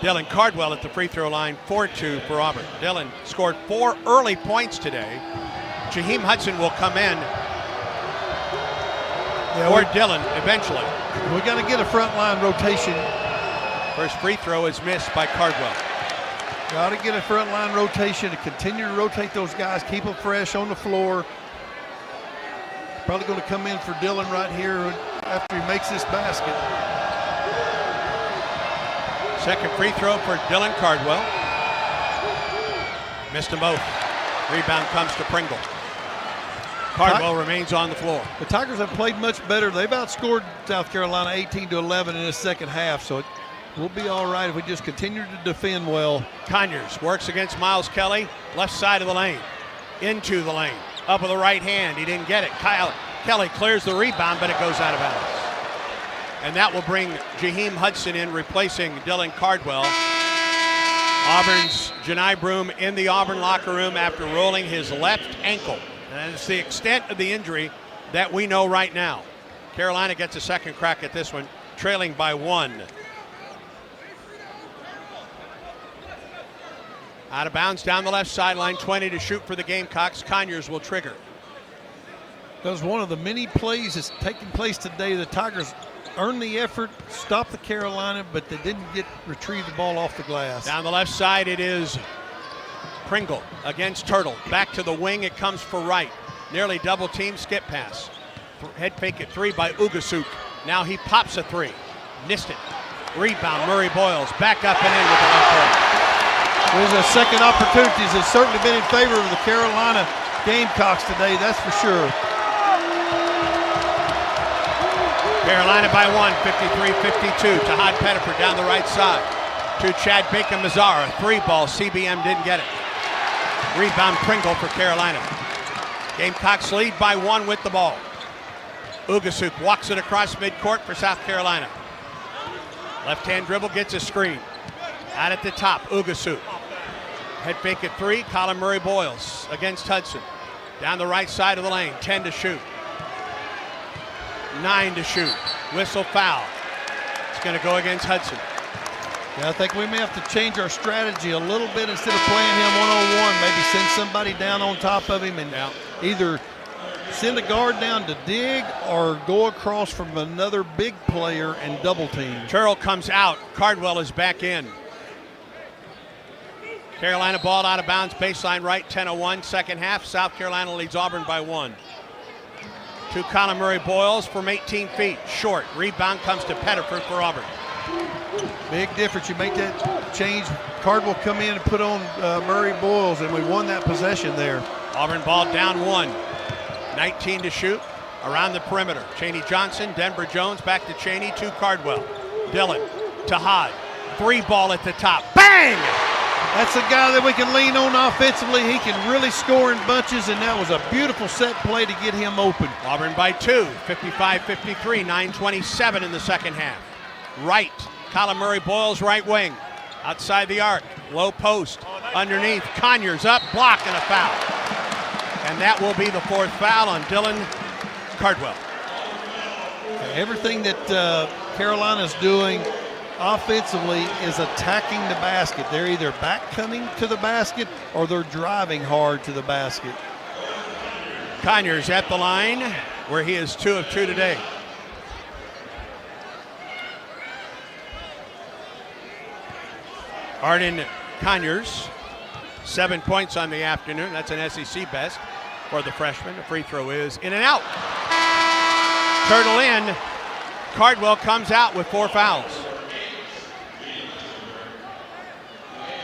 [SPEAKER 2] Dylan Cardwell at the free throw line, 4-2 for Auburn. Dylan scored 4 early points today. Jaheim Hudson will come in, or Dylan eventually.
[SPEAKER 3] We got to get a front line rotation.
[SPEAKER 2] First free throw is missed by Cardwell.
[SPEAKER 3] Got to get a front line rotation to continue to rotate those guys, keep them fresh on the floor. Probably going to come in for Dylan right here after he makes this basket.
[SPEAKER 2] Second free throw for Dylan Cardwell. Missed them both. Rebound comes to Pringle. Cardwell remains on the floor.
[SPEAKER 3] The Tigers have played much better. They've outscored South Carolina 18-11 in the second half, so we'll be all right if we just continue to defend well.
[SPEAKER 2] Conyers works against Miles Kelly, left side of the lane, into the lane, up with the right hand. He didn't get it. Kelly clears the rebound, but it goes out of bounds. And that will bring Jaheim Hudson in, replacing Dylan Cardwell. Auburn's Janai Broom in the Auburn locker room after rolling his left ankle. And it's the extent of the injury that we know right now. Carolina gets a second crack at this one, trailing by 1. Out of bounds down the left sideline, 20 to shoot for the Gamecocks. Conyers will trigger.
[SPEAKER 3] That was one of the many plays that's taking place today. The Tigers earned the effort, stopped the Carolina, but they didn't retrieve the ball off the glass.
[SPEAKER 2] Down the left side, it is Pringle against Turtle. Back to the wing, it comes for Wright. Nearly double team, skip pass. Head fake at 3 by Ugasuk. Now he pops a 3. Missed it. Rebound, Murray Boyles. Back up and in with the left hook.
[SPEAKER 3] There's a second opportunities. It's certainly been in favor of the Carolina Gamecocks today, that's for sure.
[SPEAKER 2] Carolina by 1, 53-52. Tahad Pettiford down the right side to Chad Bacon-Mazzara. 3-ball, CBM didn't get it. Rebound Pringle for Carolina. Gamecocks lead by 1 with the ball. Ugasuk walks it across midcourt for South Carolina. Left-hand dribble gets a screen. Out at the top, Ugasuk. Head fake at 3, Colin Murray-Boyles against Hudson. Down the right side of the lane, 10 to shoot. 9 to shoot. Whistle foul. It's going to go against Hudson.
[SPEAKER 3] Yeah, I think we may have to change our strategy a little bit. Instead of playing him one-on-one, maybe send somebody down on top of him and either send a guard down to dig or go across from another big player and double team.
[SPEAKER 2] Turrell comes out. Cardwell is back in. Carolina ball out of bounds, baseline right, 10:01, second half. South Carolina leads Auburn by 1. To Colin Murray-Boyles from 18 feet, short. Rebound comes to Pettiford for Auburn.
[SPEAKER 3] Big difference. You make that change. Cardwell come in and put on Murray-Boyles, and we won that possession there.
[SPEAKER 2] Auburn ball down 1. 19 to shoot. Around the perimeter. Chaney Johnson, Denver Jones, back to Chaney, to Cardwell. Dillon, Tahad. 3-ball at the top. Bang!
[SPEAKER 3] That's a guy that we can lean on offensively. He can really score in bunches, and that was a beautiful set play to get him open.
[SPEAKER 2] Auburn by 2, 55-53, 9:27 in the second half. Right, Colin Murray-Boyles, right wing. Outside the arc, low post, underneath. Conyers up, block, and a foul. And that will be the 4th foul on Dylan Cardwell.
[SPEAKER 3] Everything that Carolina's doing offensively is attacking the basket. They're either back coming to the basket or they're driving hard to the basket.
[SPEAKER 2] Conyers at the line where he is 2 of 2 today. Arden Conyers, 7 points on the afternoon. That's an SEC best for the freshman. The free throw is in and out. Turtle in. Cardwell comes out with 4 fouls.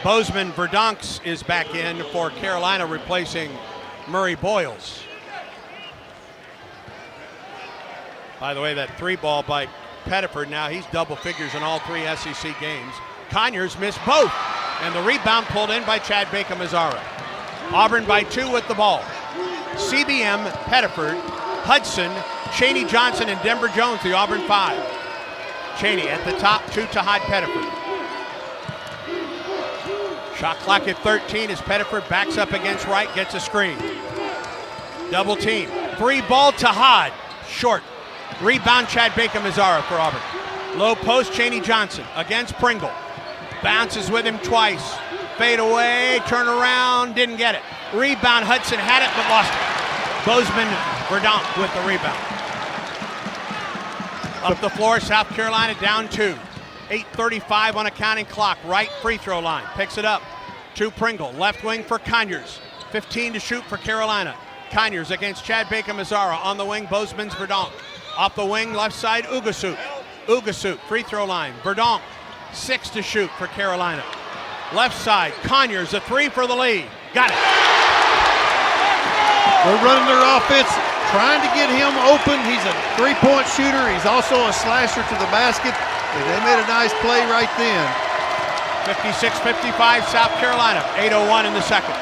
[SPEAKER 2] Bozeman Verdonks is back in for Carolina, replacing Murray-Boyles. By the way, that 3-ball by Pettiford, now he's double figures in all 3 SEC games. Conyers missed both, and the rebound pulled in by Chad Bacon-Mazzara. Auburn by 2 with the ball. CBM, Pettiford, Hudson, Chaney Johnson, and Denver Jones, the Auburn 5. Chaney at the top, to Tahad Pettiford. Shot clock at 13 as Pettiford backs up against right, gets a screen. Double team. 3-ball, Tahad, short. Rebound, Chad Bacon-Mazzara for Auburn. Low post, Chaney Johnson against Pringle. Bounces with him twice. Fade away, turn around, didn't get it. Rebound, Hudson had it but lost it. Bozeman Verdonk with the rebound. Up the floor, South Carolina down 2. 8:35 on a counting clock. Right free throw line. Picks it up to Pringle. Left wing for Conyers. 15 to shoot for Carolina. Conyers against Chad Bacon-Mazzara. On the wing, Bozeman's Verdonk. Off the wing, left side, Ugasuk. Ugasuk, free throw line. Verdonk, 6 to shoot for Carolina. Left side, Conyers, a 3 for the lead. Got it.
[SPEAKER 3] They're running their offense, trying to get him open. He's a 3-point shooter. He's also a slasher to the basket. And they made a nice play right then.
[SPEAKER 2] 56-55, South Carolina. 8:01 in the second.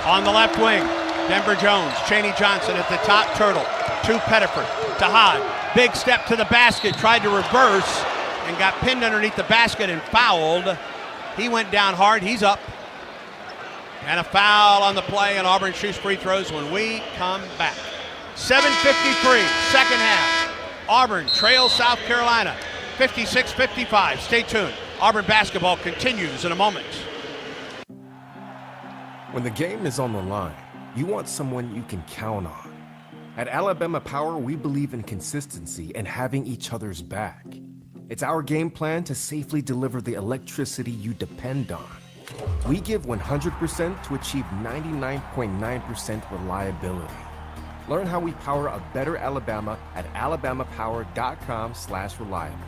[SPEAKER 2] On the left wing, Denver Jones, Chaney Johnson at the top, Turtle. To Pettiford, Tahad, big step to the basket, tried to reverse and got pinned underneath the basket and fouled. He went down hard, he's up. And a foul on the play, and Auburn shoots free throws when we come back. 7:53, second half. Auburn trails South Carolina, 56-55. Stay tuned. Auburn basketball continues in a moment.
[SPEAKER 10] When the game is on the line, you want someone you can count on. At Alabama Power, we believe in consistency and having each other's back. It's our game plan to safely deliver the electricity you depend on. We give 100% to achieve 99.9% reliability. Learn how we power a better Alabama at alabamapower.com/reliable.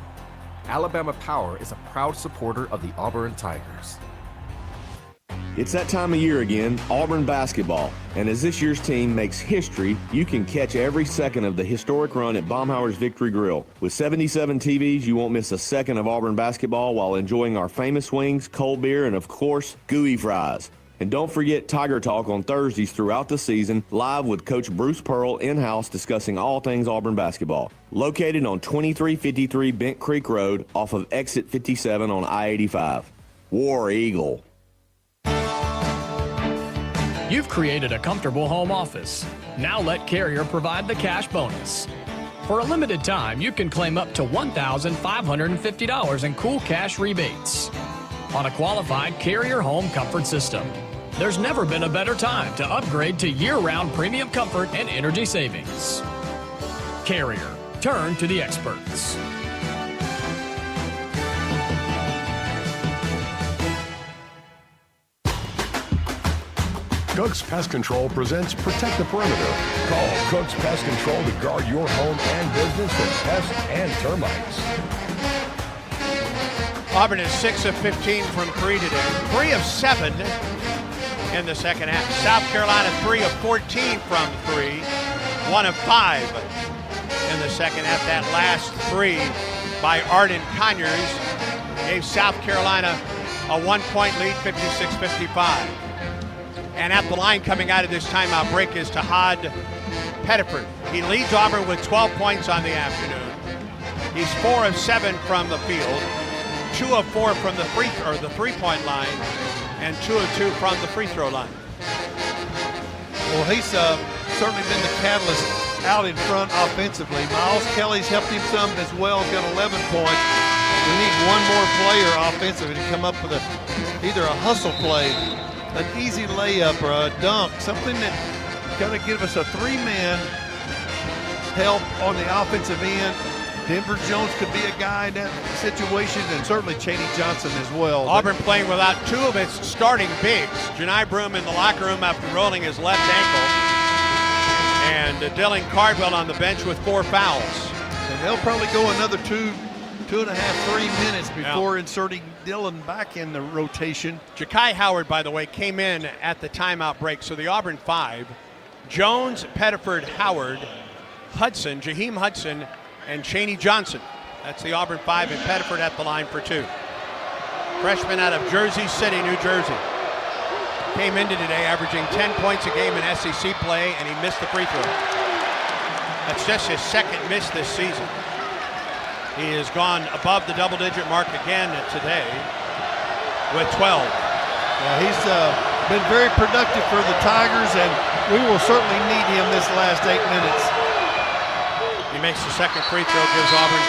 [SPEAKER 10] Alabama Power is a proud supporter of the Auburn Tigers.
[SPEAKER 9] It's that time of year again, Auburn basketball. And as this year's team makes history, you can catch every second of the historic run at Baumhauer's Victory Grill. With 77 TVs, you won't miss a second of Auburn basketball while enjoying our famous wings, cold beer, and of course, gooey fries. And don't forget Tiger Talk on Thursdays throughout the season, live with Coach Bruce Pearl in-house discussing all things Auburn basketball. Located on 2353 Bent Creek Road off of Exit 57 on I-85. War Eagle.
[SPEAKER 11] You've created a comfortable home office. Now let Carrier provide the cash bonus. For a limited time, you can claim up to $1,550 in cool cash rebates on a qualified Carrier home comfort system. There's never been a better time to upgrade to year-round premium comfort and energy savings. Carrier, turn to the experts.
[SPEAKER 1] Cook's Pest Control presents Protect the Perimeter. Call Cook's Pest Control to guard your home and business from pests and termites.
[SPEAKER 2] Auburn is 6 of 15 from 3 today. 3 of 7 in the second half. South Carolina 3 of 14 from 3. 1 of 5 in the second half. That last 3 by Arden Conyers gave South Carolina a 1-point lead, 56-55. And at the line coming out of this timeout break is Tahad Pettiford. He leads Auburn with 12 points on the afternoon. He's 4 of 7 from the field, 2 of 4 from the three-point line, and 2 of 2 from the free throw line.
[SPEAKER 3] Well, he's certainly been the catalyst out in front offensively. Miles Kelly's helped him some as well. He's got 11 points. We need one more player offensively to come up with either a hustle play, an easy layup, or a dunk, something that kind of give us a three-man help on the offensive end. Denver Jones could be a guy in that situation, and certainly Chaney Johnson as well.
[SPEAKER 2] Auburn playing without 2 of its starting bigs. Janai Broome in the locker room after rolling his left ankle, and Dylan Cardwell on the bench with 4 fouls.
[SPEAKER 3] And they'll probably go another 2.5, 3 minutes before inserting Dylan back in the rotation.
[SPEAKER 2] Ja'Kai Howard, by the way, came in at the timeout break. So the Auburn 5, Jones, Pettiford, Howard, Hudson, Jaheim Hudson, and Chaney Johnson. That's the Auburn 5, and Pettiford at the line for 2. Freshman out of Jersey City, New Jersey. Came into today averaging 10 points a game in SEC play, and he missed the free throw. That's just his second miss this season. He has gone above the double-digit mark again today with 12.
[SPEAKER 3] Yeah, he's been very productive for the Tigers, and we will certainly need him this last 8 minutes.
[SPEAKER 2] He makes the second free throw, gives Auburn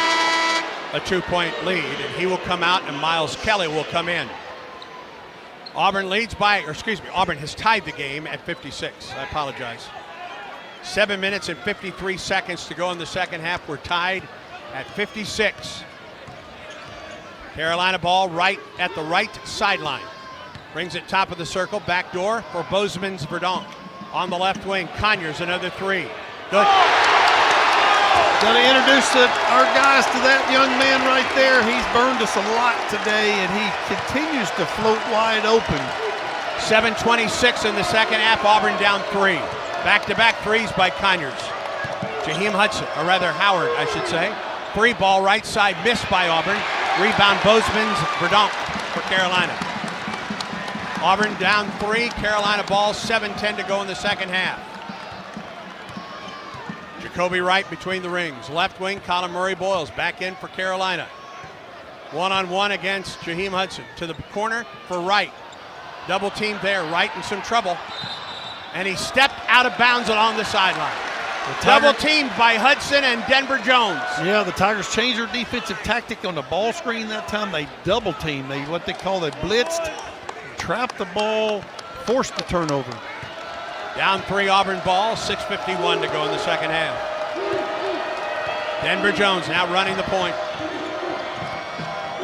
[SPEAKER 2] a 2-point lead, and he will come out, and Miles Kelly will come in. Auburn has tied the game at 56. I apologize. 7 minutes and 53 seconds to go in the second half. We're tied at 56. Carolina ball right at the right sideline. Brings it top of the circle, back door for Bozeman's Verdonk. On the left wing, Conyers, another 3. Good.
[SPEAKER 3] Going to introduce our guys to that young man right there. He's burned us a lot today, and he continues to float wide open.
[SPEAKER 2] 7:26 in the second half, Auburn down 3. Back-to-back threes by Conyers. Jaheim Howard, I should say. 3 ball right side, missed by Auburn. Rebound Bozeman's Verdonk for Carolina. Auburn down 3, Carolina ball, 7:10 to go in the second half. Jacoby Wright between the rings. Left wing, Colin Murray-Boyles back in for Carolina. One-on-one against Jaheim Hudson. To the corner for Wright. Double team there, Wright in some trouble. And he stepped out of bounds along the sideline. Double teamed by Hudson and Denver Jones.
[SPEAKER 3] Yeah, the Tigers changed their defensive tactic on the ball screen that time. They double teamed. They blitzed, trapped the ball, forced the turnover.
[SPEAKER 2] Down 3 Auburn ball, 6:51 to go in the second half. Denver Jones now running the point.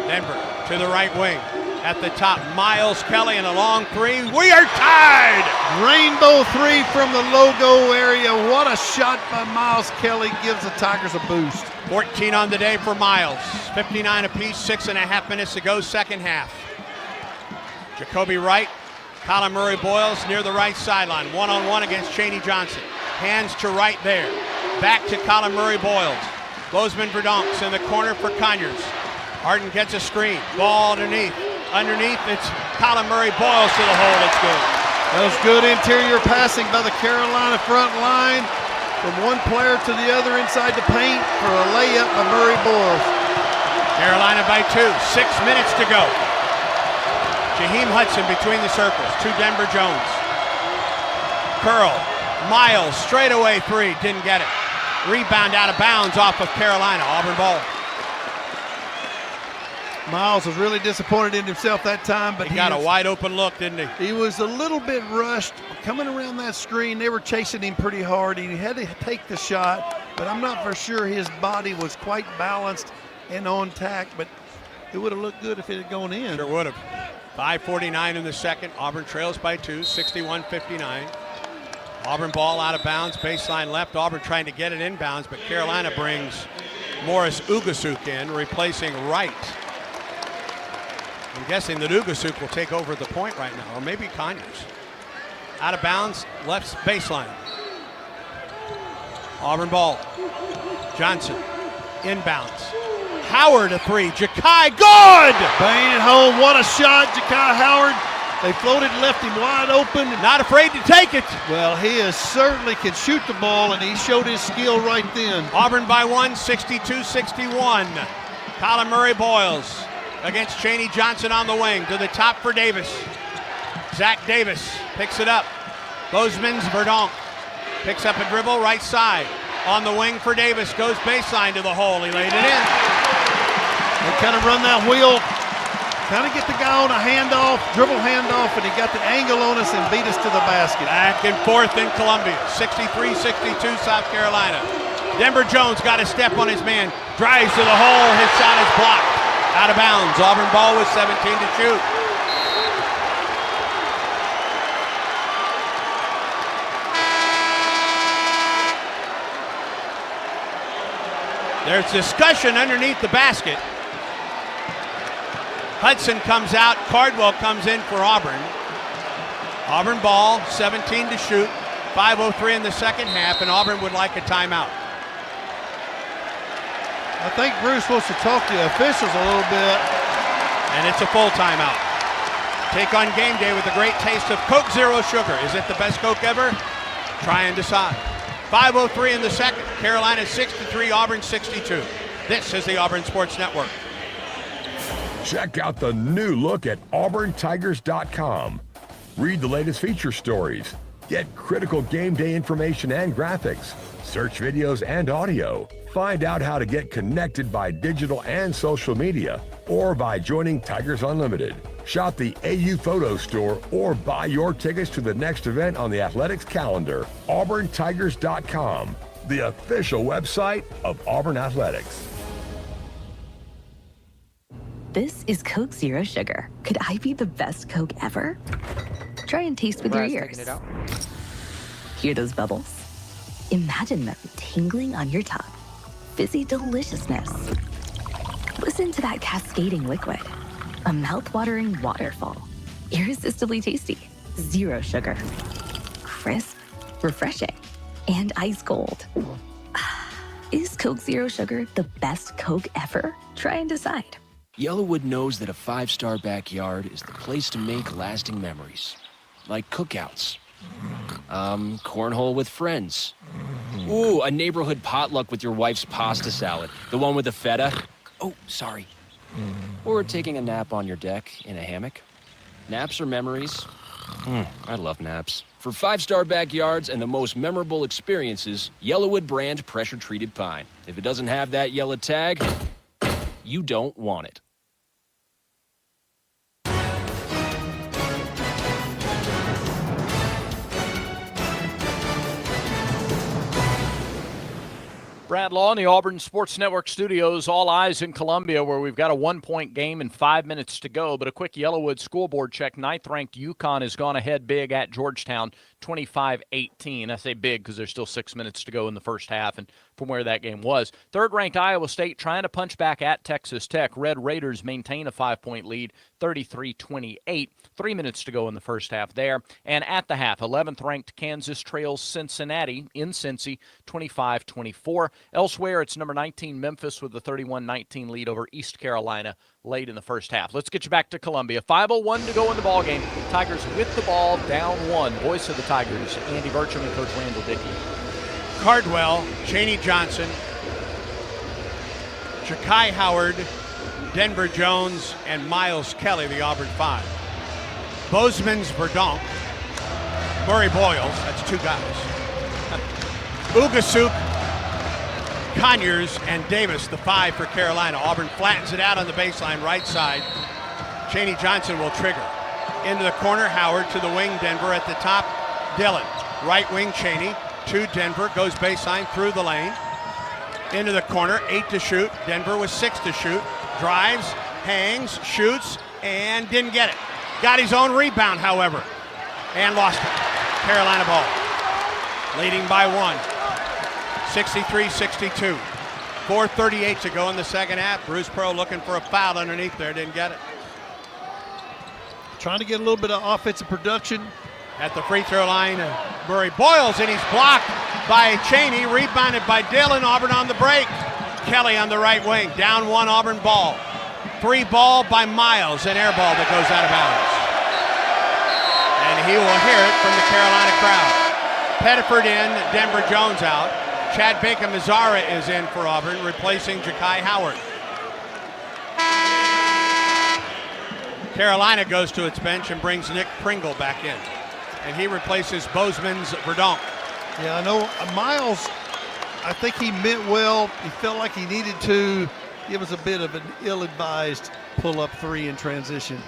[SPEAKER 2] Denver to the right wing. At the top, Miles Kelly and a long 3. We are tied!
[SPEAKER 3] Rainbow 3 from the logo area. What a shot by Miles Kelly. Gives the Tigers a boost.
[SPEAKER 2] 14 on the day for Miles. 59 apiece, 6.5 minutes to go, second half. Jacoby Wright Colin Murray Boyles near the right sideline. One-on-one against Cheney Johnson. Hands to right there. Back to Colin Murray Boyles. Bozeman Verdonks in the corner for Conyers. Arden gets a screen. Ball underneath. Underneath, it's Colin Murray Boyles to the hole. It's good.
[SPEAKER 3] That was good interior passing by the Carolina front line from one player to the other inside the paint for a layup by Murray Boyles.
[SPEAKER 2] Carolina by 2. 6 minutes to go. Jaheim Hudson between the circles to Denver Jones. Curl. Miles, straightaway 3. Didn't get it. Rebound out of bounds off of Carolina. Auburn ball.
[SPEAKER 3] Miles was really disappointed in himself that time, but
[SPEAKER 2] he got a wide open look, didn't he?
[SPEAKER 3] He was a little bit rushed coming around that screen. They were chasing him pretty hard. He had to take the shot, but I'm not for sure his body was quite balanced and on tack, but it would have looked good if it had gone in.
[SPEAKER 2] Sure would have. 5:49 in the second. Auburn trails by 2, 61-59. Auburn ball out of bounds, baseline left. Auburn trying to get it inbounds, but Carolina brings Morris Ugasuk in, replacing Wright. I'm guessing that Ugasuk will take over the point right now, or maybe Conyers. Out of bounds, left baseline. Auburn ball. Johnson, inbounds. Howard a 3, Ja'Kai, good!
[SPEAKER 3] Bang it home, what a shot, Ja'Kai Howard. They floated, left him wide open.
[SPEAKER 2] Not afraid to take it.
[SPEAKER 3] Well, he certainly can shoot the ball, and he showed his skill right then.
[SPEAKER 2] Auburn by 1, 62-61. Colin Murray Boyles against Cheney Johnson on the wing. To the top for Davis. Zach Davis picks it up. Bozeman's Verdonk picks up a dribble, right side. On the wing for Davis, goes baseline to the hole. He laid it in.
[SPEAKER 3] They kind of run that wheel, kind of get the guy on a handoff, dribble handoff, and he got the angle on us and beat us to the basket.
[SPEAKER 2] Back and forth in Columbia, 63-62 South Carolina. Denver Jones got a step on his man, drives to the hole, his shot is blocked. Out of bounds, Auburn ball with 17 to shoot. There's discussion underneath the basket. Hudson comes out, Cardwell comes in for Auburn. Auburn ball, 17 to shoot, 5:03 in the second half, and Auburn would like a timeout.
[SPEAKER 3] I think Bruce wants to talk to the officials a little bit.
[SPEAKER 2] And it's a full timeout. Take on game day with a great taste of Coke Zero Sugar. Is it the best Coke ever? Try and decide. 5:03 in the second. Carolina 63, Auburn 62. This is the Auburn Sports Network.
[SPEAKER 1] Check out the new look at auburntigers.com. Read the latest feature stories. Get critical game day information and graphics. Search videos and audio. Find out how to get connected by digital and social media or by joining Tigers Unlimited. Shop the AU Photo Store or buy your tickets to the next event on the athletics calendar. auburntigers.com, the official website of Auburn Athletics.
[SPEAKER 18] This is Coke Zero Sugar. Could I be the best Coke ever? Try and taste with your ears. Hear those bubbles? Imagine them tingling on your tongue. Fizzy deliciousness. Listen to that cascading liquid. A mouth-watering waterfall. Irresistibly tasty. Zero sugar. Crisp, refreshing, and ice cold. Is Coke Zero Sugar the best Coke ever? Try and decide.
[SPEAKER 12] Yellowwood knows that a five-star backyard is the place to make lasting memories. Like cookouts. Cornhole with friends. Ooh, a neighborhood potluck with your wife's pasta salad. The one with the feta. Oh, sorry. Or taking a nap on your deck in a hammock. Naps are memories. I love naps. For five-star backyards and the most memorable experiences, Yellowwood brand pressure-treated pine. If it doesn't have that yellow tag, you don't want it.
[SPEAKER 4] Brad Law in the Auburn Sports Network studios, all eyes in Columbia, where we've got a one-point game and 5 minutes to go. But a quick Yellowwood scoreboard check. Ninth-ranked UConn has gone ahead big at Georgetown, 25-18. I say big because there's still 6 minutes to go in the first half and from where that game was. Third-ranked Iowa State trying to punch back at Texas Tech. Red Raiders maintain a 5-point lead, 33-28. 3 minutes to go in the first half there. And at the half, 11th-ranked Kansas trails Cincinnati in Cincy, 25-24. Elsewhere, it's number 19 Memphis with the 31-19 lead over East Carolina late in the first half. Let's get you back to Columbia. 5:01 to go in the ballgame. Tigers with the ball, down 1. Voice of the Tigers, Andy Burcham and Coach Randall Dickey.
[SPEAKER 2] Cardwell, Chaney Johnson, Ja'Kai Howard, Denver Jones, and Miles Kelly, the Auburn 5. Bozeman's Verdonk, Murray Boyles, that's 2 guys. Ugasuk, Conyers, and Davis, the 5 for Carolina. Auburn flattens it out on the baseline, right side. Chaney Johnson will trigger. Into the corner, Howard to the wing, Denver at the top. Dillon, right wing, Chaney to Denver, goes baseline through the lane. Into the corner, 8 to shoot. Denver with 6 to shoot. Drives, hangs, shoots, and didn't get it. Got his own rebound, however, and lost it. Carolina ball. Leading by 1. 63-62. 4:38 to go in the second half. Bruce Pearl looking for a foul underneath there. Didn't get it.
[SPEAKER 3] Trying to get a little bit of offensive production.
[SPEAKER 2] At the free throw line, Murray Boyles, and he's blocked by Chaney. Rebounded by Dillon. Auburn on the break. Kelly on the right wing. Down 1 Auburn ball. 3 ball by Miles. An air ball that goes out of bounds. And he will hear it from the Carolina crowd. Pettiford in, Denver Jones out. Chad Baker-Mazzara is in for Auburn, replacing Ja'Kai Howard. Carolina goes to its bench and brings Nick Pringle back in. And he replaces Bozeman's Verdonk.
[SPEAKER 3] Yeah, I know Miles, I think he meant well. He felt like he needed to. It was a bit of an ill-advised pull-up 3 in transition.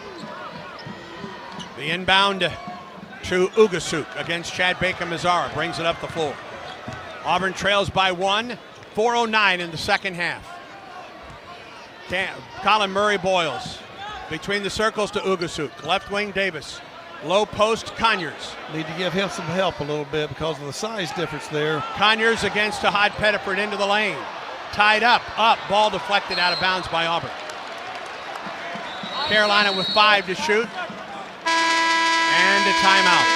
[SPEAKER 2] The inbound to Ugasuk against Chad Baker-Mazzara. Brings it up the floor. Auburn trails by 1. 4:09 in the second half. Colin Murray Boyles. Between the circles to Ugasuk. Left wing Davis. Low post Conyers.
[SPEAKER 3] Need to give him some help a little bit because of the size difference there.
[SPEAKER 2] Conyers against Tahad Pettiford into the lane. Tied up, ball deflected out of bounds by Auburn. Carolina with 5 to shoot. And a timeout.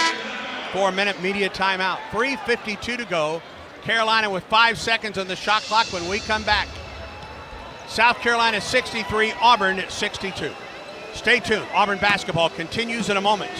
[SPEAKER 2] 4-minute media timeout. 3:52 to go. Carolina with 5 seconds on the shot clock when we come back. South Carolina 63, Auburn 62. Stay tuned. Auburn basketball continues in a moment.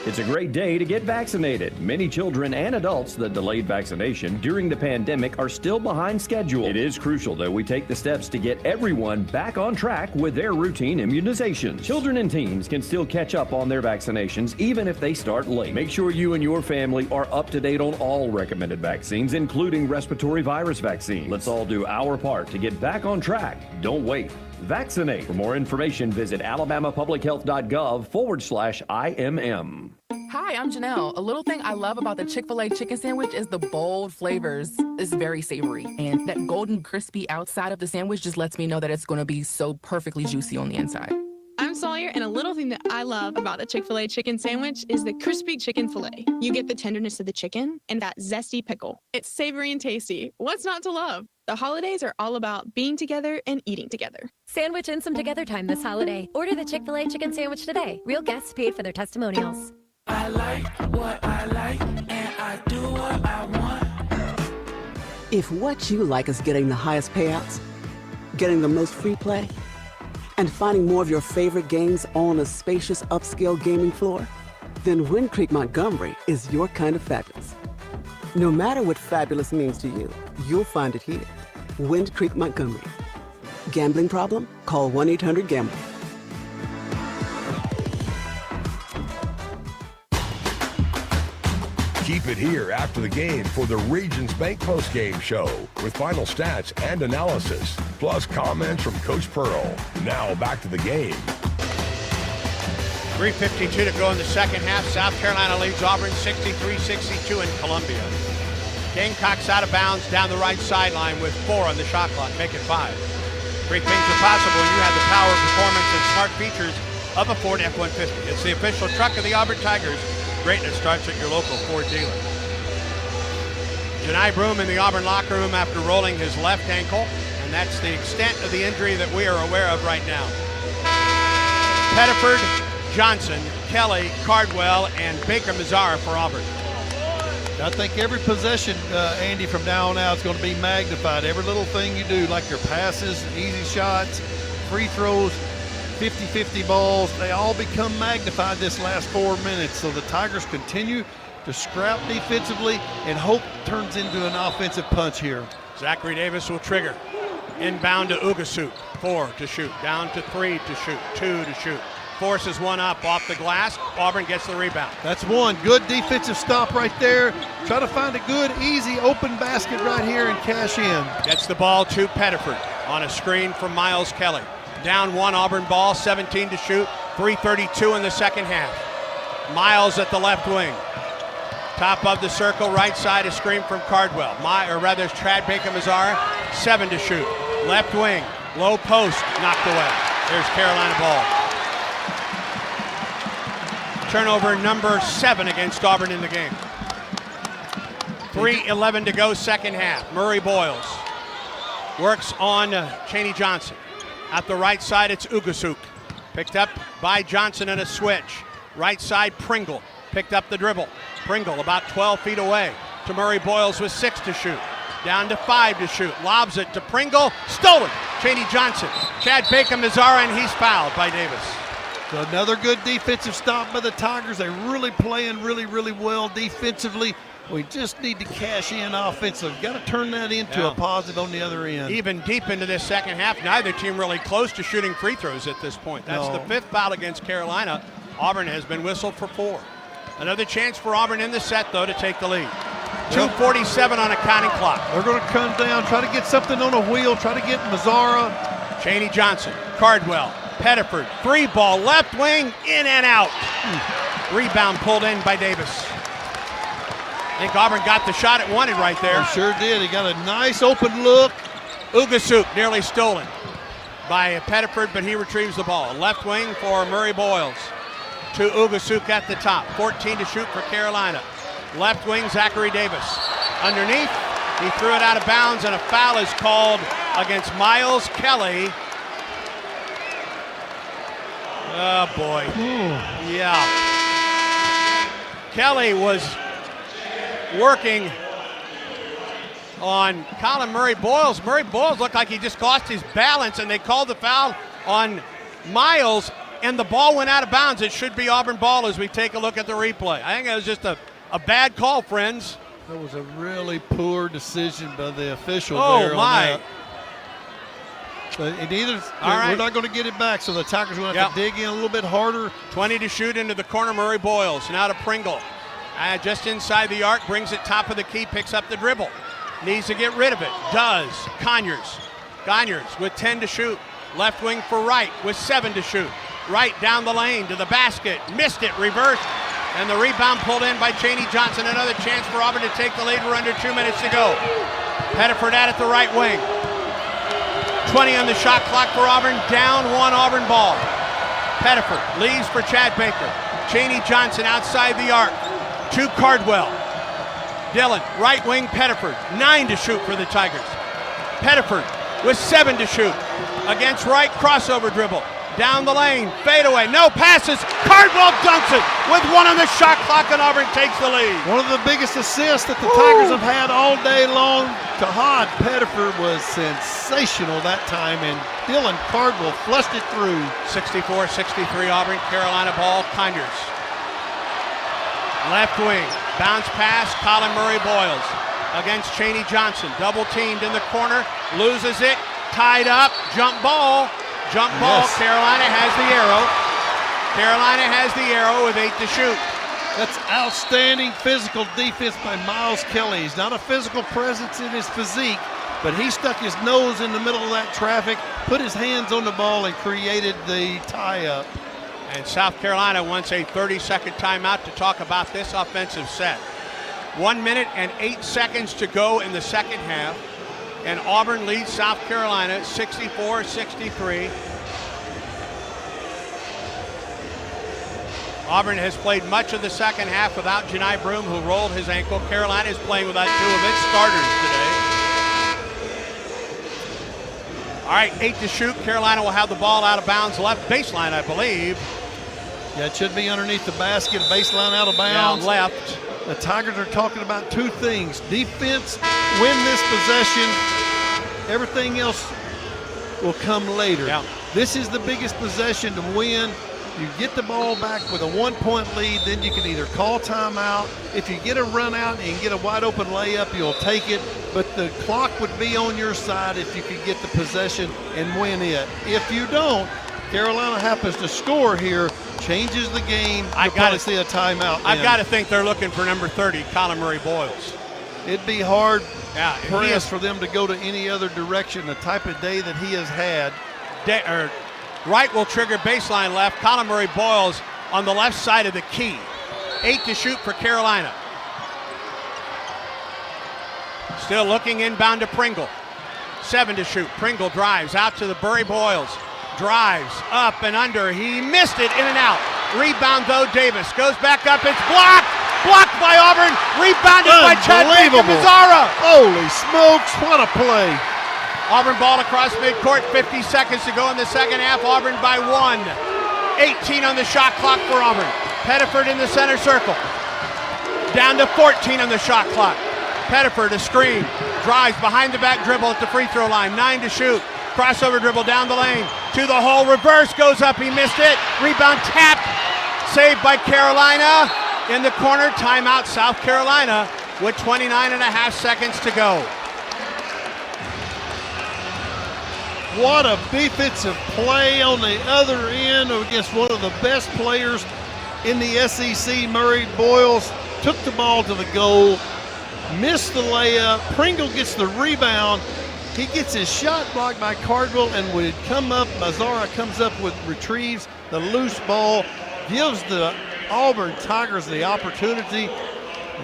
[SPEAKER 14] It's a great day to get vaccinated. Many children and adults that delayed vaccination during the pandemic are still behind schedule. It is crucial that we take the steps to get everyone back on track with their routine immunizations. Children and teens can still catch up on their vaccinations even if they start late. Make sure you and your family are up to date on all recommended vaccines, including respiratory virus vaccine. Let's all do our part to get back on track. Don't wait. Vaccinate. For more information, visit alabamapublichealth.gov/IMM.
[SPEAKER 15] Hi, I'm Janelle. A little thing I love about the Chick-fil-A chicken sandwich is the bold flavors. It's very savory. And that golden crispy outside of the sandwich just lets me know that it's going to be so perfectly juicy on the inside.
[SPEAKER 23] I'm Sawyer, and a little thing that I love about the Chick-fil-A chicken sandwich is the crispy chicken filet. You get the tenderness of the chicken and that zesty pickle. It's savory and tasty. What's not to love? The holidays are all about being together and eating together.
[SPEAKER 24] Sandwich in some together time this holiday. Order the Chick-fil-A chicken sandwich today. Real guests paid for their testimonials.
[SPEAKER 25] I like what I like, and I do what I want.
[SPEAKER 26] If what you like is getting the highest payouts, getting the most free play, and finding more of your favorite games on a spacious upscale gaming floor, then Wind Creek Montgomery is your kind of fabulous. No matter what fabulous means to you, you'll find it here. Wind Creek Montgomery. Gambling problem? Call 1-800-GAMBLER.
[SPEAKER 1] Keep it here after the game for the Regions Bank postgame show with final stats and analysis, plus comments from Coach Pearl. Now back to the game.
[SPEAKER 2] 3:52 to go in the second half. South Carolina leads Auburn 63-62 in Columbia. Gamecocks out of bounds down the right sideline with 4 on the shot clock. Make it 5. Great things are possible when you have the power, performance, and smart features of a Ford F-150. It's the official truck of the Auburn Tigers. Greatness starts at your local Ford dealer. Janai Broom in the Auburn locker room after rolling his left ankle, and that's the extent of the injury that we are aware of right now. Pettiford, Johnson, Kelly, Cardwell, and Baker-Mazara for Auburn.
[SPEAKER 3] I think every possession, Andy, from now on out is going to be magnified. Every little thing you do, like your passes, easy shots, free throws, 50-50 balls, they all become magnified this last 4 minutes. So the Tigers continue to scrap defensively and hope turns into an offensive punch here.
[SPEAKER 2] Zachary Davis will trigger. Inbound to Ugasuk. 4 to shoot. Down to 3 to shoot. 2 to shoot. Forces one up off the glass. Auburn gets the rebound.
[SPEAKER 3] That's one. Good defensive stop right there. Try to find a good, easy, open basket right here and cash in.
[SPEAKER 2] Gets the ball to Pettiford on a screen from Miles Kelly. Down one, Auburn ball, 17 to shoot. 3:32 in the second half. Miles at the left wing. Top of the circle, right side, a screen from Cardwell. Chad Baker-Mazara, 7 to shoot. Left wing, low post, knocked away. There's Carolina ball. Turnover number 7 against Auburn in the game. 3:11 to go, second half. Murray Boyles works on Chaney Johnson. At the right side, it's Ugasuk. Picked up by Johnson in a switch. Right side, Pringle. Picked up the dribble. Pringle about 12 feet away to Murray Boyles with 6 to shoot. Down to 5 to shoot. Lobs it to Pringle. Stolen. Chaney Johnson. Chad Baker-Mazara, and he's fouled by Davis.
[SPEAKER 3] So another good defensive stop by the Tigers. They're really playing really well defensively. We just need to cash in offensively. Got to turn that into a positive on the other end.
[SPEAKER 2] Even deep into this second half, neither team really close to shooting free throws at this point. That's the 5th foul against Carolina. Auburn has been whistled for 4. Another chance for Auburn in the set, though, to take the lead. 2:47 on a counting clock.
[SPEAKER 3] They're going to come down, try to get something on a wheel, try to get Mazara.
[SPEAKER 2] Chaney Johnson, Cardwell, Pettiford, 3 ball, left wing, in and out. Rebound pulled in by Davis. I think Auburn got the shot it wanted right there.
[SPEAKER 3] He sure did. He got a nice open look.
[SPEAKER 2] Ugasuk nearly stolen by Pettiford, but he retrieves the ball. Left wing for Murray Boyles to Ugasuk at the top. 14 to shoot for Carolina. Left wing, Zachary Davis. Underneath, he threw it out of bounds, and a foul is called against Miles Kelly. Oh, boy. Yeah. Kelly was working on Colin Murray Boyles. Murray Boyles looked like he just lost his balance, and they called the foul on Miles, and the ball went out of bounds. It should be Auburn ball as we take a look at the replay. I think it was just a bad call, friends.
[SPEAKER 3] That was a really poor decision by the official
[SPEAKER 2] there.
[SPEAKER 3] Oh, my. But we're not going to get it back, so the Tigers are going to have to dig in a little bit harder.
[SPEAKER 2] 20 to shoot into the corner, Murray Boyles. Now to Pringle. Just inside the arc, brings it top of the key, picks up the dribble. Needs to get rid of it. Does. Conyers with 10 to shoot. Left wing for Wright with 7 to shoot. Wright down the lane to the basket. Missed it. Reversed. And the rebound pulled in by Chaney Johnson. Another chance for Auburn to take the lead. We're under 2 minutes to go. Pettiford at the right wing. 20 on the shot clock for Auburn. Down 1 Auburn ball. Pettiford leaves for Chad Baker. Chaney Johnson outside the arc to Cardwell. Dillon, right wing, Pettiford. 9 to shoot for the Tigers. Pettiford with 7 to shoot. Against Wright, crossover dribble. Down the lane, fadeaway, no passes. Cardwell dunks it with 1 on the shot clock, and Auburn takes the lead.
[SPEAKER 3] One of the biggest assists that the Tigers have had all day long. Tahad Pettiford was sensational that time, and Dylan Cardwell flushed it through.
[SPEAKER 2] 64-63 Auburn, Carolina ball, Conyers. Left wing, bounce pass, Colin Murray Boyles against Chaney Johnson. Double teamed in the corner, loses it, tied up, jump ball. Jump ball, yes. Carolina has the arrow with 8 to shoot.
[SPEAKER 3] That's outstanding physical defense by Miles Kelly. He's not a physical presence in his physique, but he stuck his nose in the middle of that traffic, put his hands on the ball, and created the tie-up.
[SPEAKER 2] And South Carolina wants a 30-second timeout to talk about this offensive set. 1 minute and 8 seconds to go in the second half. And Auburn leads South Carolina 64-63. Auburn has played much of the second half without Janai Broome, who rolled his ankle. Carolina is playing without 2 of its starters today. All right, 8 to shoot. Carolina will have the ball out of bounds, left baseline, I believe.
[SPEAKER 3] Yeah, it should be underneath the basket, baseline out of bounds.
[SPEAKER 2] Yeah, left.
[SPEAKER 3] The Tigers are talking about two things. Defense, win this possession. Everything else will come later.
[SPEAKER 2] Yeah.
[SPEAKER 3] This is the biggest possession to win. You get the ball back with a 1-point lead, then you can either call timeout. If you get a run out and get a wide open layup, you'll take it. But the clock would be on your side if you could get the possession and win it. If you don't, Carolina happens to score here, changes the game. You'll probably see a timeout.
[SPEAKER 2] I've got to think they're looking for number 30, Colin Murray Boyles.
[SPEAKER 3] It'd be hard
[SPEAKER 2] press
[SPEAKER 3] for them to go to any other direction, the type of day that he has had.
[SPEAKER 2] Right will trigger baseline left. Colin Murray Boyles on the left side of the key. 8 to shoot for Carolina. Still looking inbound to Pringle. 7 to shoot. Pringle drives out to the Murray Boyles. Drives up and under. He missed it, in and out. Rebound though, Davis goes back up. It's blocked. Blocked by Auburn. Rebounded by Chad Baker-Mazzara.
[SPEAKER 3] Holy smokes, what a play.
[SPEAKER 2] Auburn ball across midcourt, 50 seconds to go in the second half. Auburn by 1. 18 on the shot clock for Auburn. Pettiford in the center circle. Down to 14 on the shot clock. Pettiford, a screen. Drives behind the back dribble at the free throw line. 9 to shoot. Crossover dribble down the lane. To the hole, reverse, goes up, he missed it. Rebound tapped. Saved by Carolina. In the corner, timeout South Carolina with 29.5 seconds to go.
[SPEAKER 3] What a defensive play on the other end against one of the best players in the SEC. Murray Boyles took the ball to the goal, missed the layup. Pringle gets the rebound. He gets his shot blocked by Cardwell, and would come up. Mazzara comes up with, retrieves the loose ball, gives the Auburn Tigers the opportunity.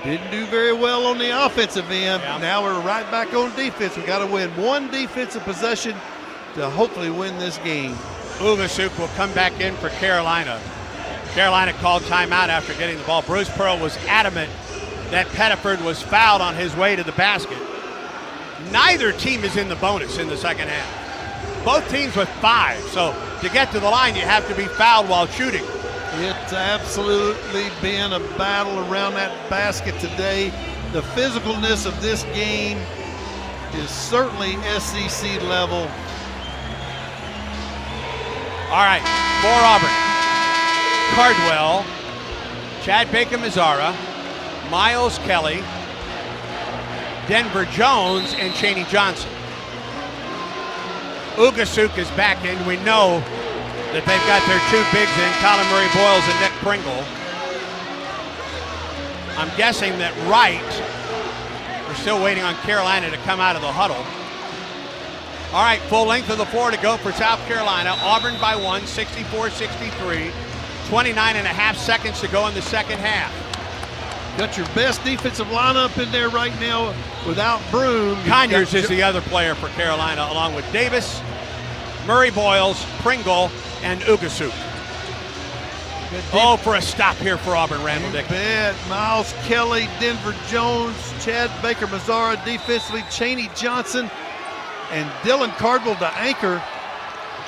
[SPEAKER 3] Didn't do very well on the offensive end.
[SPEAKER 2] Yeah.
[SPEAKER 3] Now we're right back on defense. We got to win one defensive possession to hopefully win this game.
[SPEAKER 2] Ugasuk will come back in for Carolina. Carolina called timeout after getting the ball. Bruce Pearl was adamant that Pettiford was fouled on his way to the basket. Neither team is in the bonus in the second half. Both teams with 5, so to get to the line you have to be fouled while shooting.
[SPEAKER 3] It's absolutely been a battle around that basket today. The physicalness of this game is certainly SEC level.
[SPEAKER 2] All right, for Auburn, Cardwell, Chad Baker-Mazzara, Miles Kelly, Denver Jones, and Chaney Johnson. Ugasuk is back in. We know that they've got their 2 bigs in, Colin Murray Boyles and Nick Pringle. I'm guessing that we're still waiting on Carolina to come out of the huddle. All right, full length of the floor to go for South Carolina. Auburn by 1, 64-63. 29.5 seconds to go in the second half.
[SPEAKER 3] Got your best defensive lineup in there right now without Broom.
[SPEAKER 2] Conyers is the other player for Carolina, along with Davis, Murray Boyles, Pringle, and Ugasuk. Oh, for a stop here for Auburn, Randall Dick.
[SPEAKER 3] Miles Kelly, Denver Jones, Chad Baker-Mazzara defensively, Chaney Johnson, and Dylan Cardwell to anchor.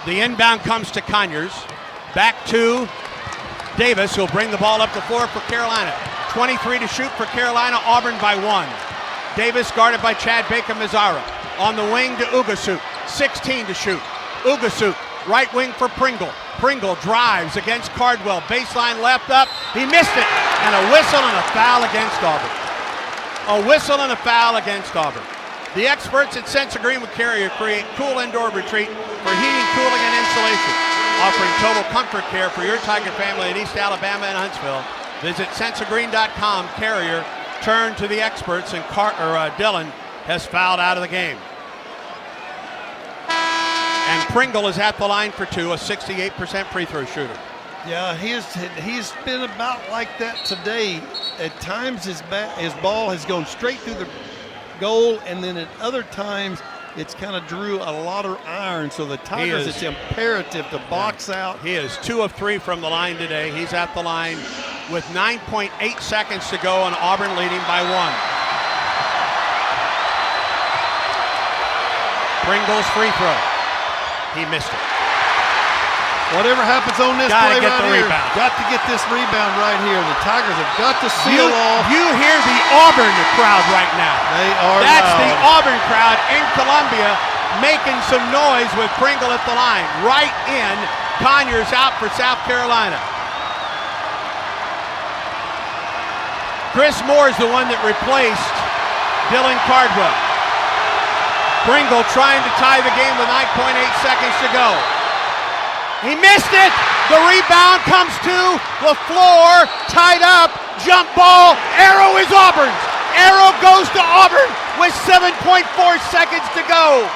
[SPEAKER 2] The inbound comes to Conyers. Back to Davis, who'll bring the ball up the floor for Carolina. 23 to shoot for Carolina, Auburn by 1. Davis guarded by Chad Baker-Mazzara. On the wing to Ugasuk, 16 to shoot. Ugasuk, right wing for Pringle. Pringle drives against Cardwell, baseline left up, he missed it, and a whistle and a foul against Auburn. A whistle and a foul against Auburn. The experts at Sense Green with Carrier create cool indoor retreat for heating, cooling, and insulation, offering total comfort care for your Tiger family in East Alabama and Huntsville. Visit senseofgreen.com. Carrier turned to the experts, and Dillon has fouled out of the game. And Pringle is at the line for 2, a 68% free throw shooter.
[SPEAKER 3] Yeah, he's been about like that today. At times his ball has gone straight through the goal, and then at other times it's kind of drew a lot of iron. So the Tigers, it's imperative to box out.
[SPEAKER 2] He is 2 of 3 from the line today. He's at the line with 9.8 seconds to go, and Auburn leading by 1. Pringle's free throw. He missed it.
[SPEAKER 3] Whatever happens on this
[SPEAKER 2] Gotta
[SPEAKER 3] play
[SPEAKER 2] get
[SPEAKER 3] right
[SPEAKER 2] the
[SPEAKER 3] here,
[SPEAKER 2] rebound.
[SPEAKER 3] got to get this rebound right here. The Tigers have got to seal off.
[SPEAKER 2] You hear the Auburn crowd right now.
[SPEAKER 3] They are
[SPEAKER 2] That's
[SPEAKER 3] loud.
[SPEAKER 2] the Auburn crowd in Columbia making some noise with Pringle at the line. Right in, Conyers out for South Carolina. Chris Moore is the one that replaced Dylan Cardwell. Pringle trying to tie the game with 9.8 seconds to go. He missed it. The rebound comes to the floor, tied up, jump ball. Arrow is Auburn's. Arrow goes to Auburn with 7.4 seconds to go.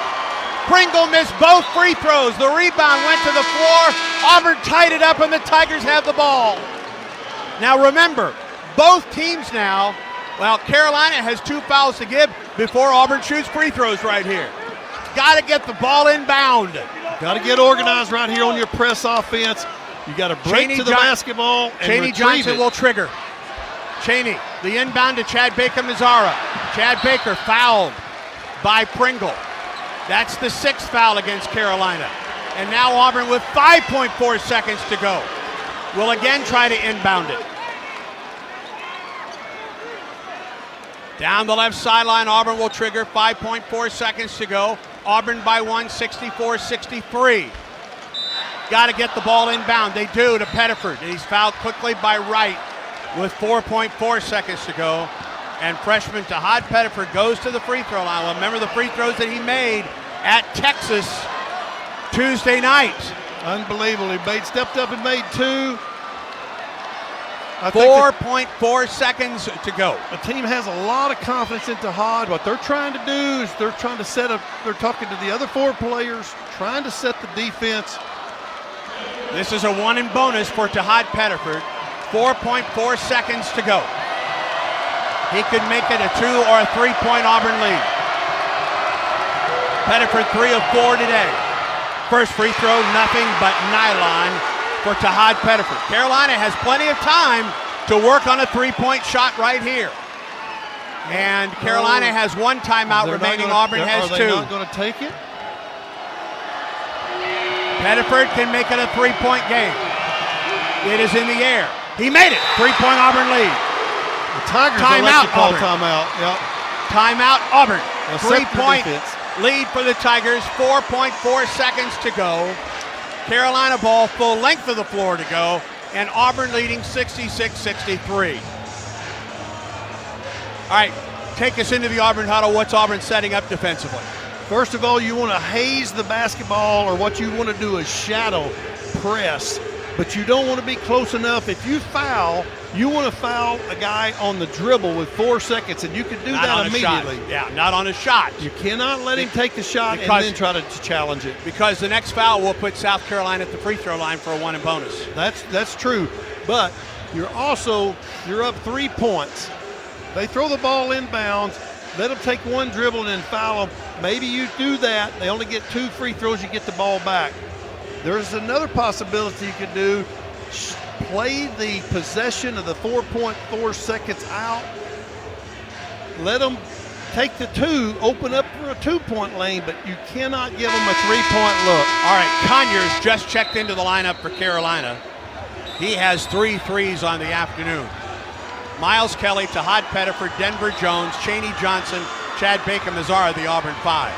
[SPEAKER 2] Pringle missed both free throws. The rebound went to the floor. Auburn tied it up, and the Tigers have the ball. Now remember, both teams now, well, Carolina has 2 fouls to give before Auburn shoots free throws right here. Got to get the ball inbound.
[SPEAKER 3] Got to get organized right here on your press offense. You got to break to the basketball and
[SPEAKER 2] Cheney
[SPEAKER 3] retrieve
[SPEAKER 2] Johnson
[SPEAKER 3] it.
[SPEAKER 2] will trigger. Cheney, the inbound to Chad Baker-Mazzara. Chad Baker fouled by Pringle. That's the 6th foul against Carolina. And now Auburn with 5.4 seconds to go will again try to inbound it. Down the left sideline, Auburn will trigger. 5.4 seconds to go. Auburn by 1, 64-63. Got to get the ball inbound. They do to Pettiford. He's fouled quickly by Wright with 4.4 seconds to go. And freshman Tahad Pettiford goes to the free throw line. Well, remember the free throws that he made at Texas Tuesday night.
[SPEAKER 3] Unbelievable. He stepped up and made 2.
[SPEAKER 2] 4.4 seconds to go.
[SPEAKER 3] The team has a lot of confidence in Tahad. What they're trying to do is they're trying to set up, they're talking to the other 4 players, trying to set the defense.
[SPEAKER 2] This is a 1 in bonus for Tahad Pettiford. 4.4 seconds to go. He could make it a 2 or a 3-point Auburn lead. Pettiford 3 of 4 today. First free throw, nothing but nylon for Tahad Pettiford. Carolina has plenty of time to work on a 3-point shot right here. And Carolina has 1 timeout remaining. Auburn has 2.
[SPEAKER 3] Are they not going to take it?
[SPEAKER 2] Pettiford can make it a 3-point game. It is in the air. He made it. 3-point Auburn lead.
[SPEAKER 3] The Tigers
[SPEAKER 2] timeout,
[SPEAKER 3] call
[SPEAKER 2] Auburn.
[SPEAKER 3] timeout. Yep.
[SPEAKER 2] Timeout, Auburn.
[SPEAKER 3] They'll set the
[SPEAKER 2] 3-point
[SPEAKER 3] defense.
[SPEAKER 2] lead for the Tigers. 4.4 seconds to go. Carolina ball, full length of the floor to go. And Auburn leading 66-63. All right, take us into the Auburn huddle. What's Auburn setting up defensively?
[SPEAKER 3] First of all, you want to haze the basketball, or what you want to do is shadow press, but you don't want to be close enough. If you foul, you want to foul a guy on the dribble with 4 seconds, and you can do that immediately.
[SPEAKER 2] Yeah, not on a shot.
[SPEAKER 3] You cannot let him take the shot and then try to challenge it.
[SPEAKER 2] Because the next foul will put South Carolina at the free throw line for a 1 in bonus.
[SPEAKER 3] That's true, but you're up 3 points. They throw the ball inbounds. Let them take 1 dribble and then foul them. Maybe you do that. They only get 2 free throws. You get the ball back. There's another possibility you could do. Play the possession of the 4.4 seconds out. Let them take the 2, open up for a 2-point lane, but you cannot give them a 3-point look.
[SPEAKER 2] All right, Conyers just checked into the lineup for Carolina. He has 3 threes on the afternoon. Miles Kelly, Tahad Pettiford, Denver Jones, Cheney Johnson, Chad Baker-Mazzara, the Auburn 5.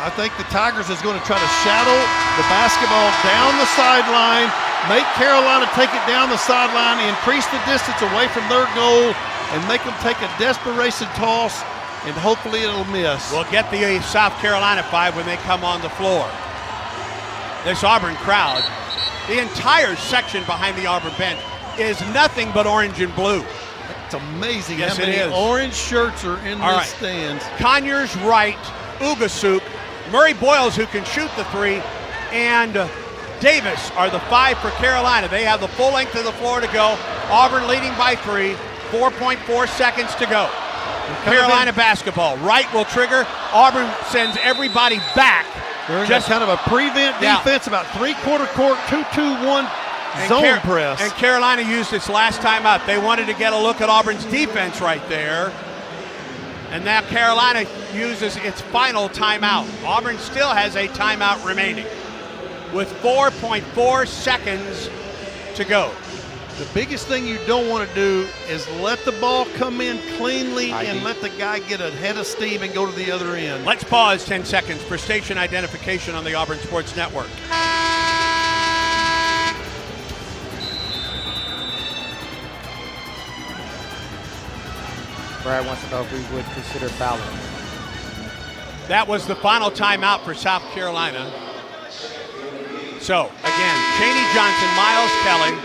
[SPEAKER 3] I think the Tigers is going to try to shadow the basketball down the sideline, make Carolina take it down the sideline, increase the distance away from their goal, and make them take a desperation toss, and hopefully it'll miss.
[SPEAKER 2] We'll get the South Carolina 5 when they come on the floor. This Auburn crowd, the entire section behind the Auburn bench, is nothing but orange and blue.
[SPEAKER 3] It's amazing
[SPEAKER 2] yes,
[SPEAKER 3] how many orange shirts are in the stands.
[SPEAKER 2] Conyers, Wright, Ugasuk, Murray Boyles, who can shoot the 3, and Davis are the 5 for Carolina. They have the full length of the floor to go. Auburn leading by 3, 4.4 seconds to go. Carolina basketball. Wright will trigger. Auburn sends everybody back.
[SPEAKER 3] They're just kind of a prevent defense, about 3/4 court, 2-2-1 zone press.
[SPEAKER 2] And Carolina used its last timeout. They wanted to get a look at Auburn's defense right there. And now Carolina uses its final timeout. Auburn still has a timeout remaining. with 4.4 seconds to go.
[SPEAKER 3] The biggest thing you don't want to do is let the ball come in cleanly and let the guy get a head of steam and go to the other end.
[SPEAKER 2] Let's pause 10 seconds for station identification on the Auburn Sports Network.
[SPEAKER 5] Brad wants to know if we would consider fouling.
[SPEAKER 2] That was the final timeout for South Carolina. So, again, Chaney Johnson, Miles Kelly,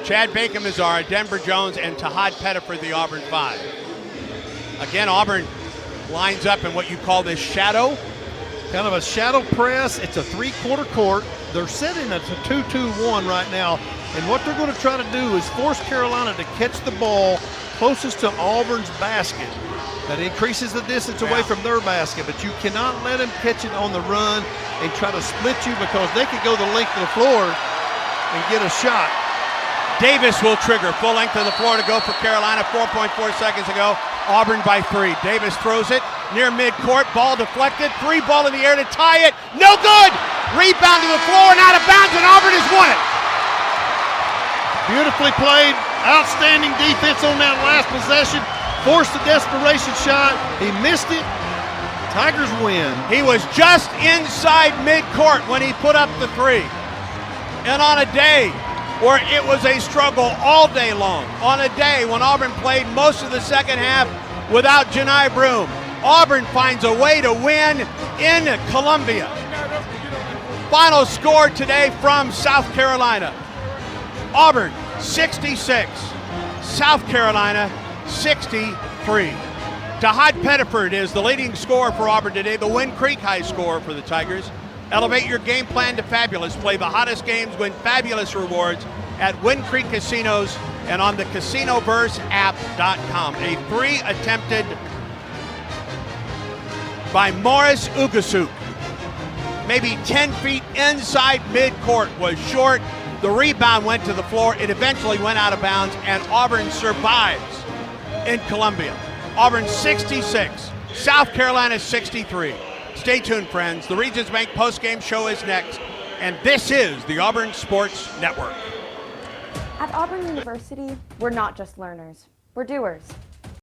[SPEAKER 2] Chad Bacon-Mazzara, Denver Jones, and Tahad Pettiford, the Auburn 5. Again, Auburn lines up in what you call this shadow.
[SPEAKER 3] Kind of a shadow press. It's a three-quarter court. They're sitting at a 2-2-1 right now. And what they're going to try to do is force Carolina to catch the ball closest to Auburn's basket. That increases the distance away from their basket, but you cannot let them catch it on the run and try to split you because they could go the length of the floor and get a shot.
[SPEAKER 2] Davis will trigger full length of the floor to go for Carolina. 4.4 seconds ago. Auburn by 3. Davis throws it near midcourt. Ball deflected. 3 ball in the air to tie it. No good! Rebound to the floor and out of bounds, and Auburn has won it.
[SPEAKER 3] Beautifully played. Outstanding defense on that last possession. Forced a desperation shot. He missed it. Tigers win.
[SPEAKER 2] He was just inside midcourt when he put up the 3. And on a day where it was a struggle all day long, on a day when Auburn played most of the second half without Janai Broome, Auburn finds a way to win in Columbia. Final score today from South Carolina. Auburn 66, South Carolina 63. Tahad Pettiford is the leading scorer for Auburn today, the Wind Creek high scorer for the Tigers. Elevate your game plan to fabulous. Play the hottest games, win fabulous rewards at Wind Creek Casinos and on the CasinoVerseApp.com. A 3 attempted by Morris Ugasuk. Maybe 10 feet inside midcourt, was short. The rebound went to the floor. It eventually went out of bounds, and Auburn survives in Columbia. Auburn 66, South Carolina 63. Stay tuned, friends. The Regions Bank postgame show is next, and this is the Auburn Sports Network.
[SPEAKER 6] At Auburn University, we're not just learners, we're doers.